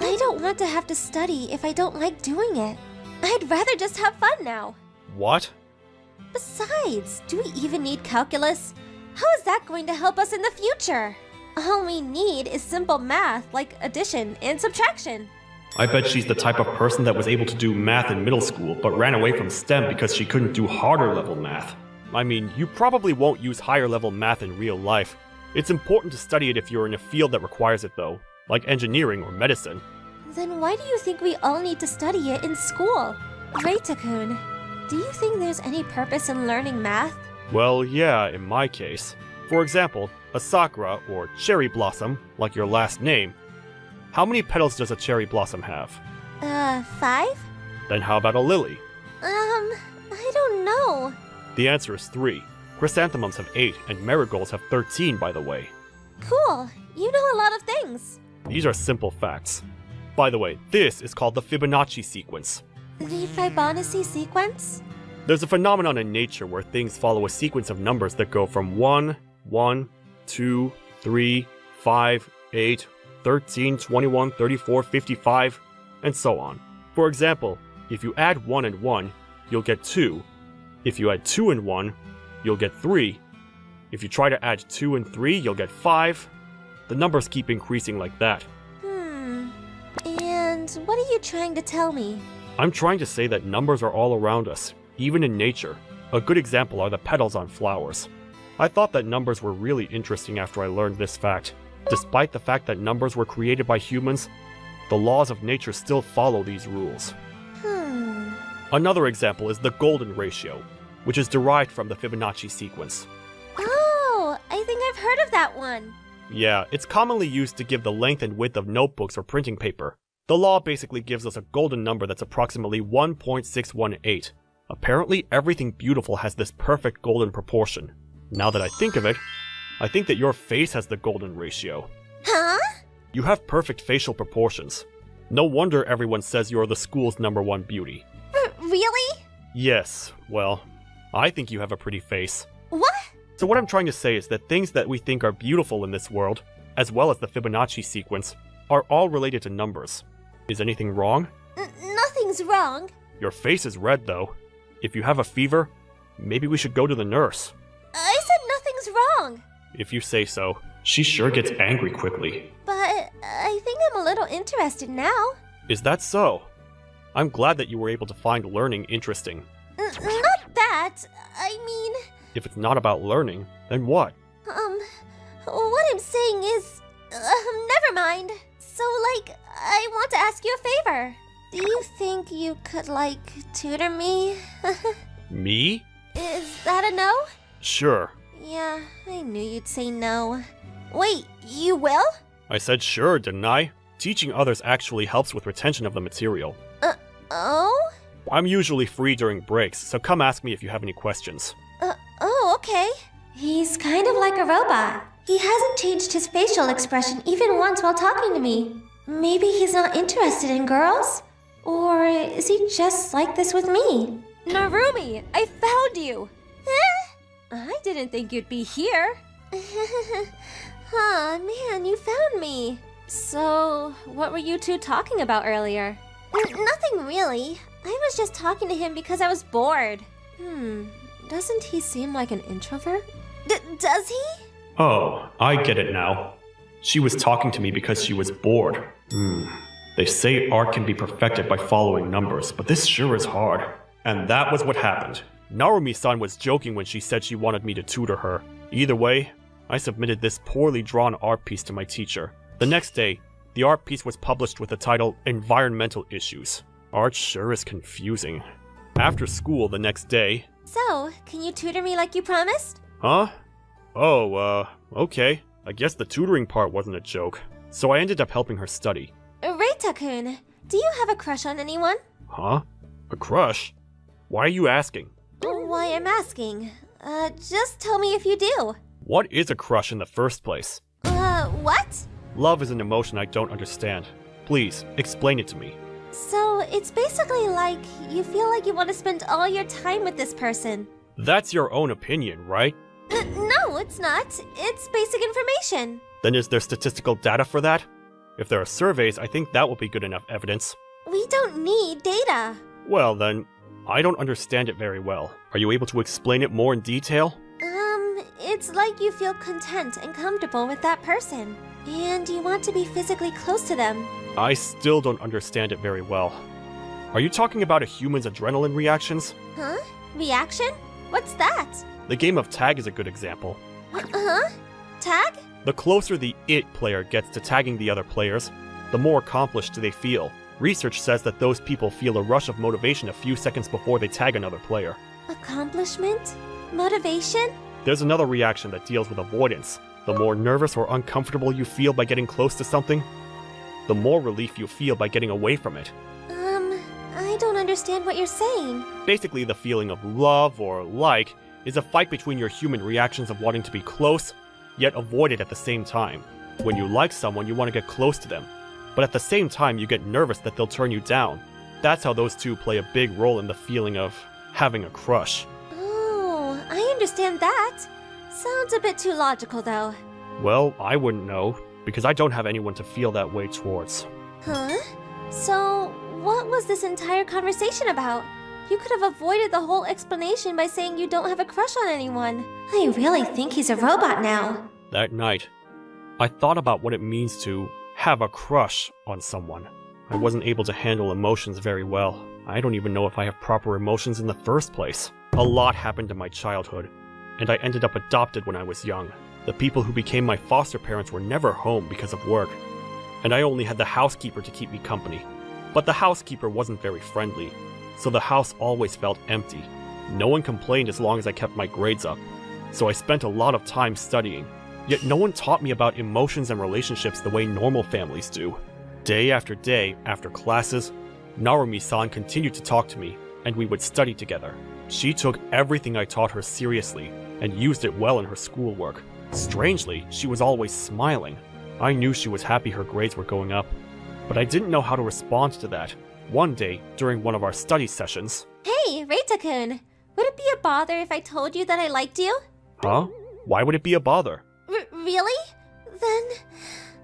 Speaker 5: I don't want to have to study if I don't like doing it. I'd rather just have fun now.
Speaker 3: What?
Speaker 5: Besides, do we even need calculus? How is that going to help us in the future? All we need is simple math like addition and subtraction.
Speaker 1: I bet she's the type of person that was able to do math in middle school but ran away from STEM because she couldn't do harder level math.
Speaker 3: I mean, you probably won't use higher level math in real life. It's important to study it if you're in a field that requires it though, like engineering or medicine.
Speaker 5: Then why do you think we all need to study it in school? Reita-kun, do you think there's any purpose in learning math?
Speaker 3: Well, yeah, in my case. For example, a sakura, or cherry blossom, like your last name. How many petals does a cherry blossom have?
Speaker 5: 5?
Speaker 3: Then how about a lily?
Speaker 5: I don't know.
Speaker 3: The answer is 3. Chrysanthemums have 8, and marigolds have 13, by the way.
Speaker 5: Cool, you know a lot of things.
Speaker 3: These are simple facts. By the way, this is called the Fibonacci sequence.
Speaker 5: The Fibonacci sequence?
Speaker 3: There's a phenomenon in nature where things follow a sequence of numbers that go from 1, 1, 2, 3, 5, 8, 13, 21, 34, 55, and so on. For example, if you add 1 and 1, you'll get 2. If you add 2 and 1, you'll get 3. If you try to add 2 and 3, you'll get 5. The numbers keep increasing like that.
Speaker 5: And what are you trying to tell me?
Speaker 3: I'm trying to say that numbers are all around us, even in nature. A good example are the petals on flowers. I thought that numbers were really interesting after I learned this fact. Despite the fact that numbers were created by humans, the laws of nature still follow these rules. Another example is the golden ratio, which is derived from the Fibonacci sequence.
Speaker 5: Oh, I think I've heard of that one.
Speaker 3: Yeah, it's commonly used to give the length and width of notebooks or printing paper. The law basically gives us a golden number that's approximately 1.618. Apparently, everything beautiful has this perfect golden proportion. Now that I think of it, I think that your face has the golden ratio.
Speaker 5: Huh?
Speaker 3: You have perfect facial proportions. No wonder everyone says you're the school's #1 beauty.
Speaker 5: Really?
Speaker 3: Yes, well, I think you have a pretty face.
Speaker 5: What?
Speaker 3: So what I'm trying to say is that things that we think are beautiful in this world, as well as the Fibonacci sequence, are all related to numbers. Is anything wrong?
Speaker 5: Nothing's wrong.
Speaker 3: Your face is red, though. If you have a fever, maybe we should go to the nurse.
Speaker 5: I said nothing's wrong.
Speaker 3: If you say so.
Speaker 1: She sure gets angry quickly.
Speaker 5: But I think I'm a little interested now.
Speaker 3: Is that so? I'm glad that you were able to find learning interesting.
Speaker 5: Not that. I mean...
Speaker 3: If it's not about learning, then what?
Speaker 5: What I'm saying is... never mind. So, I want to ask you a favor. Do you think you could, tutor me?
Speaker 3: Me?
Speaker 5: Is that a no?
Speaker 3: Sure.
Speaker 5: Yeah, I knew you'd say no. Wait, you will?
Speaker 3: I said sure, didn't I? Teaching others actually helps with retention of the material.
Speaker 5: Oh?
Speaker 3: I'm usually free during breaks, so come ask me if you have any questions.
Speaker 5: Oh, okay. He's kind of like a robot. He hasn't changed his facial expression even once while talking to me. Maybe he's not interested in girls? Or is he just like this with me?
Speaker 2: Narumi, I found you! I didn't think you'd be here.
Speaker 5: Huh, man, you found me.
Speaker 2: So, what were you two talking about earlier?
Speaker 5: Nothing really. I was just talking to him because I was bored.
Speaker 2: Doesn't he seem like an introvert?
Speaker 5: Does he?
Speaker 3: Oh, I get it now. She was talking to me because she was bored. They say art can be perfected by following numbers, but this sure is hard. And that was what happened. Narumi-san was joking when she said she wanted me to tutor her. Either way, I submitted this poorly drawn art piece to my teacher. The next day, the art piece was published with the title Environmental Issues. Art sure is confusing. After school the next day...
Speaker 5: So, can you tutor me like you promised?
Speaker 3: Huh? Oh, okay. I guess the tutoring part wasn't a joke. So I ended up helping her study.
Speaker 5: Reita-kun, do you have a crush on anyone?
Speaker 3: Huh? A crush? Why are you asking?
Speaker 5: Why I'm asking. Just tell me if you do.
Speaker 3: What is a crush in the first place?
Speaker 5: What?
Speaker 3: Love is an emotion I don't understand. Please, explain it to me.
Speaker 5: So, it's basically like you feel like you want to spend all your time with this person.
Speaker 3: That's your own opinion, right?
Speaker 5: No, it's not. It's basic information.
Speaker 3: Then is there statistical data for that? If there are surveys, I think that will be good enough evidence.
Speaker 5: We don't need data.
Speaker 3: Well then, I don't understand it very well. Are you able to explain it more in detail?
Speaker 5: It's like you feel content and comfortable with that person. And you want to be physically close to them.
Speaker 3: I still don't understand it very well. Are you talking about a human's adrenaline reactions?
Speaker 5: Huh? Reaction? What's that?
Speaker 3: The game of tag is a good example.
Speaker 5: Huh? Tag?
Speaker 3: The closer the it player gets to tagging the other players, the more accomplished they feel. Research says that those people feel a rush of motivation a few seconds before they tag another player.
Speaker 5: Accomplishment? Motivation?
Speaker 3: There's another reaction that deals with avoidance. The more nervous or uncomfortable you feel by getting close to something, the more relief you feel by getting away from it.
Speaker 5: I don't understand what you're saying.
Speaker 3: Basically, the feeling of love or like is a fight between your human reactions of wanting to be close, yet avoid it at the same time. When you like someone, you want to get close to them, but at the same time you get nervous that they'll turn you down. That's how those two play a big role in the feeling of having a crush.
Speaker 5: Oh, I understand that. Sounds a bit too logical, though.
Speaker 3: Well, I wouldn't know, because I don't have anyone to feel that way towards.
Speaker 5: Huh? So, what was this entire conversation about? You could have avoided the whole explanation by saying you don't have a crush on anyone. I really think he's a robot now.
Speaker 3: That night, I thought about what it means to have a crush on someone. I wasn't able to handle emotions very well. I don't even know if I have proper emotions in the first place. A lot happened in my childhood, and I ended up adopted when I was young. The people who became my foster parents were never home because of work, and I only had the housekeeper to keep me company. But the housekeeper wasn't very friendly, so the house always felt empty. No one complained as long as I kept my grades up, so I spent a lot of time studying. Yet no one taught me about emotions and relationships the way normal families do. Day, after classes, Narumi-san continued to talk to me, and we would study together. She took everything I taught her seriously, and used it well in her schoolwork. Strangely, she was always smiling. I knew she was happy her grades were going up, but I didn't know how to respond to that. One day, during one of our study sessions...
Speaker 5: Hey, Reita-kun! Would it be a bother if I told you that I liked you?
Speaker 3: Huh? Why would it be a bother?
Speaker 5: Really? Then,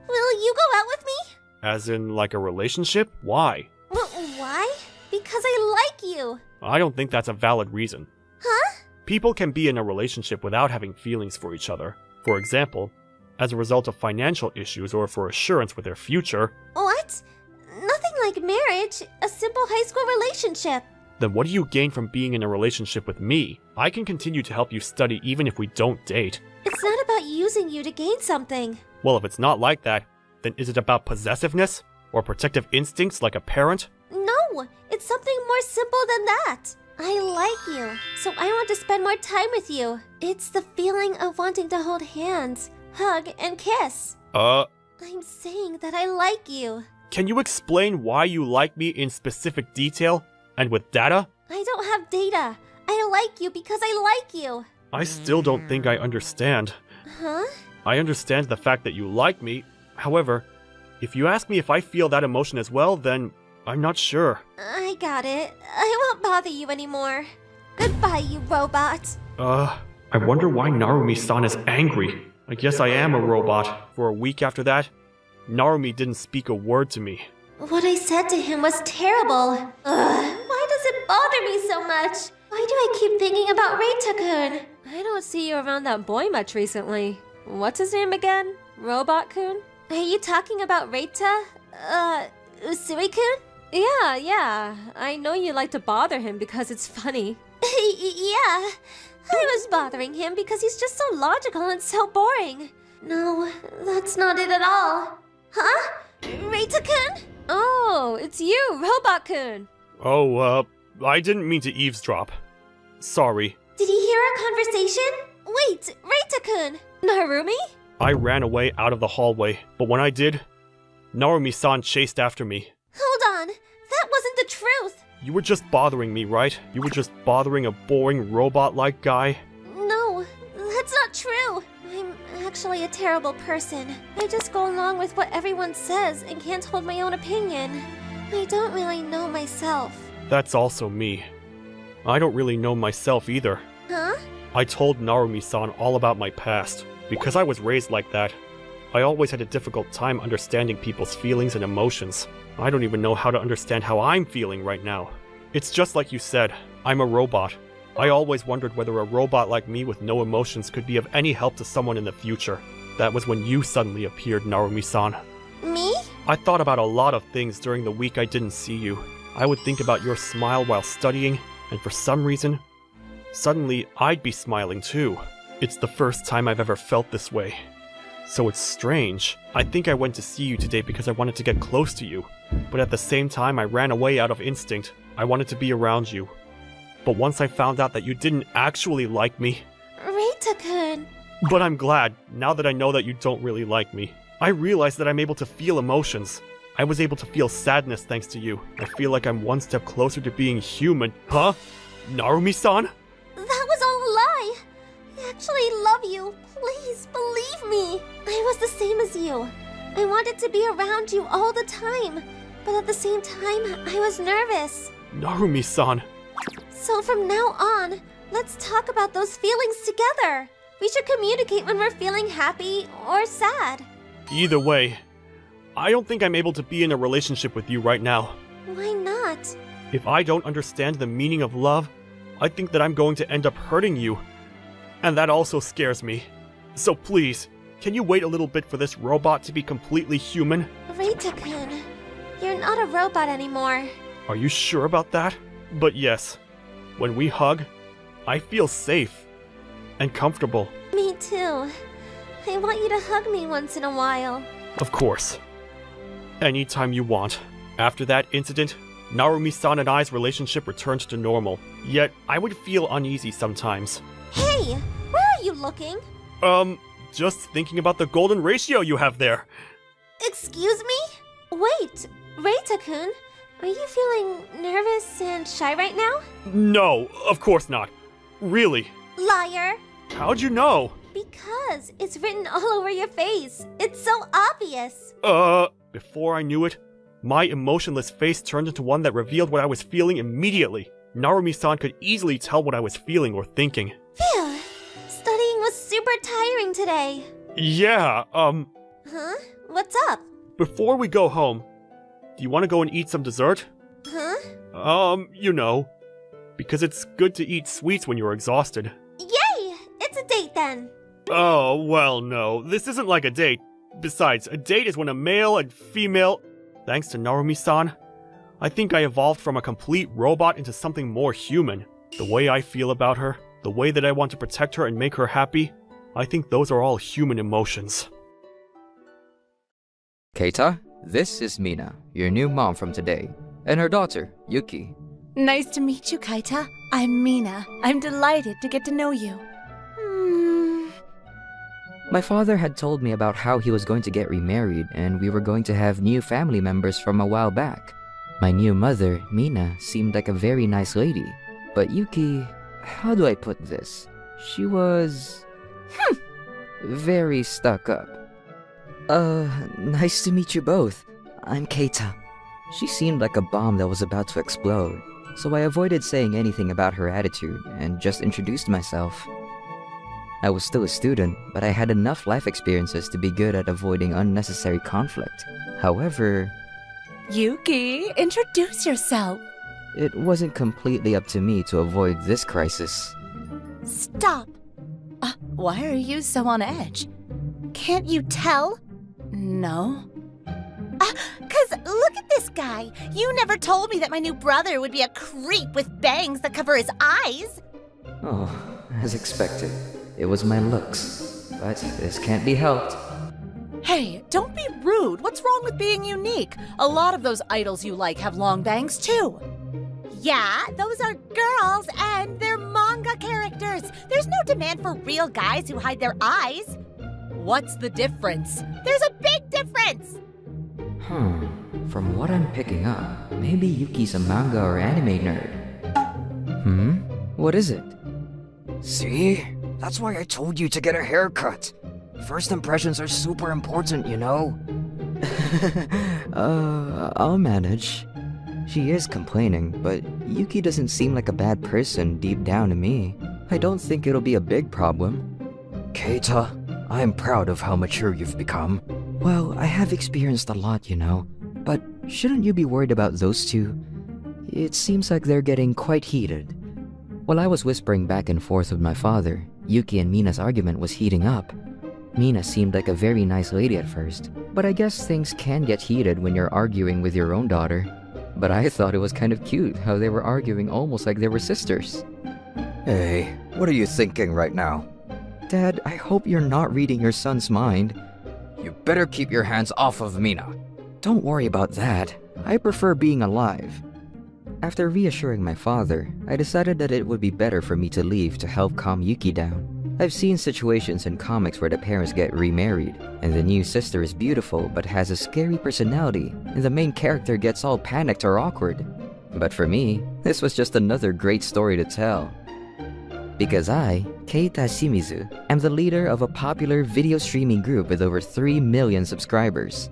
Speaker 5: will you go out with me?
Speaker 3: As in, like a relationship? Why?
Speaker 5: Why? Because I like you!
Speaker 3: I don't think that's a valid reason.
Speaker 5: Huh?
Speaker 3: People can be in a relationship without having feelings for each other. For example, as a result of financial issues or for assurance with their future.
Speaker 5: What? Nothing like marriage, a simple high school relationship.
Speaker 3: Then what do you gain from being in a relationship with me? I can continue to help you study even if we don't date.
Speaker 5: It's not about using you to gain something.
Speaker 3: Well, if it's not like that, then is it about possessiveness? Or protective instincts like a parent?
Speaker 5: No, it's something more simple than that. I like you, so I want to spend more time with you. It's the feeling of wanting to hold hands, hug, and kiss. I'm saying that I like you.
Speaker 3: Can you explain why you like me in specific detail? And with data?
Speaker 5: I don't have data. I like you because I like you.
Speaker 3: I still don't think I understand.
Speaker 5: Huh?
Speaker 3: I understand the fact that you like me. However, if you ask me if I feel that emotion as well, then I'm not sure.
Speaker 5: I got it. I won't bother you anymore. Goodbye, you robot.
Speaker 3: I wonder why Narumi-san is angry. I guess I am a robot. For a week after that, Narumi didn't speak a word to me.
Speaker 5: What I said to him was terrible. Why does it bother me so much? Why do I keep thinking about Reita-kun?
Speaker 2: I don't see you around that boy much recently. What's his name again? Robot-kun?
Speaker 5: Are you talking about Reita? Usui-kun?
Speaker 2: Yeah. I know you like to bother him because it's funny.
Speaker 5: Yeah. I was bothering him because he's just so logical and so boring. No, that's not it at all. Huh? Reita-kun?
Speaker 2: Oh, it's you, Robot-kun.
Speaker 3: Oh, I didn't mean to eavesdrop. Sorry.
Speaker 5: Did he hear our conversation? Wait, Reita-kun!
Speaker 2: Narumi?
Speaker 3: I ran away out of the hallway, but when I did, Narumi-san chased after me.
Speaker 5: Hold on, that wasn't the truth!
Speaker 3: You were just bothering me, right? You were just bothering a boring robot-like guy?
Speaker 5: No, that's not true! I'm actually a terrible person. I just go along with what everyone says and can't hold my own opinion. I don't really know myself.
Speaker 3: That's also me. I don't really know myself either.
Speaker 5: Huh?
Speaker 3: I told Narumi-san all about my past. Because I was raised like that, I always had a difficult time understanding people's feelings and emotions. I don't even know how to understand how I'm feeling right now. It's just like you said, I'm a robot. I always wondered whether a robot like me with no emotions could be of any help to someone in the future. That was when you suddenly appeared, Narumi-san.
Speaker 5: Me?
Speaker 3: I thought about a lot of things during the week I didn't see you. I would think about your smile while studying, and for some reason, suddenly I'd be smiling too. It's the first time I've ever felt this way. So it's strange. I think I went to see you today because I wanted to get close to you. But at the same time, I ran away out of instinct. I wanted to be around you. But once I found out that you didn't actually like me...
Speaker 5: Reita-kun!
Speaker 3: But I'm glad, now that I know that you don't really like me. I realized that I'm able to feel emotions. I was able to feel sadness thanks to you. I feel like I'm one step closer to being human. Huh? Narumi-san?
Speaker 5: That was all a lie! I actually love you. Please, believe me. I was the same as you. I wanted to be around you all the time. But at the same time, I was nervous.
Speaker 3: Narumi-san.
Speaker 5: So from now on, let's talk about those feelings together. We should communicate when we're feeling happy or sad.
Speaker 3: Either way, I don't think I'm able to be in a relationship with you right now.
Speaker 5: Why not?
Speaker 3: If I don't understand the meaning of love, I think that I'm going to end up hurting you. And that also scares me. So please, can you wait a little bit for this robot to be completely human?
Speaker 5: Reita-kun, you're not a robot anymore.
Speaker 3: Are you sure about that? But yes, when we hug, I feel safe and comfortable.
Speaker 5: Me too. I want you to hug me once in a while.
Speaker 3: Of course. Anytime you want. After that incident, Narumi-san and I's relationship returned to normal. Yet, I would feel uneasy sometimes.
Speaker 5: Hey, where are you looking?
Speaker 3: Just thinking about the golden ratio you have there.
Speaker 5: Excuse me? Wait, Reita-kun, are you feeling nervous and shy right now?
Speaker 3: No, of course not. Really.
Speaker 5: Liar.
Speaker 3: How'd you know?
Speaker 5: Because it's written all over your face. It's so obvious.
Speaker 3: Before I knew it, my emotionless face turned into one that revealed what I was feeling immediately. Narumi-san could easily tell what I was feeling or thinking.
Speaker 5: Phew. Studying was super tiring today.
Speaker 3: Yeah,
Speaker 5: Huh? What's up?
Speaker 3: before we go home, do you want to go and eat some dessert?
Speaker 5: Huh?
Speaker 3: You know, because it's good to eat sweets when you're exhausted.
Speaker 5: Yay! It's a date then.
Speaker 3: Oh, well, no, this isn't like a date. Besides, a date is when a male and female... Thanks to Narumi-san,
Speaker 1: I think I evolved from a complete robot into something more human. The way I feel about her, the way that I want to protect her and make her happy, I think those are all human emotions.
Speaker 7: Keita, this is Mina, your new mom from today, and her daughter, Yuki.
Speaker 4: Nice to meet you, Kaita. I'm Mina. I'm delighted to get to know you.
Speaker 7: My father had told me about how he was going to get remarried and we were going to have new family members from a while back. My new mother, Mina, seemed like a very nice lady. But Yuki, how do I put this? She was... very stuck up. Nice to meet you both. I'm Keita. She seemed like a bomb that was about to explode, so I avoided saying anything about her attitude and just introduced myself. I was still a student, but I had enough life experiences to be good at avoiding unnecessary conflict. However...
Speaker 4: Yuki, introduce yourself.
Speaker 7: It wasn't completely up to me to avoid this crisis.
Speaker 4: Stop. Why are you so on edge? Can't you tell? No. 'Cause look at this guy. You never told me that my new brother would be a creep with bangs that cover his eyes.
Speaker 7: Oh, as expected. It was my looks. But this can't be helped.
Speaker 4: Hey, don't be rude. What's wrong with being unique? A lot of those idols you like have long bangs too. Yeah, those are girls and they're manga characters. There's no demand for real guys who hide their eyes. What's the difference? There's a big difference!
Speaker 7: From what I'm picking up, maybe Yuki's a manga or anime nerd. What is it?
Speaker 10: See? That's why I told you to get a haircut. First impressions are super important, you know?
Speaker 7: I'll manage. She is complaining, but Yuki doesn't seem like a bad person deep down to me. I don't think it'll be a big problem.
Speaker 10: Keita, I'm proud of how mature you've become.
Speaker 7: Well, I have experienced a lot, you know. But shouldn't you be worried about those two? It seems like they're getting quite heated. While I was whispering back and forth with my father, Yuki and Mina's argument was heating up. Mina seemed like a very nice lady at first, but I guess things can get heated when you're arguing with your own daughter. But I thought it was kind of cute how they were arguing almost like they were sisters.
Speaker 10: Hey, what are you thinking right now?
Speaker 7: Dad, I hope you're not reading your son's mind.
Speaker 10: You better keep your hands off of Mina.
Speaker 7: Don't worry about that. I prefer being alive. After reassuring my father, I decided that it would be better for me to leave to help calm Yuki down. I've seen situations in comics where the parents get remarried, and the new sister is beautiful but has a scary personality, and the main character gets all panicked or awkward. But for me, this was just another great story to tell. Because I, Keita Shimizu, am the leader of a popular video streaming group with over 3 million subscribers.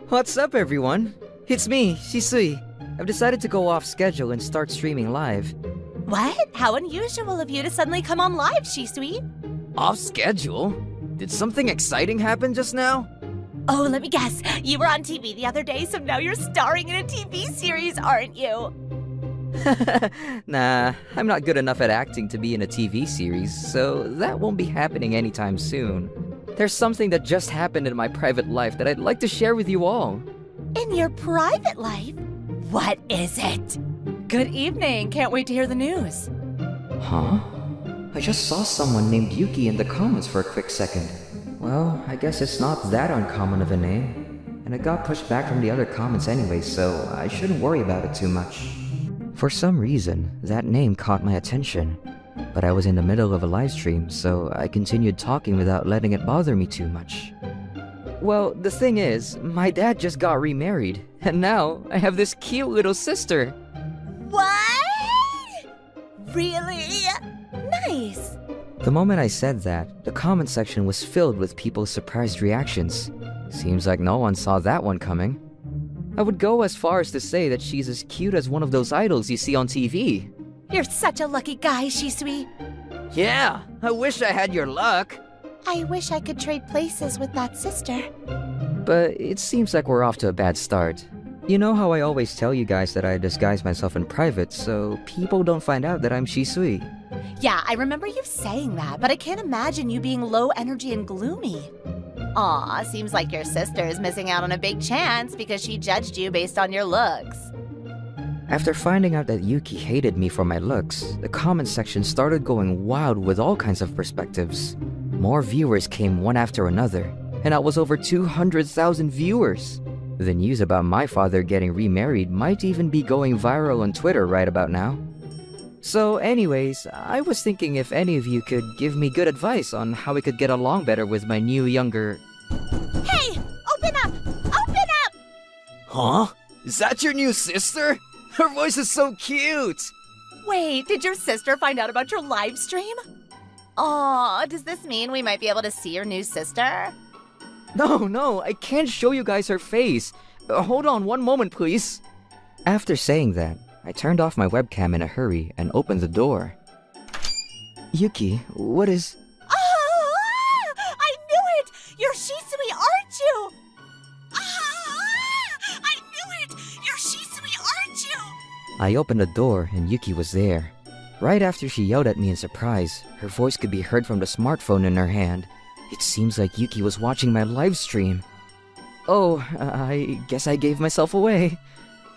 Speaker 7: What's up, everyone? It's me, Shisui. I've decided to go off schedule and start streaming live.
Speaker 4: What? How unusual of you to suddenly come on live, Shisui.
Speaker 10: Off schedule? Did something exciting happen just now?
Speaker 4: Oh, let me guess. You were on TV the other day, so now you're starring in a TV series, aren't you?
Speaker 7: Nah, I'm not good enough at acting to be in a TV series, so that won't be happening anytime soon. There's something that just happened in my private life that I'd like to share with you all.
Speaker 4: In your private life? What is it? Good evening. Can't wait to hear the news.
Speaker 7: Huh? I just saw someone named Yuki in the comments for a quick second. Well, I guess it's not that uncommon of a name. And it got pushed back from the other comments anyway, so I shouldn't worry about it too much. For some reason, that name caught my attention. But I was in the middle of a live stream, so I continued talking without letting it bother me too much. Well, the thing is, my dad just got remarried, and now I have this cute little sister.
Speaker 4: What? Really? Nice.
Speaker 7: The moment I said that, the comment section was filled with people's surprised reactions. Seems like no one saw that one coming. I would go as far as to say that she's as cute as one of those idols you see on TV.
Speaker 4: You're such a lucky guy, Shisui.
Speaker 10: Yeah, I wish I had your luck.
Speaker 4: I wish I could trade places with that sister.
Speaker 7: But it seems like we're off to a bad start. You know how I always tell you guys that I disguise myself in private so people don't find out that I'm Shisui?
Speaker 4: Yeah, I remember you saying that, but I can't imagine you being low energy and gloomy. Aw, seems like your sister is missing out on a big chance because she judged you based on your looks.
Speaker 7: After finding out that Yuki hated me for my looks, the comment section started going wild with all kinds of perspectives. More viewers came one after another, and I was over 200,000 viewers. The news about my father getting remarried might even be going viral on Twitter right about now. So anyways, I was thinking if any of you could give me good advice on how we could get along better with my new younger...
Speaker 4: Hey! Open up! Open up!
Speaker 6: Huh? Is that your new sister? Her voice is so cute!
Speaker 4: Wait, did your sister find out about your live stream? Aw, does this mean we might be able to see your new sister?
Speaker 7: No, I can't show you guys her face. Hold on one moment, please. After saying that, I turned off my webcam in a hurry and opened the door. Yuki, what is...
Speaker 4: Ah! I knew it! You're Shisui, aren't you? Ah! I knew it! You're Shisui, aren't you?
Speaker 7: I opened the door and Yuki was there. Right after she yelled at me in surprise, her voice could be heard from the smartphone in her hand. It seems like Yuki was watching my live stream. Oh, I guess I gave myself away.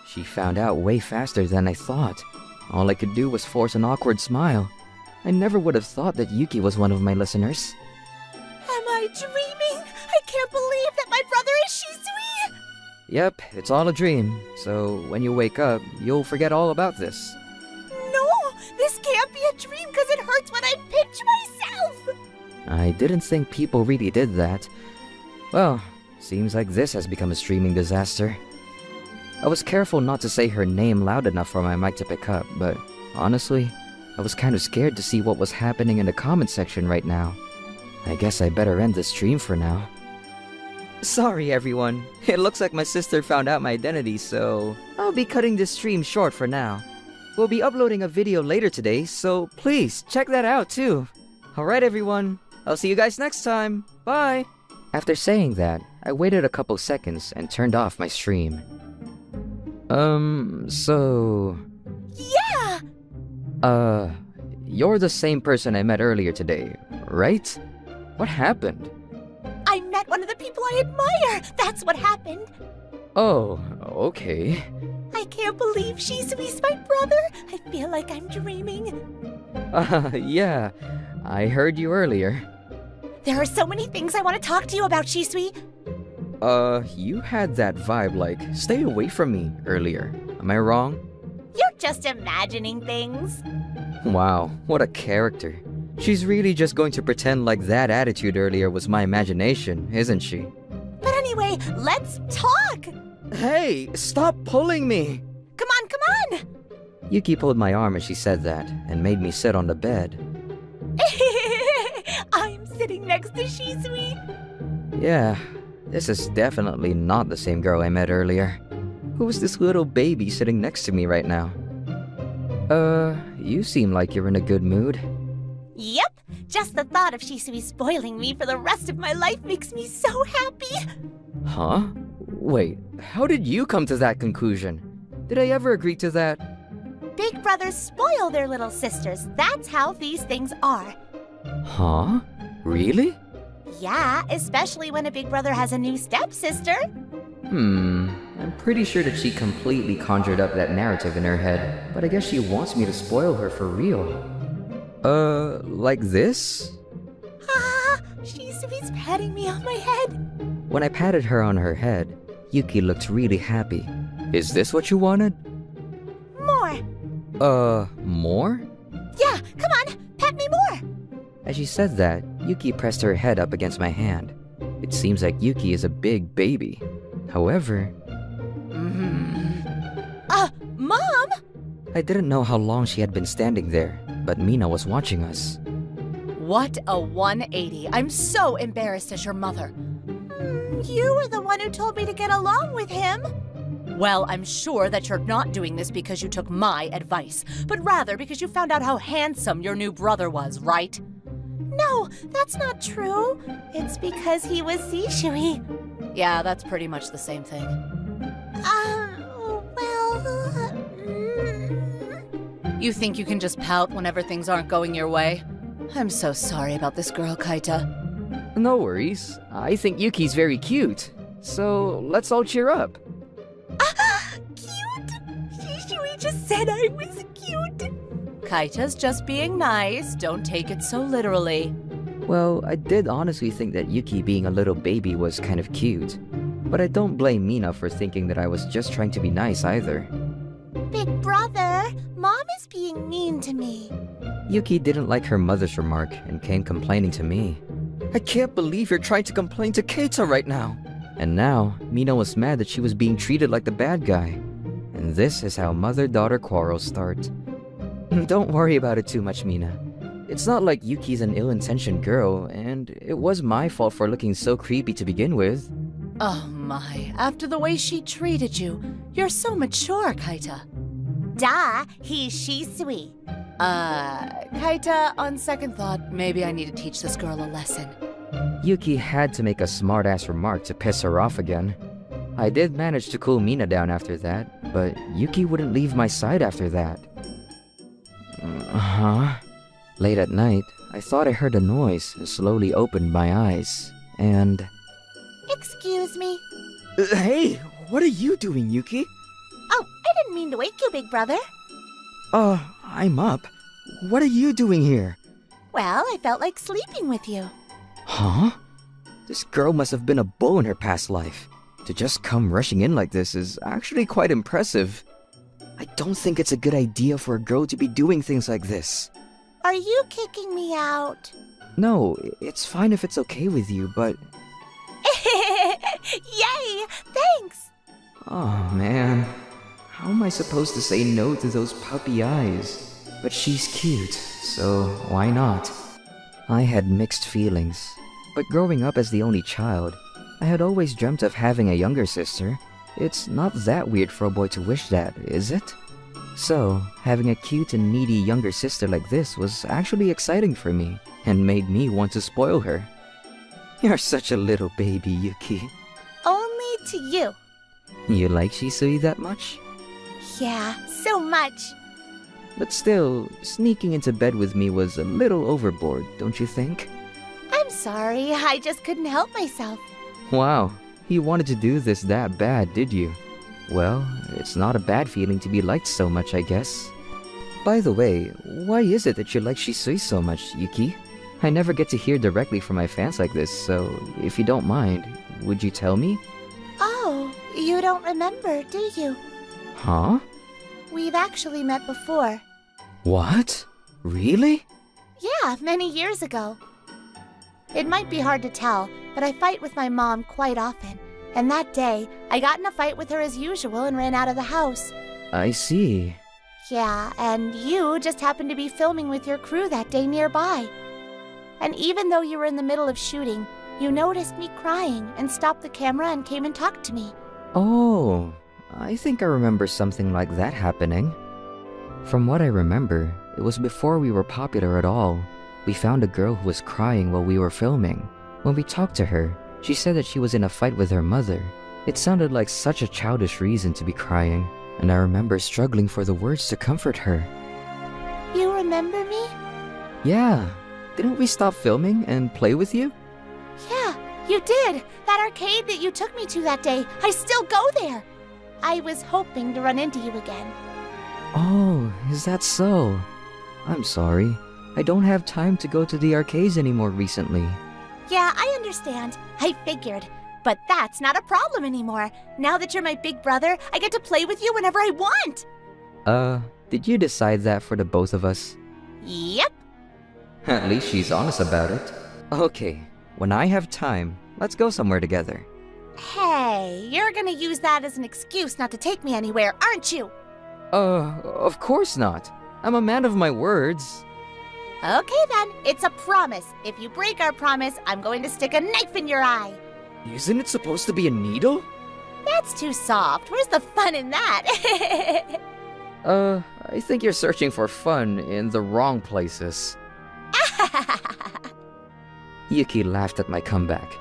Speaker 7: She found out way faster than I thought. All I could do was force an awkward smile. I never would have thought that Yuki was one of my listeners.
Speaker 4: Am I dreaming? I can't believe that my brother is Shisui!
Speaker 7: Yep, it's all a dream. So when you wake up, you'll forget all about this.
Speaker 4: No! This can't be a dream because it hurts when I pinch myself!
Speaker 7: I didn't think people really did that. Well, seems like this has become a streaming disaster. I was careful not to say her name loud enough for my mic to pick up, but honestly, I was kind of scared to see what was happening in the comment section right now. I guess I better end the stream for now. Sorry everyone, it looks like my sister found out my identity, so I'll be cutting this stream short for now. We'll be uploading a video later today, so please check that out too. Alright everyone, I'll see you guys next time. Bye! After saying that, I waited a couple seconds and turned off my stream. So...
Speaker 4: Yeah!
Speaker 7: You're the same person I met earlier today, right? What happened?
Speaker 4: I met one of the people I admire! That's what happened!
Speaker 7: Oh, okay.
Speaker 4: I can't believe Shisui's my brother! I feel like I'm dreaming.
Speaker 7: Yeah. I heard you earlier.
Speaker 4: There are so many things I want to talk to you about, Shisui.
Speaker 7: You had that vibe like, stay away from me earlier. Am I wrong?
Speaker 4: You're just imagining things.
Speaker 7: Wow, what a character. She's really just going to pretend like that attitude earlier was my imagination, isn't she?
Speaker 4: But anyway, let's talk!
Speaker 7: Hey, stop pulling me!
Speaker 4: Come on!
Speaker 7: Yuki pulled my arm as she said that, and made me sit on the bed.
Speaker 4: I'm sitting next to Shisui.
Speaker 7: Yeah, this is definitely not the same girl I met earlier. Who's this little baby sitting next to me right now? You seem like you're in a good mood.
Speaker 4: Yep, just the thought of Shisui spoiling me for the rest of my life makes me so happy.
Speaker 7: Huh? Wait, how did you come to that conclusion? Did I ever agree to that?
Speaker 4: Big brothers spoil their little sisters. That's how these things are.
Speaker 7: Huh? Really?
Speaker 4: Yeah, especially when a big brother has a new stepsister.
Speaker 7: I'm pretty sure that she completely conjured up that narrative in her head, but I guess she wants me to spoil her for real. Like this?
Speaker 4: Ah, Shisui's patting me on my head.
Speaker 7: When I patted her on her head, Yuki looked really happy. Is this what you wanted?
Speaker 4: More.
Speaker 7: More?
Speaker 4: Yeah, come on, pet me more.
Speaker 7: As she said that, Yuki pressed her head up against my hand. It seems like Yuki is a big baby. However...
Speaker 4: Mom?
Speaker 7: I didn't know how long she had been standing there, but Mina was watching us.
Speaker 4: What a 180. I'm so embarrassed as your mother. You were the one who told me to get along with him. Well, I'm sure that you're not doing this because you took my advice, but rather because you found out how handsome your new brother was, right? No, that's not true. It's because he was Shisui. Yeah, that's pretty much the same thing. You think you can just pout whenever things aren't going your way? I'm so sorry about this girl, Kaita.
Speaker 7: No worries. I think Yuki's very cute. So, let's all cheer up.
Speaker 4: Cute? Shisui
Speaker 11: He just said I was cute.
Speaker 4: Kaita's just being nice. Don't take it so literally.
Speaker 7: Well, I did honestly think that Yuki being a little baby was kind of cute. But I don't blame Mina for thinking that I was just trying to be nice either.
Speaker 11: Big brother, Mom is being mean to me.
Speaker 7: Yuki didn't like her mother's remark and came complaining to me. I can't believe you're trying to complain to Keita right now. And now, Mina was mad that she was being treated like the bad guy. And this is how mother-daughter quarrels start. Don't worry about it too much, Mina. It's not like Yuki's an ill-intentioned girl, and it was my fault for looking so creepy to begin with.
Speaker 4: Oh my, after the way she treated you, you're so mature, Kaita.
Speaker 11: Duh, he's Shisui.
Speaker 4: Kaita, on second thought, maybe I need to teach this girl a lesson.
Speaker 7: Yuki had to make a smart-ass remark to piss her off again. I did manage to cool Mina down after that, but Yuki wouldn't leave my side after that. Late at night, I thought I heard a noise and slowly opened my eyes, and...
Speaker 11: Excuse me.
Speaker 7: Hey, what are you doing, Yuki?
Speaker 11: Oh, I didn't mean to wake you, big brother.
Speaker 7: I'm up. What are you doing here?
Speaker 11: Well, I felt like sleeping with you.
Speaker 7: Huh? This girl must have been a bull in her past life. To just come rushing in like this is actually quite impressive. I don't think it's a good idea for a girl to be doing things like this.
Speaker 11: Are you kicking me out?
Speaker 7: No, it's fine if it's okay with you, but...
Speaker 11: Yay! Thanks!
Speaker 7: Oh man, how am I supposed to say no to those puppy eyes? But she's cute, so why not? I had mixed feelings, but growing up as the only child, I had always dreamt of having a younger sister. It's not that weird for a boy to wish that, is it? So, having a cute and needy younger sister like this was actually exciting for me, and made me want to spoil her. You're such a little baby, Yuki.
Speaker 11: Only to you.
Speaker 7: You like Shisui that much?
Speaker 11: Yeah, so much.
Speaker 7: But still, sneaking into bed with me was a little overboard, don't you think?
Speaker 11: I'm sorry, I just couldn't help myself.
Speaker 7: Wow, you wanted to do this that bad, did you? Well, it's not a bad feeling to be liked so much, I guess. By the way, why is it that you like Shisui so much, Yuki? I never get to hear directly from my fans like this, so if you don't mind, would you tell me?
Speaker 11: Oh, you don't remember, do you?
Speaker 7: Huh?
Speaker 11: We've actually met before.
Speaker 7: What? Really?
Speaker 11: Yeah, many years ago. It might be hard to tell, but I fight with my mom quite often. And that day, I got in a fight with her as usual and ran out of the house.
Speaker 7: I see.
Speaker 11: Yeah, and you just happened to be filming with your crew that day nearby. And even though you were in the middle of shooting, you noticed me crying and stopped the camera and came and talked to me.
Speaker 7: Oh, I think I remember something like that happening. From what I remember, it was before we were popular at all. We found a girl who was crying while we were filming. When we talked to her, she said that she was in a fight with her mother. It sounded like such a childish reason to be crying, and I remember struggling for the words to comfort her.
Speaker 11: You remember me?
Speaker 7: Yeah, didn't we stop filming and play with you?
Speaker 11: Yeah, you did! That arcade that you took me to that day, I still go there! I was hoping to run into you again.
Speaker 7: Oh, is that so? I'm sorry. I don't have time to go to the arcades anymore recently.
Speaker 11: Yeah, I understand. I figured. But that's not a problem anymore. Now that you're my big brother, I get to play with you whenever I want!
Speaker 7: Did you decide that for the both of us?
Speaker 11: Yep.
Speaker 7: At least she's honest about it. Okay, when I have time, let's go somewhere together.
Speaker 11: Hey, you're gonna use that as an excuse not to take me anywhere, aren't you?
Speaker 7: Of course not. I'm a man of my words.
Speaker 11: Okay then, it's a promise. If you break our promise, I'm going to stick a knife in your eye.
Speaker 7: Isn't it supposed to be a needle?
Speaker 11: That's too soft. Where's the fun in that?
Speaker 7: I think you're searching for fun in the wrong places. Yuki laughed at my comeback.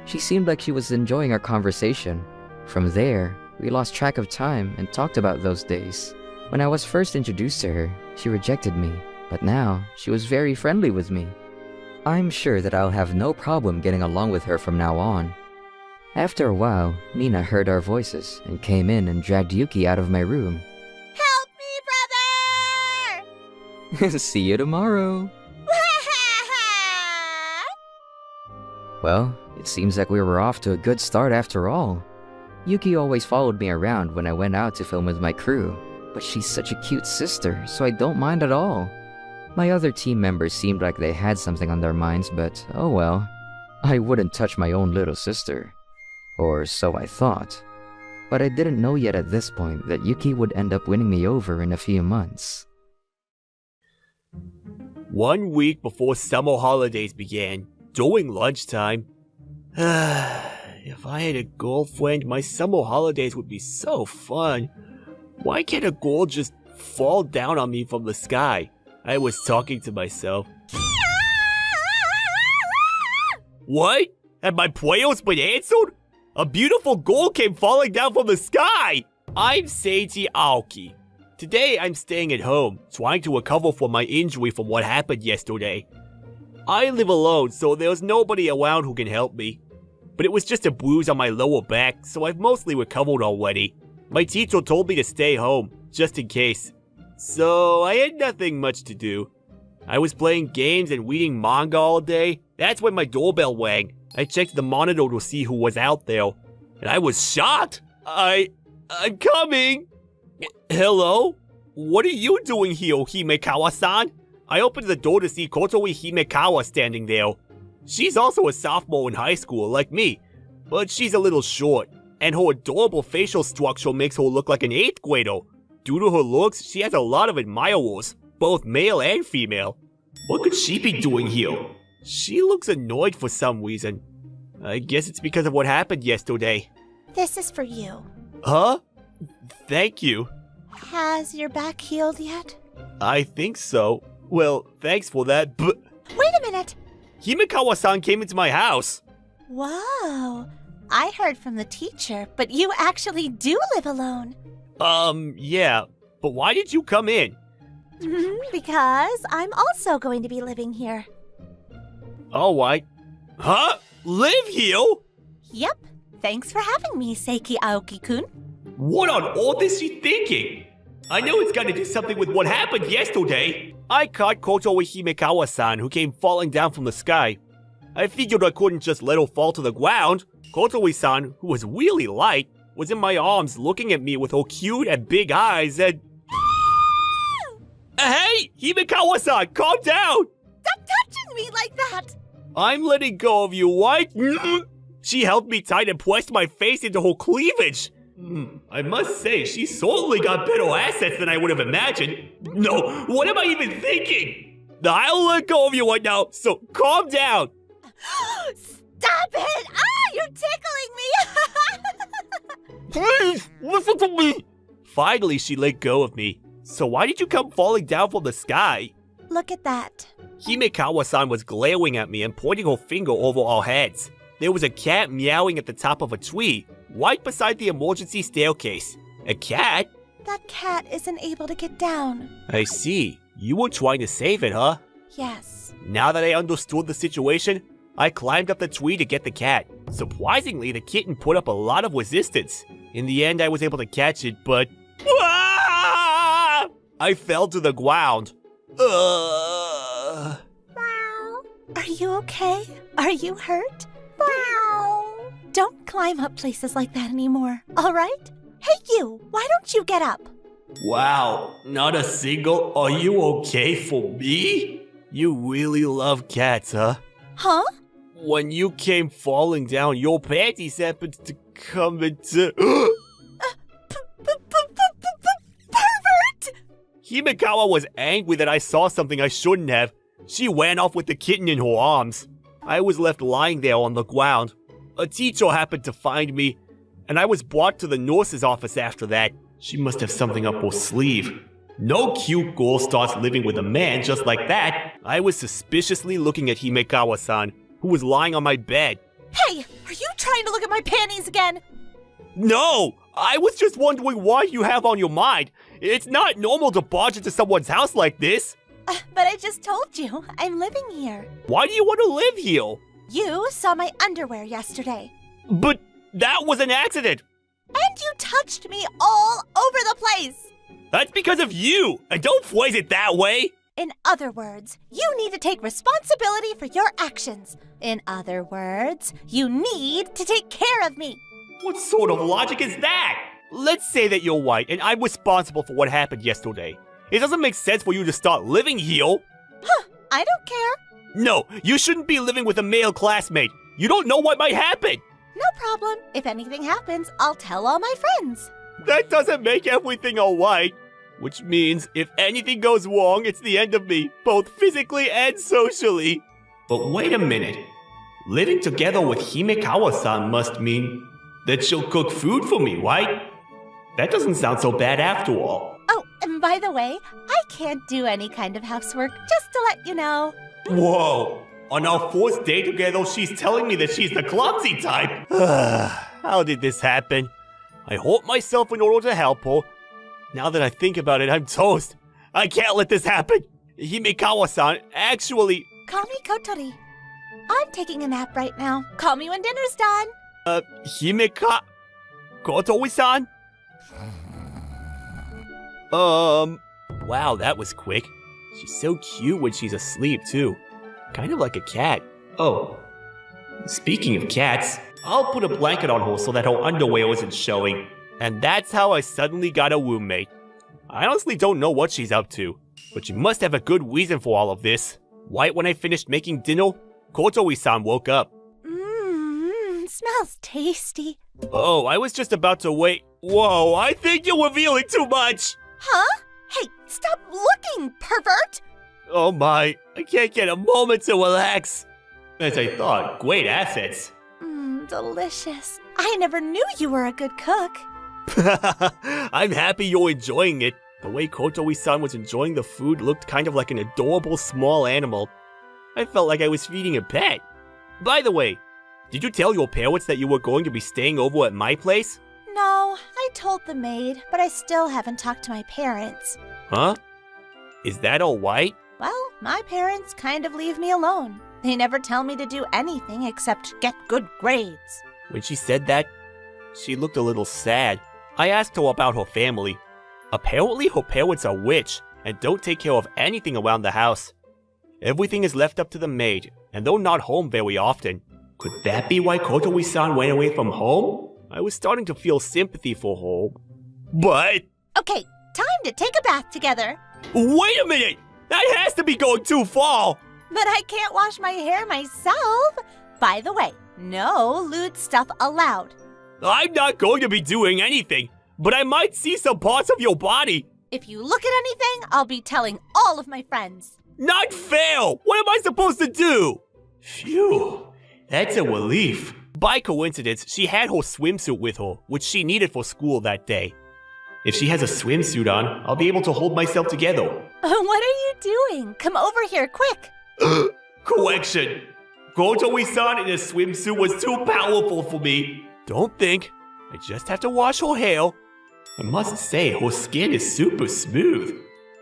Speaker 7: She seemed like she was enjoying our conversation. From there, we lost track of time and talked about those days. When I was first introduced to her, she rejected me, but now she was very friendly with me. I'm sure that I'll have no problem getting along with her from now on. After a while, Mina heard our voices and came in and dragged Yuki out of my room.
Speaker 11: Help me!
Speaker 7: See you tomorrow. Well, it seems like we were off to a good start after all. Yuki always followed me around when I went out to film with my crew, but she's such a cute sister, so I don't mind at all. My other team members seemed like they had something on their minds, but oh well. I wouldn't touch my own little sister. Or so I thought. But I didn't know yet at this point that Yuki would end up winning me over in a few months.
Speaker 3: 1 week before summer holidays began, during lunchtime. If I had a girlfriend, my summer holidays would be so fun. Why can't a girl just fall down on me from the sky? I was talking to myself. What? Have my prayers been answered? A beautiful girl came falling down from the sky! I'm Seiji Aoki. Today I'm staying at home, trying to recover from my injury from what happened yesterday. I live alone, so there's nobody around who can help me. But it was just a bruise on my lower back, so I've mostly recovered already. My teacher told me to stay home, just in case. So I had nothing much to do. I was playing games and reading manga all day. That's when my doorbell rang. I checked the monitor to see who was out there, and I was shocked. I'm coming. Hello? What are you doing here, Himekawa-san? I opened the door to see Kotori Himekawa standing there. She's also a sophomore in high school, like me, but she's a little short, and her adorable facial structure makes her look like an 8th grader. Due to her looks, she has a lot of admirers, both male and female. What could she be doing here? She looks annoyed for some reason. I guess it's because of what happened yesterday.
Speaker 11: This is for you.
Speaker 3: Huh? Thank you.
Speaker 11: Has your back healed yet?
Speaker 3: I think so. Well, thanks for that, but...
Speaker 11: Wait a minute!
Speaker 3: Himekawa-san came into my house.
Speaker 11: Whoa. I heard from the teacher, but you actually do live alone.
Speaker 3: Yeah. But why did you come in?
Speaker 11: Because I'm also going to be living here.
Speaker 3: Alright. Huh? Live here?
Speaker 11: Yep. Thanks for having me, Seiki Aoki-kun.
Speaker 3: What on earth is she thinking? I know it's gotta do something with what happened yesterday. I caught Kotori Himekawa-san, who came falling down from the sky. I figured I couldn't just let her fall to the ground. Kotori-san, who was really light, was in my arms looking at me with her cute and big eyes and... Hey! Himekawa-san, calm down!
Speaker 11: Stop touching me like that!
Speaker 3: I'm letting go of you, right? She held me tight and pressed my face into her cleavage. I must say, she certainly got better assets than I would have imagined. No, what am I even thinking? I'll let go of you right now, so calm down.
Speaker 11: Stop it! Ah, you're tickling me!
Speaker 3: Please, listen to me. Finally, she let go of me. So why did you come falling down from the sky?
Speaker 11: Look at that.
Speaker 3: Himekawa-san was glaring at me and pointing her finger over our heads. There was a cat meowing at the top of a tree, right beside the emergency staircase. A cat?
Speaker 11: That cat isn't able to get down.
Speaker 3: I see. You were trying to save it, huh?
Speaker 11: Yes.
Speaker 3: Now that I understood the situation, I climbed up the tree to get the cat. Surprisingly, the kitten put up a lot of resistance. In the end, I was able to catch it, but... I fell to the ground.
Speaker 11: Wow. Are you okay? Are you hurt? Wow. Don't climb up places like that anymore, all right? Hey, you, why don't you get up?
Speaker 3: Wow, not a single "are you okay" for me? You really love cats, huh?
Speaker 11: Huh?
Speaker 3: When you came falling down, your panties happened to come into...
Speaker 11: Pervert!
Speaker 3: Himekawa was angry that I saw something I shouldn't have. She ran off with the kitten in her arms. I was left lying there on the ground. A teacher happened to find me, and I was brought to the nurse's office after that. She must have something up her sleeve. No cute girl starts living with a man just like that. I was suspiciously looking at Himekawa-san, who was lying on my bed.
Speaker 11: Hey, are you trying to look at my panties again?
Speaker 3: No! I was just wondering what you have on your mind. It's not normal to barge into someone's house like this.
Speaker 11: But I just told you, I'm living here.
Speaker 3: Why do you want to live here?
Speaker 11: You saw my underwear yesterday.
Speaker 3: But that was an accident.
Speaker 11: And you touched me all over the place.
Speaker 3: That's because of you. And don't phrase it that way.
Speaker 11: In other words, you need to take responsibility for your actions. In other words, you need to take care of me.
Speaker 3: What sort of logic is that? Let's say that you're white and I'm responsible for what happened yesterday. It doesn't make sense for you to start living here.
Speaker 11: Huh, I don't care.
Speaker 3: No, you shouldn't be living with a male classmate. You don't know what might happen.
Speaker 11: No problem. If anything happens, I'll tell all my friends.
Speaker 3: That doesn't make everything alright. Which means if anything goes wrong, it's the end of me, both physically and socially. But wait a minute. Living together with Himekawa-san must mean that she'll cook food for me, right? That doesn't sound so bad after all.
Speaker 11: Oh, and by the way, I can't do any kind of housework, just to let you know.
Speaker 3: Whoa! On our first day together, she's telling me that she's the clumsy type. How did this happen? I hurt myself in order to help her. Now that I think about it, I'm toast. I can't let this happen. Himekawa-san actually...
Speaker 11: Call me Kotori. I'm taking a nap right now. Call me when dinner's done.
Speaker 3: Kotori-san? Wow, that was quick. She's so cute when she's asleep, too. Kind of like a cat. Oh, speaking of cats, I'll put a blanket on her so that her underwear isn't showing. And that's how I suddenly got a roommate. I honestly don't know what she's up to, but she must have a good reason for all of this. Right when I finished making dinner, Kotori-san woke up.
Speaker 11: Smells tasty.
Speaker 3: Oh, I was just about to wait. Whoa, I think you're revealing too much!
Speaker 11: Huh? Hey, stop looking, pervert!
Speaker 3: Oh my, I can't get a moment to relax. As I thought, great assets.
Speaker 11: Delicious. I never knew you were a good cook.
Speaker 3: I'm happy you're enjoying it. The way Kotori-san was enjoying the food looked kind of like an adorable small animal. I felt like I was feeding a pet. By the way, did you tell your parents that you were going to be staying over at my place?
Speaker 11: No, I told the maid, but I still haven't talked to my parents.
Speaker 3: Huh? Is that all right?
Speaker 11: Well, my parents kind of leave me alone. They never tell me to do anything except get good grades.
Speaker 3: When she said that, she looked a little sad. I asked her about her family. Apparently her parents are rich and don't take care of anything around the house. Everything is left up to the maid, and they're not home very often. Could that be why Kotori-san went away from home? I was starting to feel sympathy for her. But...
Speaker 11: Okay, time to take a bath together.
Speaker 3: Wait a minute! That has to be going too far!
Speaker 11: But I can't wash my hair myself. By the way, no lewd stuff allowed.
Speaker 3: I'm not going to be doing anything, but I might see some parts of your body.
Speaker 11: If you look at anything, I'll be telling all of my friends.
Speaker 3: Not fair! What am I supposed to do? Phew, that's a relief. By coincidence, she had her swimsuit with her, which she needed for school that day. If she has a swimsuit on, I'll be able to hold myself together.
Speaker 11: What are you doing? Come over here, quick.
Speaker 3: Correction. Kotori-san in a swimsuit was too powerful for me. Don't think. I just have to wash her hair. I must say, her skin is super smooth.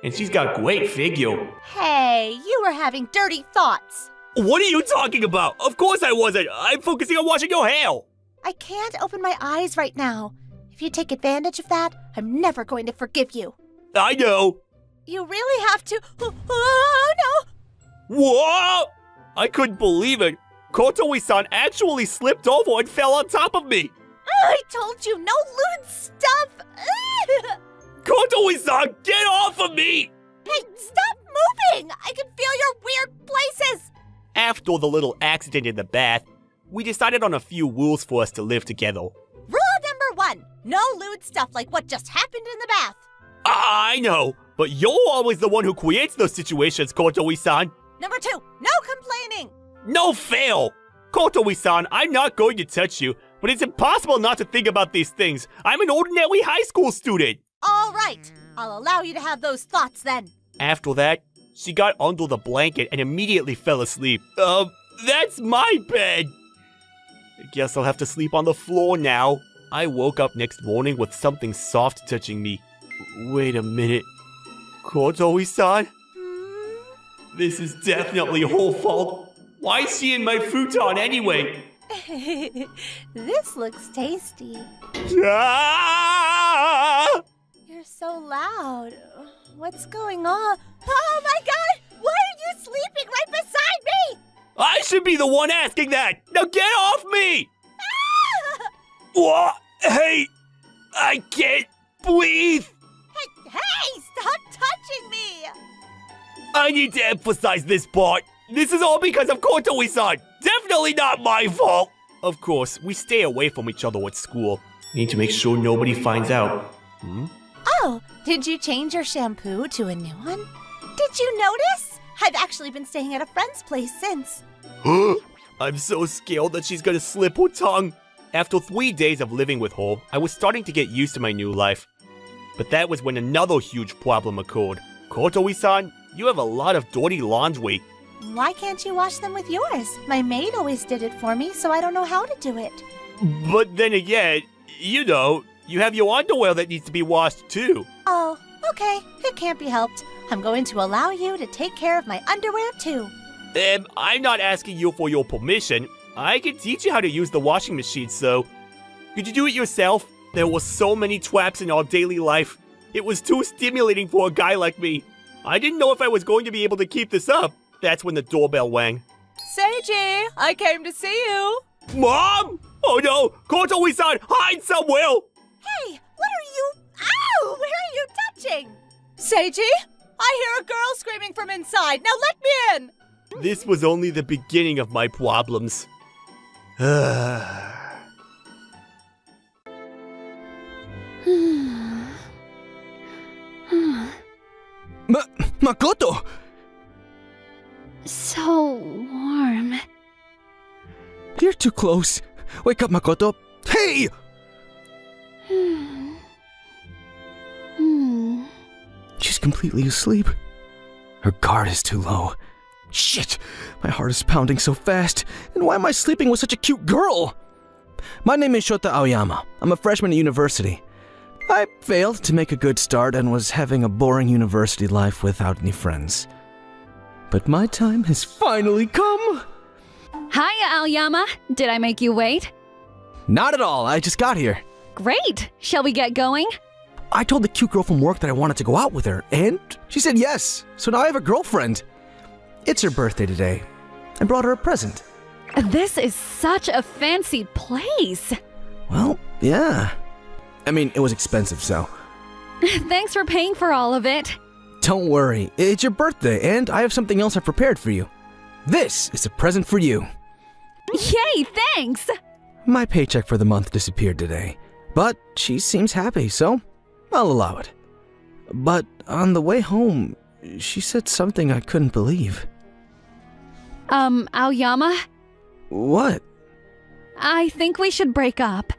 Speaker 3: And she's got great figure.
Speaker 11: Hey, you were having dirty thoughts.
Speaker 3: What are you talking about? Of course I wasn't. I'm focusing on washing your hair.
Speaker 11: I can't open my eyes right now. If you take advantage of that, I'm never going to forgive you.
Speaker 3: I know.
Speaker 11: You really have to... Oh, no!
Speaker 3: Whoa! I couldn't believe it. Kotori-san actually slipped over and fell on top of me.
Speaker 11: I told you, no lewd stuff!
Speaker 3: Kotori-san, get off of me!
Speaker 11: Hey, stop moving! I can feel your weird places!
Speaker 3: After the little accident in the bath, we decided on a few rules for us to live together.
Speaker 11: Rule number 1, no lewd stuff like what just happened in the bath.
Speaker 3: I know, but you're always the one who creates those situations, Kotori-san.
Speaker 11: Number 2, no complaining.
Speaker 3: No fail! Kotori-san, I'm not going to touch you, but it's impossible not to think about these things. I'm an ordinary high school student.
Speaker 11: All right, I'll allow you to have those thoughts then.
Speaker 3: After that, she got under the blanket and immediately fell asleep. That's my bed! I guess I'll have to sleep on the floor now. I woke up next morning with something soft touching me. Wait a minute. Kotori-san? This is definitely her fault. Why is she in my futon anyway?
Speaker 11: This looks tasty.
Speaker 3: Ah!
Speaker 11: You're so loud. What's going on? Oh my god! sleeping right beside me!
Speaker 3: I should be the one asking that! Now get off me! What? Hey! I can't breathe!
Speaker 11: Hey, stop touching me!
Speaker 3: I need to emphasize this part. This is all because of Kotoe-san. Definitely not my fault. Of course, we stay away from each other at school. Need to make sure nobody finds out.
Speaker 11: Oh, did you change your shampoo to a new one? Did you notice? I've actually been staying at a friend's place since.
Speaker 3: I'm so scared that she's gonna slip her tongue. After 3 days of living with her, I was starting to get used to my new life. But that was when another huge problem occurred. Kotoe-san, you have a lot of dirty laundry.
Speaker 11: Why can't you wash them with yours? My maid always did it for me, so I don't know how to do it.
Speaker 3: But then again, you know, you have your underwear that needs to be washed too.
Speaker 11: Oh, okay. It can't be helped. I'm going to allow you to take care of my underwear too.
Speaker 3: I'm not asking you for your permission. I can teach you how to use the washing machine, so... Could you do it yourself? There were so many traps in our daily life. It was too stimulating for a guy like me. I didn't know if I was going to be able to keep this up. That's when the doorbell rang.
Speaker 4: Seiji, I came to see you.
Speaker 3: Mom! Oh no! Kotoe-san, hide somewhere!
Speaker 11: Hey, what are you... Ow! Where are you touching?
Speaker 4: Seiji, I hear a girl screaming from inside. Now let me in.
Speaker 3: This was only the beginning of my problems.
Speaker 6: Makoto!
Speaker 8: So warm.
Speaker 6: You're too close. Wake up, Makoto. Hey! She's completely asleep. Her guard is too low. Shit! My heart is pounding so fast. And why am I sleeping with such a cute girl? My name is Shota Aoyama. I'm a freshman at university. I failed to make a good start and was having a boring university life without any friends. But my time has finally come!
Speaker 12: Hiya, Aoyama. Did I make you wait?
Speaker 6: Not at all, I just got here.
Speaker 12: Great. Shall we get going?
Speaker 6: I told the cute girl from work that I wanted to go out with her, and she said yes. So now I have a girlfriend. It's her birthday today. I brought her a present.
Speaker 12: This is such a fancy place.
Speaker 6: Well, yeah. I mean, it was expensive, so.
Speaker 12: Thanks for paying for all of it.
Speaker 6: Don't worry, it's your birthday, and I have something else I've prepared for you. This is a present for you.
Speaker 12: Yay, thanks!
Speaker 6: My paycheck for the month disappeared today, but she seems happy, so I'll allow it. But on the way home, she said something I couldn't believe.
Speaker 12: Aoyama?
Speaker 6: What?
Speaker 12: I think we should break up.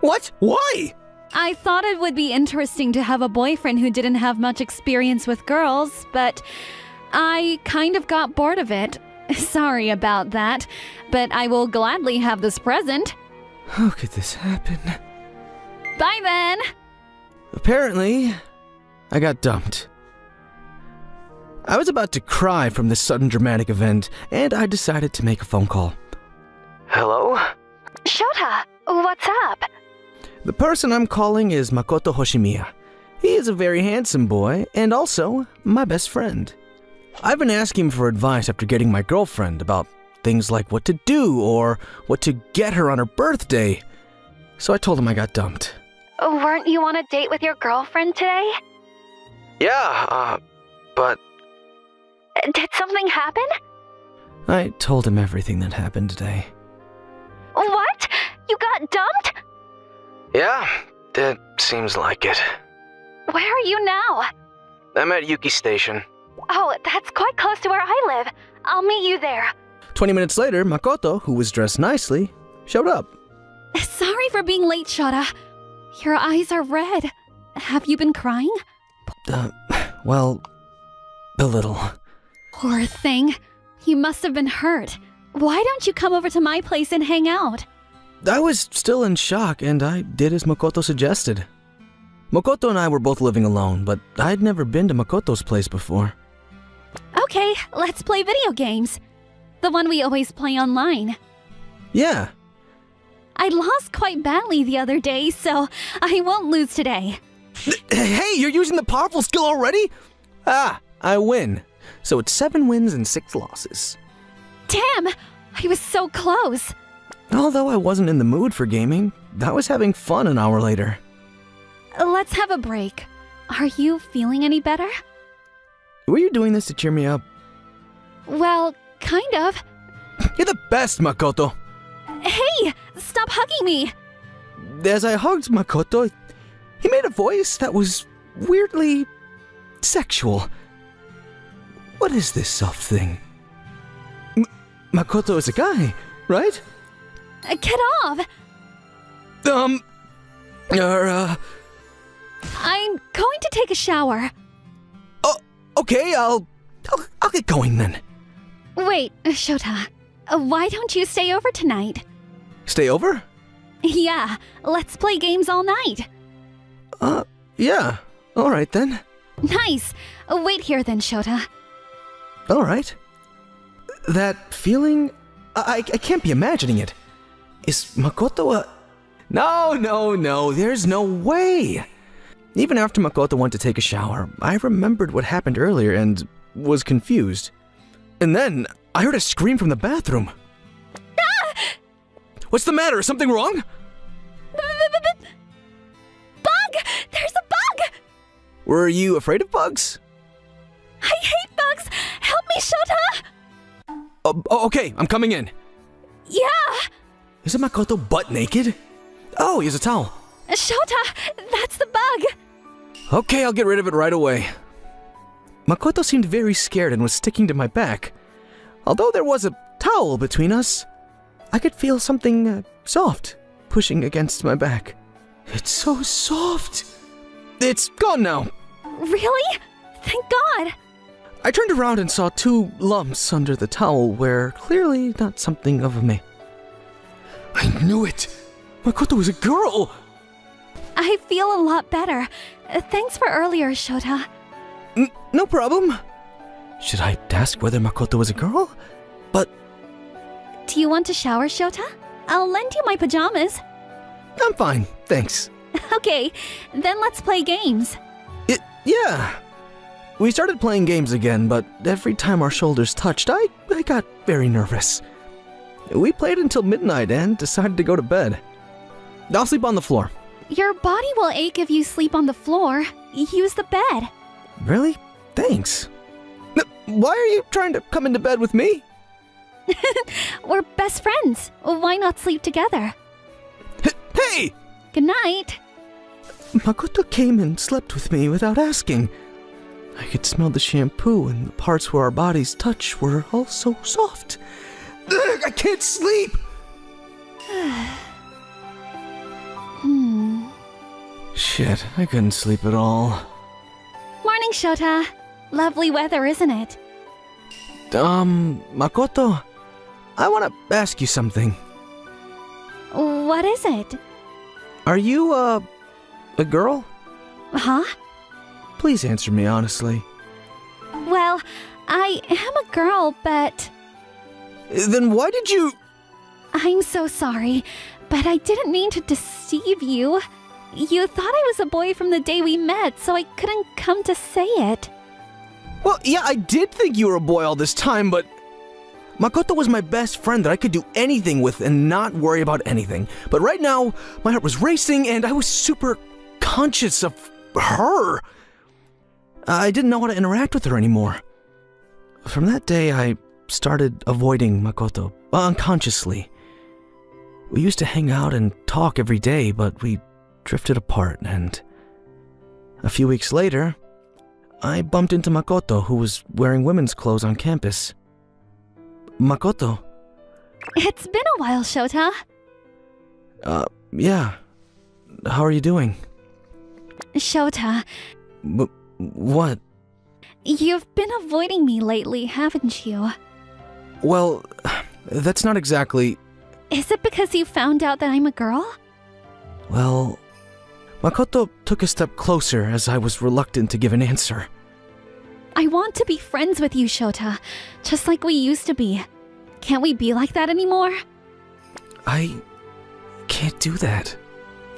Speaker 6: What? Why?
Speaker 12: I thought it would be interesting to have a boyfriend who didn't have much experience with girls, but I kind of got bored of it. Sorry about that, but I will gladly have this present.
Speaker 6: How could this happen?
Speaker 12: Bye then!
Speaker 6: Apparently, I got dumped. I was about to cry from this sudden dramatic event, and I decided to make a phone call. Hello?
Speaker 8: Shota, what's up?
Speaker 6: The person I'm calling is Makoto Hoshimiya. He is a very handsome boy, and also my best friend. I've been asking him for advice after getting my girlfriend about things like what to do or what to get her on her birthday. So I told him I got dumped.
Speaker 8: Weren't you on a date with your girlfriend today?
Speaker 6: Yeah, but...
Speaker 8: Did something happen?
Speaker 6: I told him everything that happened today.
Speaker 8: What? You got dumped?
Speaker 6: Yeah, it seems like it.
Speaker 8: Where are you now?
Speaker 6: I'm at Yuki Station.
Speaker 8: Oh, that's quite close to where I live. I'll meet you there.
Speaker 6: 20 minutes later, Makoto, who was dressed nicely, showed up.
Speaker 12: Sorry for being late, Shota. Your eyes are red. Have you been crying?
Speaker 6: Well, a little.
Speaker 12: Poor thing. You must have been hurt. Why don't you come over to my place and hang out?
Speaker 6: I was still in shock, and I did as Makoto suggested. Makoto and I were both living alone, but I'd never been to Makoto's place before.
Speaker 12: Okay, let's play video games. The one we always play online.
Speaker 6: Yeah.
Speaker 12: I lost quite badly the other day, so I won't lose today.
Speaker 6: Hey, you're using the powerful skill already? Ah, I win. So it's 7 wins and 6 losses.
Speaker 12: Damn! I was so close.
Speaker 6: Although I wasn't in the mood for gaming, I was having fun an hour later.
Speaker 12: Let's have a break. Are you feeling any better?
Speaker 6: Were you doing this to cheer me up?
Speaker 12: Well, kind of.
Speaker 6: You're the best, Makoto.
Speaker 12: Hey! Stop hugging me!
Speaker 6: As I hugged Makoto, he made a voice that was weirdly sexual. What is this soft thing? Makoto is a guy, right?
Speaker 12: Get off! I'm going to take a shower.
Speaker 6: Oh, okay, I'll get going then.
Speaker 12: Wait, Shota. Why don't you stay over tonight?
Speaker 6: Stay over?
Speaker 12: Yeah, let's play games all night.
Speaker 6: Yeah. Alright then.
Speaker 12: Nice. Wait here then, Shota.
Speaker 6: Alright. That feeling, I can't be imagining it. Is Makoto a... No, there's no way. Even after Makoto went to take a shower, I remembered what happened earlier and was confused. And then, I heard a scream from the bathroom.
Speaker 12: Ah!
Speaker 6: What's the matter? Is something wrong?
Speaker 12: Bug! There's a bug!
Speaker 6: Were you afraid of bugs?
Speaker 12: I hate bugs! Help me, Shota!
Speaker 6: Okay, I'm coming in.
Speaker 12: Yeah!
Speaker 6: Isn't Makoto butt naked? Oh, he has a towel.
Speaker 12: Shota, that's the bug!
Speaker 6: Okay, I'll get rid of it right away. Makoto seemed very scared and was sticking to my back. Although there was a towel between us, I could feel something soft pushing against my back. It's so soft. It's gone now.
Speaker 12: Really? Thank God.
Speaker 6: I turned around and saw 2 lumps under the towel where clearly not something of me. I knew it. Makoto was a girl.
Speaker 12: I feel a lot better. Thanks for earlier, Shota.
Speaker 6: No problem. Should I ask whether Makoto was a girl? But...
Speaker 12: Do you want to shower, Shota? I'll lend you my pajamas.
Speaker 6: I'm fine, thanks.
Speaker 12: Okay, then let's play games.
Speaker 6: Yeah. We started playing games again, but every time our shoulders touched, I got very nervous. We played until midnight and decided to go to bed. I'll sleep on the floor.
Speaker 12: Your body will ache if you sleep on the floor. Use the bed.
Speaker 6: Really? Thanks. Why are you trying to come into bed with me?
Speaker 12: We're best friends. Why not sleep together?
Speaker 6: Hey!
Speaker 12: Good night.
Speaker 6: Makoto came and slept with me without asking. I could smell the shampoo, and the parts where our bodies touch were all so soft. Ugh, I can't sleep! Shit, I couldn't sleep at all.
Speaker 12: Morning, Shota. Lovely weather, isn't it?
Speaker 6: Makoto, I want to ask you something.
Speaker 12: What is it?
Speaker 6: Are you, a girl?
Speaker 12: Huh?
Speaker 6: Please answer me honestly.
Speaker 12: Well, I am a girl, but...
Speaker 6: Then why did you...
Speaker 12: I'm so sorry, but I didn't mean to deceive you. You thought I was a boy from the day we met, so I couldn't come to say it.
Speaker 6: Well, yeah, I did think you were a boy all this time, but... Makoto was my best friend that I could do anything with and not worry about anything. But right now, my heart was racing and I was super conscious of her. I didn't know how to interact with her anymore. From that day, I started avoiding Makoto, unconsciously. We used to hang out and talk every day, but we drifted apart, and a few weeks later, I bumped into Makoto, who was wearing women's clothes on campus. Makoto.
Speaker 12: It's been a while, Shota.
Speaker 6: Yeah. How are you doing?
Speaker 12: Shota.
Speaker 6: What?
Speaker 12: You've been avoiding me lately, haven't you?
Speaker 6: Well, that's not exactly...
Speaker 12: Is it because you found out that I'm a girl?
Speaker 6: Well, Makoto took a step closer as I was reluctant to give an answer.
Speaker 12: I want to be friends with you, Shota, just like we used to be. Can't we be like that anymore?
Speaker 6: I can't do that.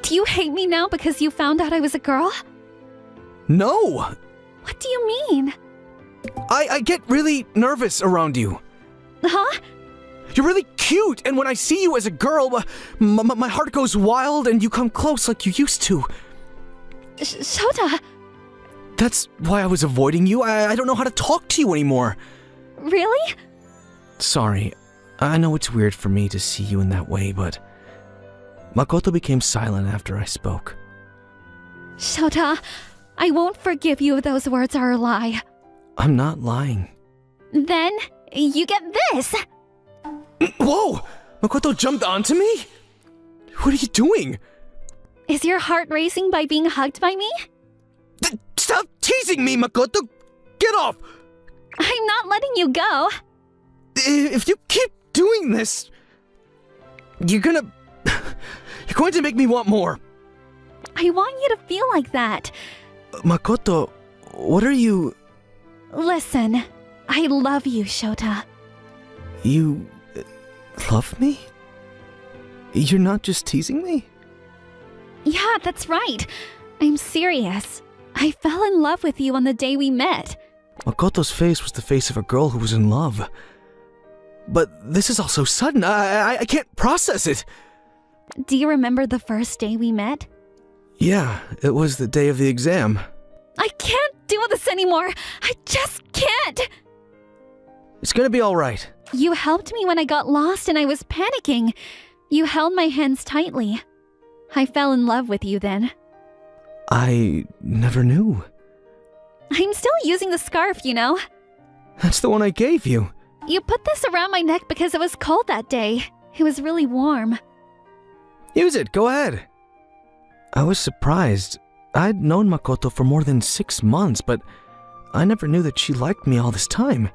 Speaker 12: Do you hate me now because you found out I was a girl?
Speaker 6: No!
Speaker 12: What do you mean?
Speaker 6: I get really nervous around you.
Speaker 12: Huh?
Speaker 6: You're really cute, and when I see you as a girl, my heart goes wild and you come close like you used to.
Speaker 12: Shota,
Speaker 6: That's why I was avoiding you. I don't know how to talk to you anymore.
Speaker 12: really?
Speaker 6: Sorry. I know it's weird for me to see you in that way, but Makoto became silent after I spoke.
Speaker 12: Shota, I won't forgive you if those words are a lie.
Speaker 6: I'm not lying.
Speaker 12: Then you get this.
Speaker 6: Whoa! Makoto jumped onto me? What are you doing?
Speaker 12: Is your heart racing by being hugged by me?
Speaker 6: Stop teasing me, Makoto! Get off!
Speaker 12: I'm not letting you go.
Speaker 6: If you keep doing this, you're going to make me want more.
Speaker 12: I want you to feel like that.
Speaker 6: Makoto, what are you...
Speaker 12: Listen, I love you, Shota.
Speaker 6: You... love me? You're not just teasing me?
Speaker 12: Yeah, that's right. I'm serious. I fell in love with you on the day we met.
Speaker 6: Makoto's face was the face of a girl who was in love. But this is all so sudden. I can't process it.
Speaker 12: Do you remember the first day we met?
Speaker 6: Yeah, it was the day of the exam.
Speaker 12: I can't do this anymore. I just can't.
Speaker 6: It's gonna be alright.
Speaker 12: You helped me when I got lost and I was panicking. You held my hands tightly. I fell in love with you then.
Speaker 6: I never knew.
Speaker 12: I'm still using the scarf, you know.
Speaker 6: That's the one I gave you.
Speaker 12: You put this around my neck because it was cold that day. It was really warm.
Speaker 6: Use it, go ahead. I was surprised. I'd known Makoto for more than 6 months, but I never knew that she liked me all this time.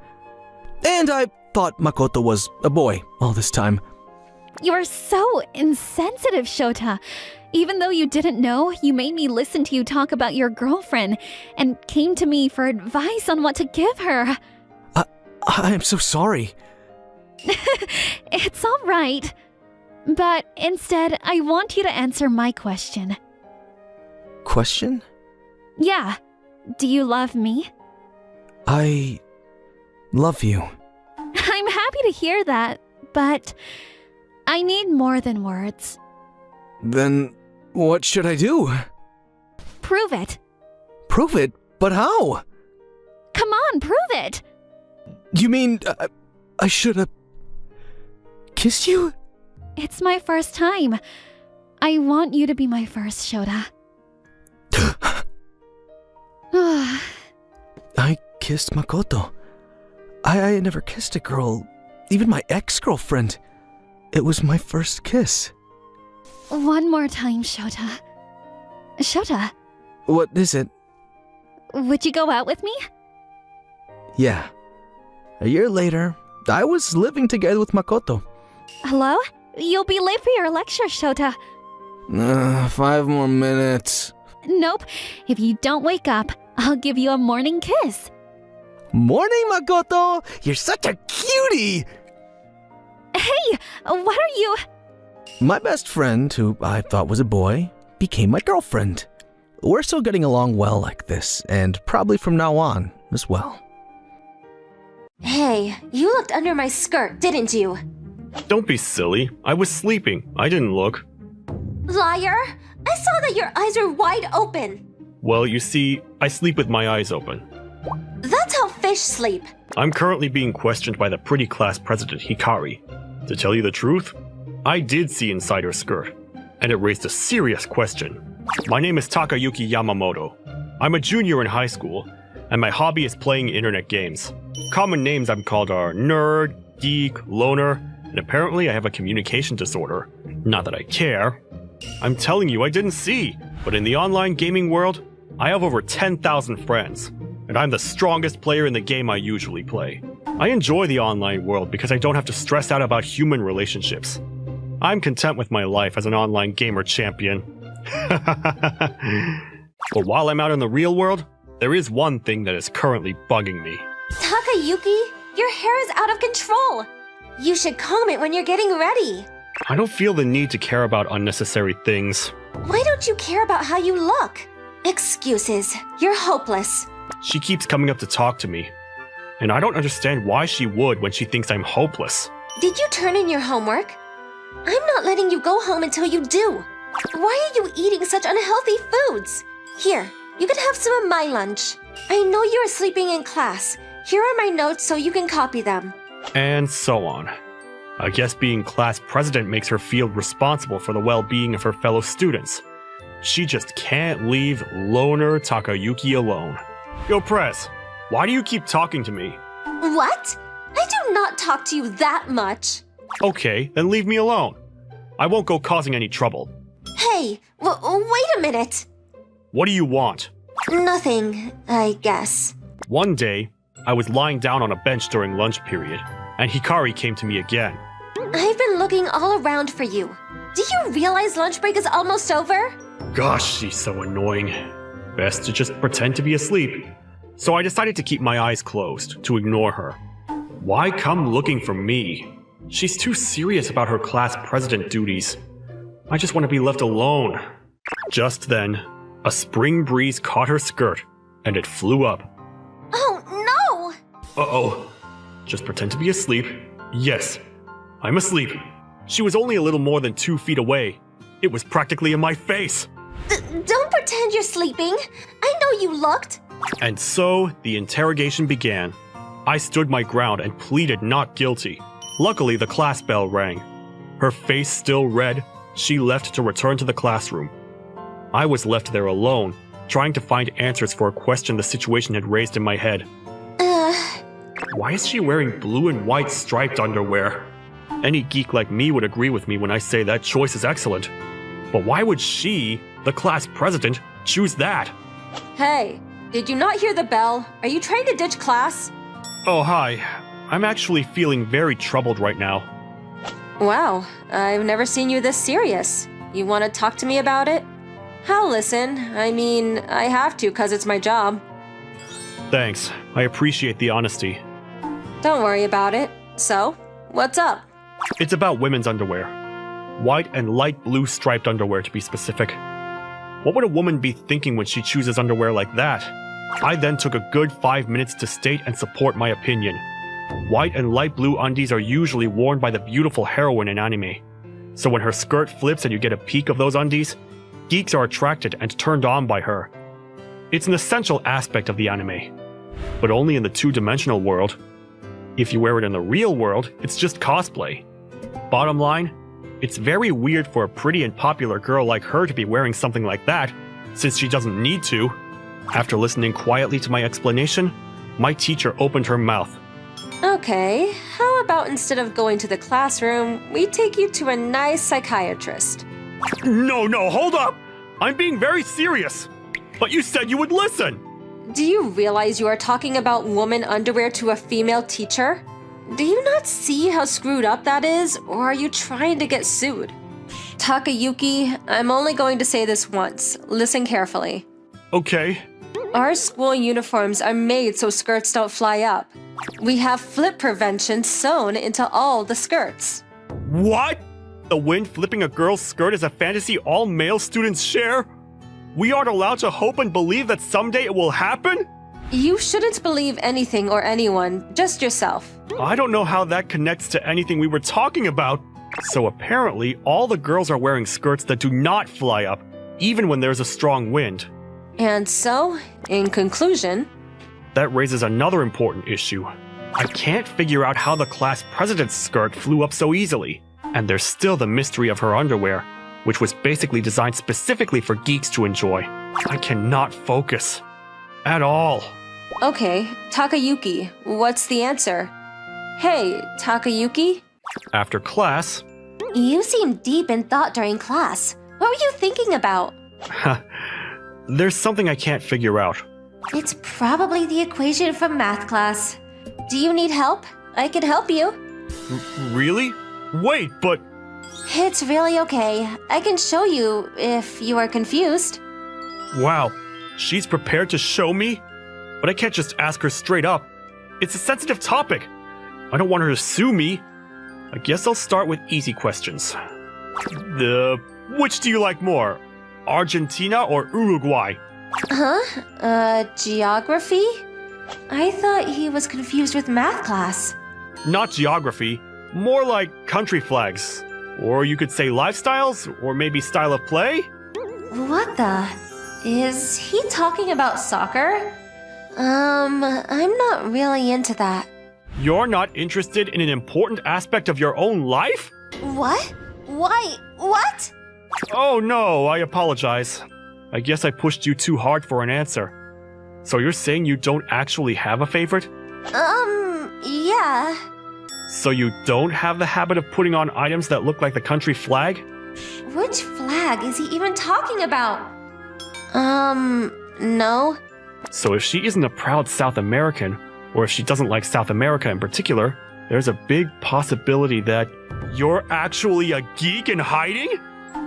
Speaker 6: And I thought Makoto was a boy all this time.
Speaker 12: You are so insensitive, Shota. Even though you didn't know, you made me listen to you talk about your girlfriend and came to me for advice on what to give her.
Speaker 6: I am so sorry.
Speaker 12: It's all right. But instead, I want you to answer my question.
Speaker 6: Question?
Speaker 12: Yeah. Do you love me?
Speaker 6: I love you.
Speaker 12: I'm happy to hear that, but I need more than words.
Speaker 6: Then what should I do?
Speaker 12: Prove it.
Speaker 6: Prove it? But how?
Speaker 12: Come on, prove it.
Speaker 6: You mean I should have kissed you?
Speaker 12: It's my first time. I want you to be my first, Shota.
Speaker 6: I kissed Makoto. I never kissed a girl, even my ex-girlfriend. It was my first kiss.
Speaker 12: One more time, Shota. Shota,
Speaker 6: What is it?
Speaker 12: would you go out with me?
Speaker 6: Yeah. A year later, I was living together with Makoto.
Speaker 12: Hello? You'll be late for your lecture, Shota.
Speaker 6: 5 more minutes.
Speaker 12: Nope. If you don't wake up, I'll give you a morning kiss.
Speaker 6: Morning, Makoto! You're such a cutie!
Speaker 12: Hey, what are you...
Speaker 6: My best friend, who I thought was a boy, became my girlfriend. We're still getting along well like this, and probably from now on as well.
Speaker 5: Hey, you looked under my skirt, didn't you?
Speaker 1: Don't be silly. I was sleeping. I didn't look.
Speaker 5: Liar! I saw that your eyes were wide open.
Speaker 1: Well, you see, I sleep with my eyes open.
Speaker 5: That's how fish sleep.
Speaker 1: I'm currently being questioned by the pretty class president, Hikari. To tell you the truth, I did see inside her skirt, and it raised a serious question. My name is Takayuki Yamamoto. I'm a junior in high school, and my hobby is playing internet games. Common names I'm called are nerd, geek, loner, and apparently I have a communication disorder. Not that I care. I'm telling you, I didn't see, but in the online gaming world, I have over 10,000 friends, and I'm the strongest player in the game I usually play. I enjoy the online world because I don't have to stress out about human relationships. I'm content with my life as an online gamer champion. But while I'm out in the real world, there is one thing that is currently bugging me.
Speaker 5: Takayuki, your hair is out of control. You should comb it when you're getting ready.
Speaker 1: I don't feel the need to care about unnecessary things.
Speaker 5: Why don't you care about how you look? Excuses. You're hopeless.
Speaker 1: She keeps coming up to talk to me. and I don't understand why she would when she thinks I'm hopeless.
Speaker 5: Did you turn in your homework? I'm not letting you go home until you do. Why are you eating such unhealthy foods? Here, you can have some of my lunch. I know you are sleeping in class. Here are my notes so you can copy them.
Speaker 1: And so on. I guess being class president makes her feel responsible for the well-being of her fellow students. She just can't leave loner Takayuki alone. Yo, Prez, why do you keep talking to me?
Speaker 5: What? I do not talk to you that much.
Speaker 1: Okay, then leave me alone. I won't go causing any trouble.
Speaker 5: Hey, wait a minute.
Speaker 1: What do you want?
Speaker 5: Nothing, I guess.
Speaker 1: One day, I was lying down on a bench during lunch period, and Hikari came to me again.
Speaker 5: I've been looking all around for you. Do you realize lunch break is almost over?
Speaker 1: Gosh, she's so annoying. Best to just pretend to be asleep. So I decided to keep my eyes closed, to ignore her. Why come looking for me? She's too serious about her class president duties. I just want to be left alone. Just then, a spring breeze caught her skirt, and it flew up.
Speaker 5: Oh, no!
Speaker 1: Uh-oh. Just pretend to be asleep. Yes, I'm asleep. She was only a little more than 2 feet away. It was practically in my face.
Speaker 5: Don't pretend you're sleeping. I know you looked.
Speaker 1: And so, the interrogation began. I stood my ground and pleaded not guilty. Luckily, the class bell rang. Her face still red, she left to return to the classroom. I was left there alone, trying to find answers for a question the situation had raised in my head. Why is she wearing blue and white striped underwear? Any geek like me would agree with me when I say that choice is excellent. But why would she, the class president, choose that?
Speaker 2: Hey, did you not hear the bell? Are you trying to ditch class?
Speaker 1: Oh, hi. I'm actually feeling very troubled right now.
Speaker 2: Wow, I've never seen you this serious. You want to talk to me about it? I'll listen. I mean, I have to because it's my job.
Speaker 1: Thanks. I appreciate the honesty.
Speaker 2: Don't worry about it. So, what's up?
Speaker 1: It's about women's underwear. White and light blue striped underwear, to be specific. What would a woman be thinking when she chooses underwear like that? I then took a good 5 minutes to state and support my opinion. White and light blue undies are usually worn by the beautiful heroine in anime. So when her skirt flips and you get a peek of those undies, geeks are attracted and turned on by her. It's an essential aspect of the anime, but only in the two-dimensional world. If you wear it in the real world, it's just cosplay. Bottom line, it's very weird for a pretty and popular girl like her to be wearing something like that, since she doesn't need to. After listening quietly to my explanation, my teacher opened her mouth.
Speaker 2: Okay, how about instead of going to the classroom, we take you to a nice psychiatrist?
Speaker 1: No, hold up! I'm being very serious! But you said you would listen!
Speaker 2: Do you realize you are talking about woman underwear to a female teacher? Do you not see how screwed up that is, or are you trying to get sued? Takayuki, I'm only going to say this once. Listen carefully.
Speaker 1: Okay.
Speaker 2: Our school uniforms are made so skirts don't fly up. We have flip prevention sewn into all the skirts.
Speaker 1: What? The wind flipping a girl's skirt is a fantasy all male students share? We aren't allowed to hope and believe that someday it will happen?
Speaker 2: You shouldn't believe anything or anyone, just yourself.
Speaker 1: I don't know how that connects to anything we were talking about. So apparently, all the girls are wearing skirts that do not fly up, even when there's a strong wind.
Speaker 2: And so, in conclusion,
Speaker 1: that raises another important issue. I can't figure out how the class president's skirt flew up so easily. And there's still the mystery of her underwear, which was basically designed specifically for geeks to enjoy. I cannot focus. At all.
Speaker 2: Okay, Takayuki, what's the answer? Hey, Takayuki?
Speaker 1: After class...
Speaker 5: You seemed deep in thought during class. What were you thinking about?
Speaker 1: There's something I can't figure out.
Speaker 5: It's probably the equation from math class. Do you need help? I can help you.
Speaker 1: Really? Wait, but...
Speaker 5: It's really okay. I can show you if you are confused.
Speaker 1: Wow, she's prepared to show me? But I can't just ask her straight up. It's a sensitive topic. I don't want her to sue me. I guess I'll start with easy questions. Which do you like more? Argentina or Uruguay?
Speaker 5: Huh? Geography?
Speaker 2: I thought he was confused with math class.
Speaker 1: Not geography, more like country flags. Or you could say lifestyles, or maybe style of play?
Speaker 2: What the? Is he talking about soccer? I'm not really into that.
Speaker 1: You're not interested in an important aspect of your own life?
Speaker 5: What? Why? What?
Speaker 1: Oh no, I apologize. I guess I pushed you too hard for an answer. So you're saying you don't actually have a favorite?
Speaker 5: Yeah.
Speaker 1: So you don't have the habit of putting on items that look like the country flag?
Speaker 2: Which flag is he even talking about?
Speaker 5: No.
Speaker 1: So if she isn't a proud South American, or if she doesn't like South America in particular, there's a big possibility that you're actually a geek in hiding?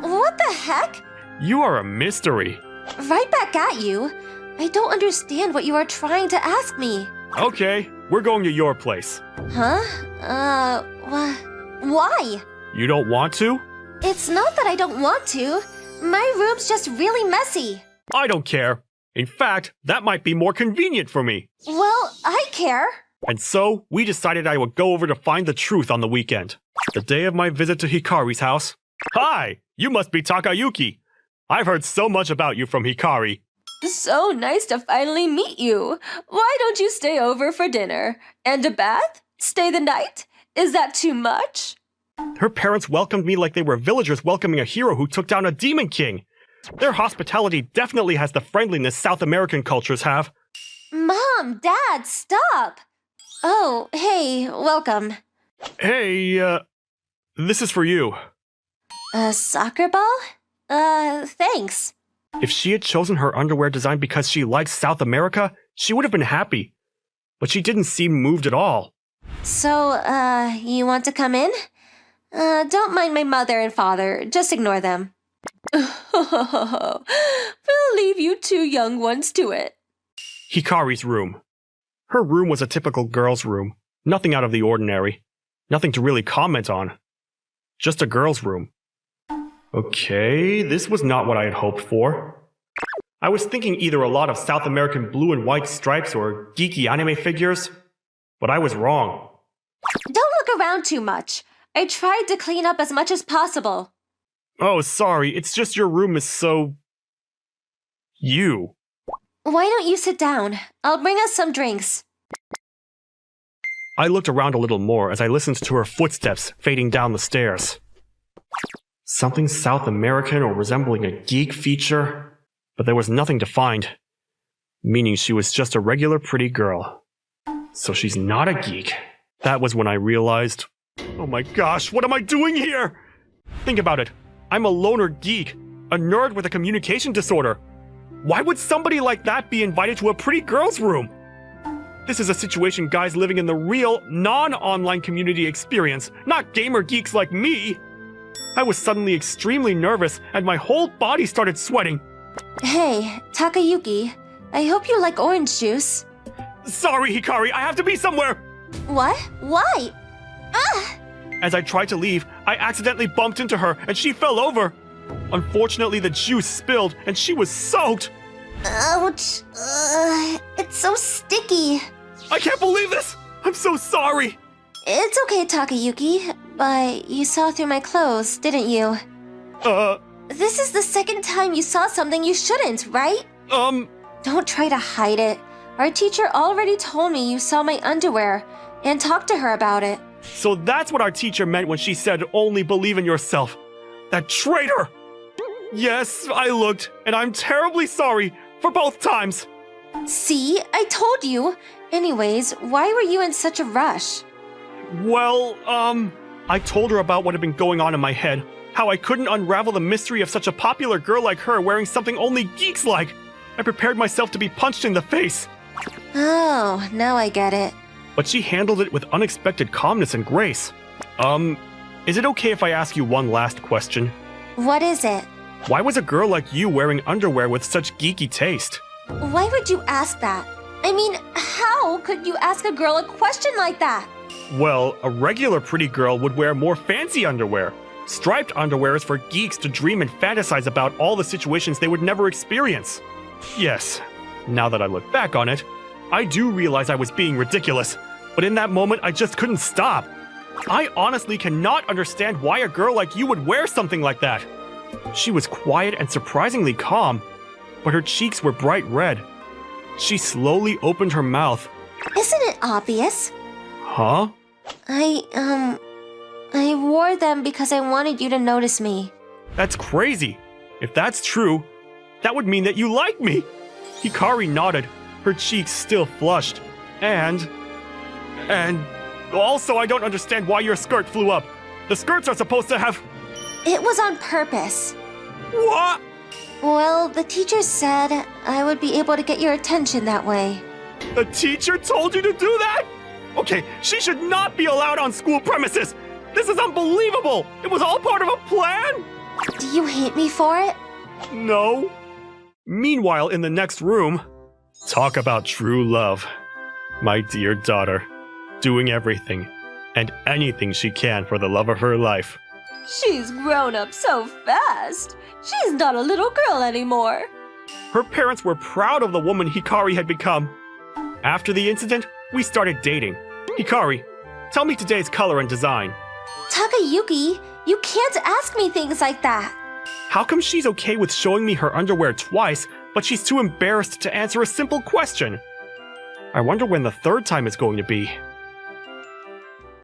Speaker 5: What the heck?
Speaker 1: You are a mystery.
Speaker 2: Right back at you. I don't understand what you are trying to ask me.
Speaker 1: Okay, we're going to your place.
Speaker 2: Huh? Why?
Speaker 1: You don't want to?
Speaker 2: It's not that I don't want to. My room's just really messy.
Speaker 1: I don't care. In fact, that might be more convenient for me.
Speaker 2: Well, I care.
Speaker 1: And so, we decided I would go over to find the truth on the weekend. The day of my visit to Hikari's house. Hi! You must be Takayuki. I've heard so much about you from Hikari.
Speaker 2: So nice to finally meet you. Why don't you stay over for dinner? And a bath? Stay the night? Is that too much?
Speaker 1: Her parents welcomed me like they were villagers welcoming a hero who took down a demon king. Their hospitality definitely has the friendliness South American cultures have.
Speaker 2: Mom, Dad, stop! Oh, hey, welcome.
Speaker 1: Hey, this is for you.
Speaker 2: A soccer ball? Thanks.
Speaker 1: If she had chosen her underwear design because she likes South America, she would have been happy. But she didn't seem moved at all.
Speaker 2: So, you want to come in? Don't mind my mother and father, just ignore them. We'll leave you two young ones to it.
Speaker 1: Hikari's room. Her room was a typical girl's room. Nothing out of the ordinary. Nothing to really comment on. Just a girl's room. Okay, this was not what I had hoped for. I was thinking either a lot of South American blue and white stripes or geeky anime figures, but I was wrong.
Speaker 2: Don't look around too much. I tried to clean up as much as possible.
Speaker 1: Oh, sorry, it's just your room is so... you.
Speaker 2: Why don't you sit down? I'll bring us some drinks.
Speaker 1: I looked around a little more as I listened to her footsteps fading down the stairs. Something South American or resembling a geek feature, but there was nothing to find. Meaning she was just a regular pretty girl. So she's not a geek. That was when I realized, oh my gosh, what am I doing here? Think about it. I'm a loner geek, a nerd with a communication disorder. Why would somebody like that be invited to a pretty girl's room? This is a situation guys living in the real, non-online community experience, not gamer geeks like me. I was suddenly extremely nervous and my whole body started sweating.
Speaker 2: Hey, Takayuki, I hope you like orange juice.
Speaker 1: Sorry, Hikari, I have to be somewhere!
Speaker 2: What? Why? Ah!
Speaker 1: As I tried to leave, I accidentally bumped into her and she fell over. Unfortunately, the juice spilled and she was soaked.
Speaker 5: Ouch. It's so sticky.
Speaker 1: I can't believe this! I'm so sorry!
Speaker 2: It's okay, Takayuki, but you saw through my clothes, didn't you? This is the second time you saw something you shouldn't, right?
Speaker 1: Don't
Speaker 2: try to hide it. Our teacher already told me you saw my underwear and talked to her about it.
Speaker 1: So that's what our teacher meant when she said only believe in yourself. That traitor! Yes, I looked, and I'm terribly sorry for both times.
Speaker 2: See, I told you. Anyways, why were you in such a rush?
Speaker 1: Well, I told her about what had been going on in my head. How I couldn't unravel the mystery of such a popular girl like her wearing something only geeks like. I prepared myself to be punched in the face.
Speaker 2: Oh, now I get it.
Speaker 1: But she handled it with unexpected calmness and grace. Is it okay if I ask you one last question?
Speaker 2: What is it?
Speaker 1: Why was a girl like you wearing underwear with such geeky taste?
Speaker 2: Why would you ask that? I mean, how could you ask a girl a question like that?
Speaker 1: Well, a regular pretty girl would wear more fancy underwear. Striped underwear is for geeks to dream and fantasize about all the situations they would never experience. Yes, now that I look back on it, I do realize I was being ridiculous, but in that moment I just couldn't stop. I honestly cannot understand why a girl like you would wear something like that. She was quiet and surprisingly calm, but her cheeks were bright red. She slowly opened her mouth.
Speaker 5: Isn't it obvious?
Speaker 1: Huh?
Speaker 5: I wore them because I wanted you to notice me.
Speaker 1: That's crazy. If that's true, that would mean that you like me. Hikari nodded, her cheeks still flushed. And also I don't understand why your skirt flew up. The skirts are supposed to have...
Speaker 5: It was on purpose.
Speaker 1: What?
Speaker 5: Well, the teacher said I would be able to get your attention that way.
Speaker 1: The teacher told you to do that? Okay, she should not be allowed on school premises. This is unbelievable. It was all part of a plan?
Speaker 5: Do you hate me for it?
Speaker 1: No. Meanwhile, in the next room, talk about true love. My dear daughter, doing everything and anything she can for the love of her life.
Speaker 2: She's grown up so fast. She's not a little girl anymore.
Speaker 1: Her parents were proud of the woman Hikari had become. After the incident, we started dating. Hikari, tell me today's color and design.
Speaker 5: Takayuki, you can't ask me things like that.
Speaker 1: How come she's okay with showing me her underwear twice, but she's too embarrassed to answer a simple question? I wonder when the third time is going to be.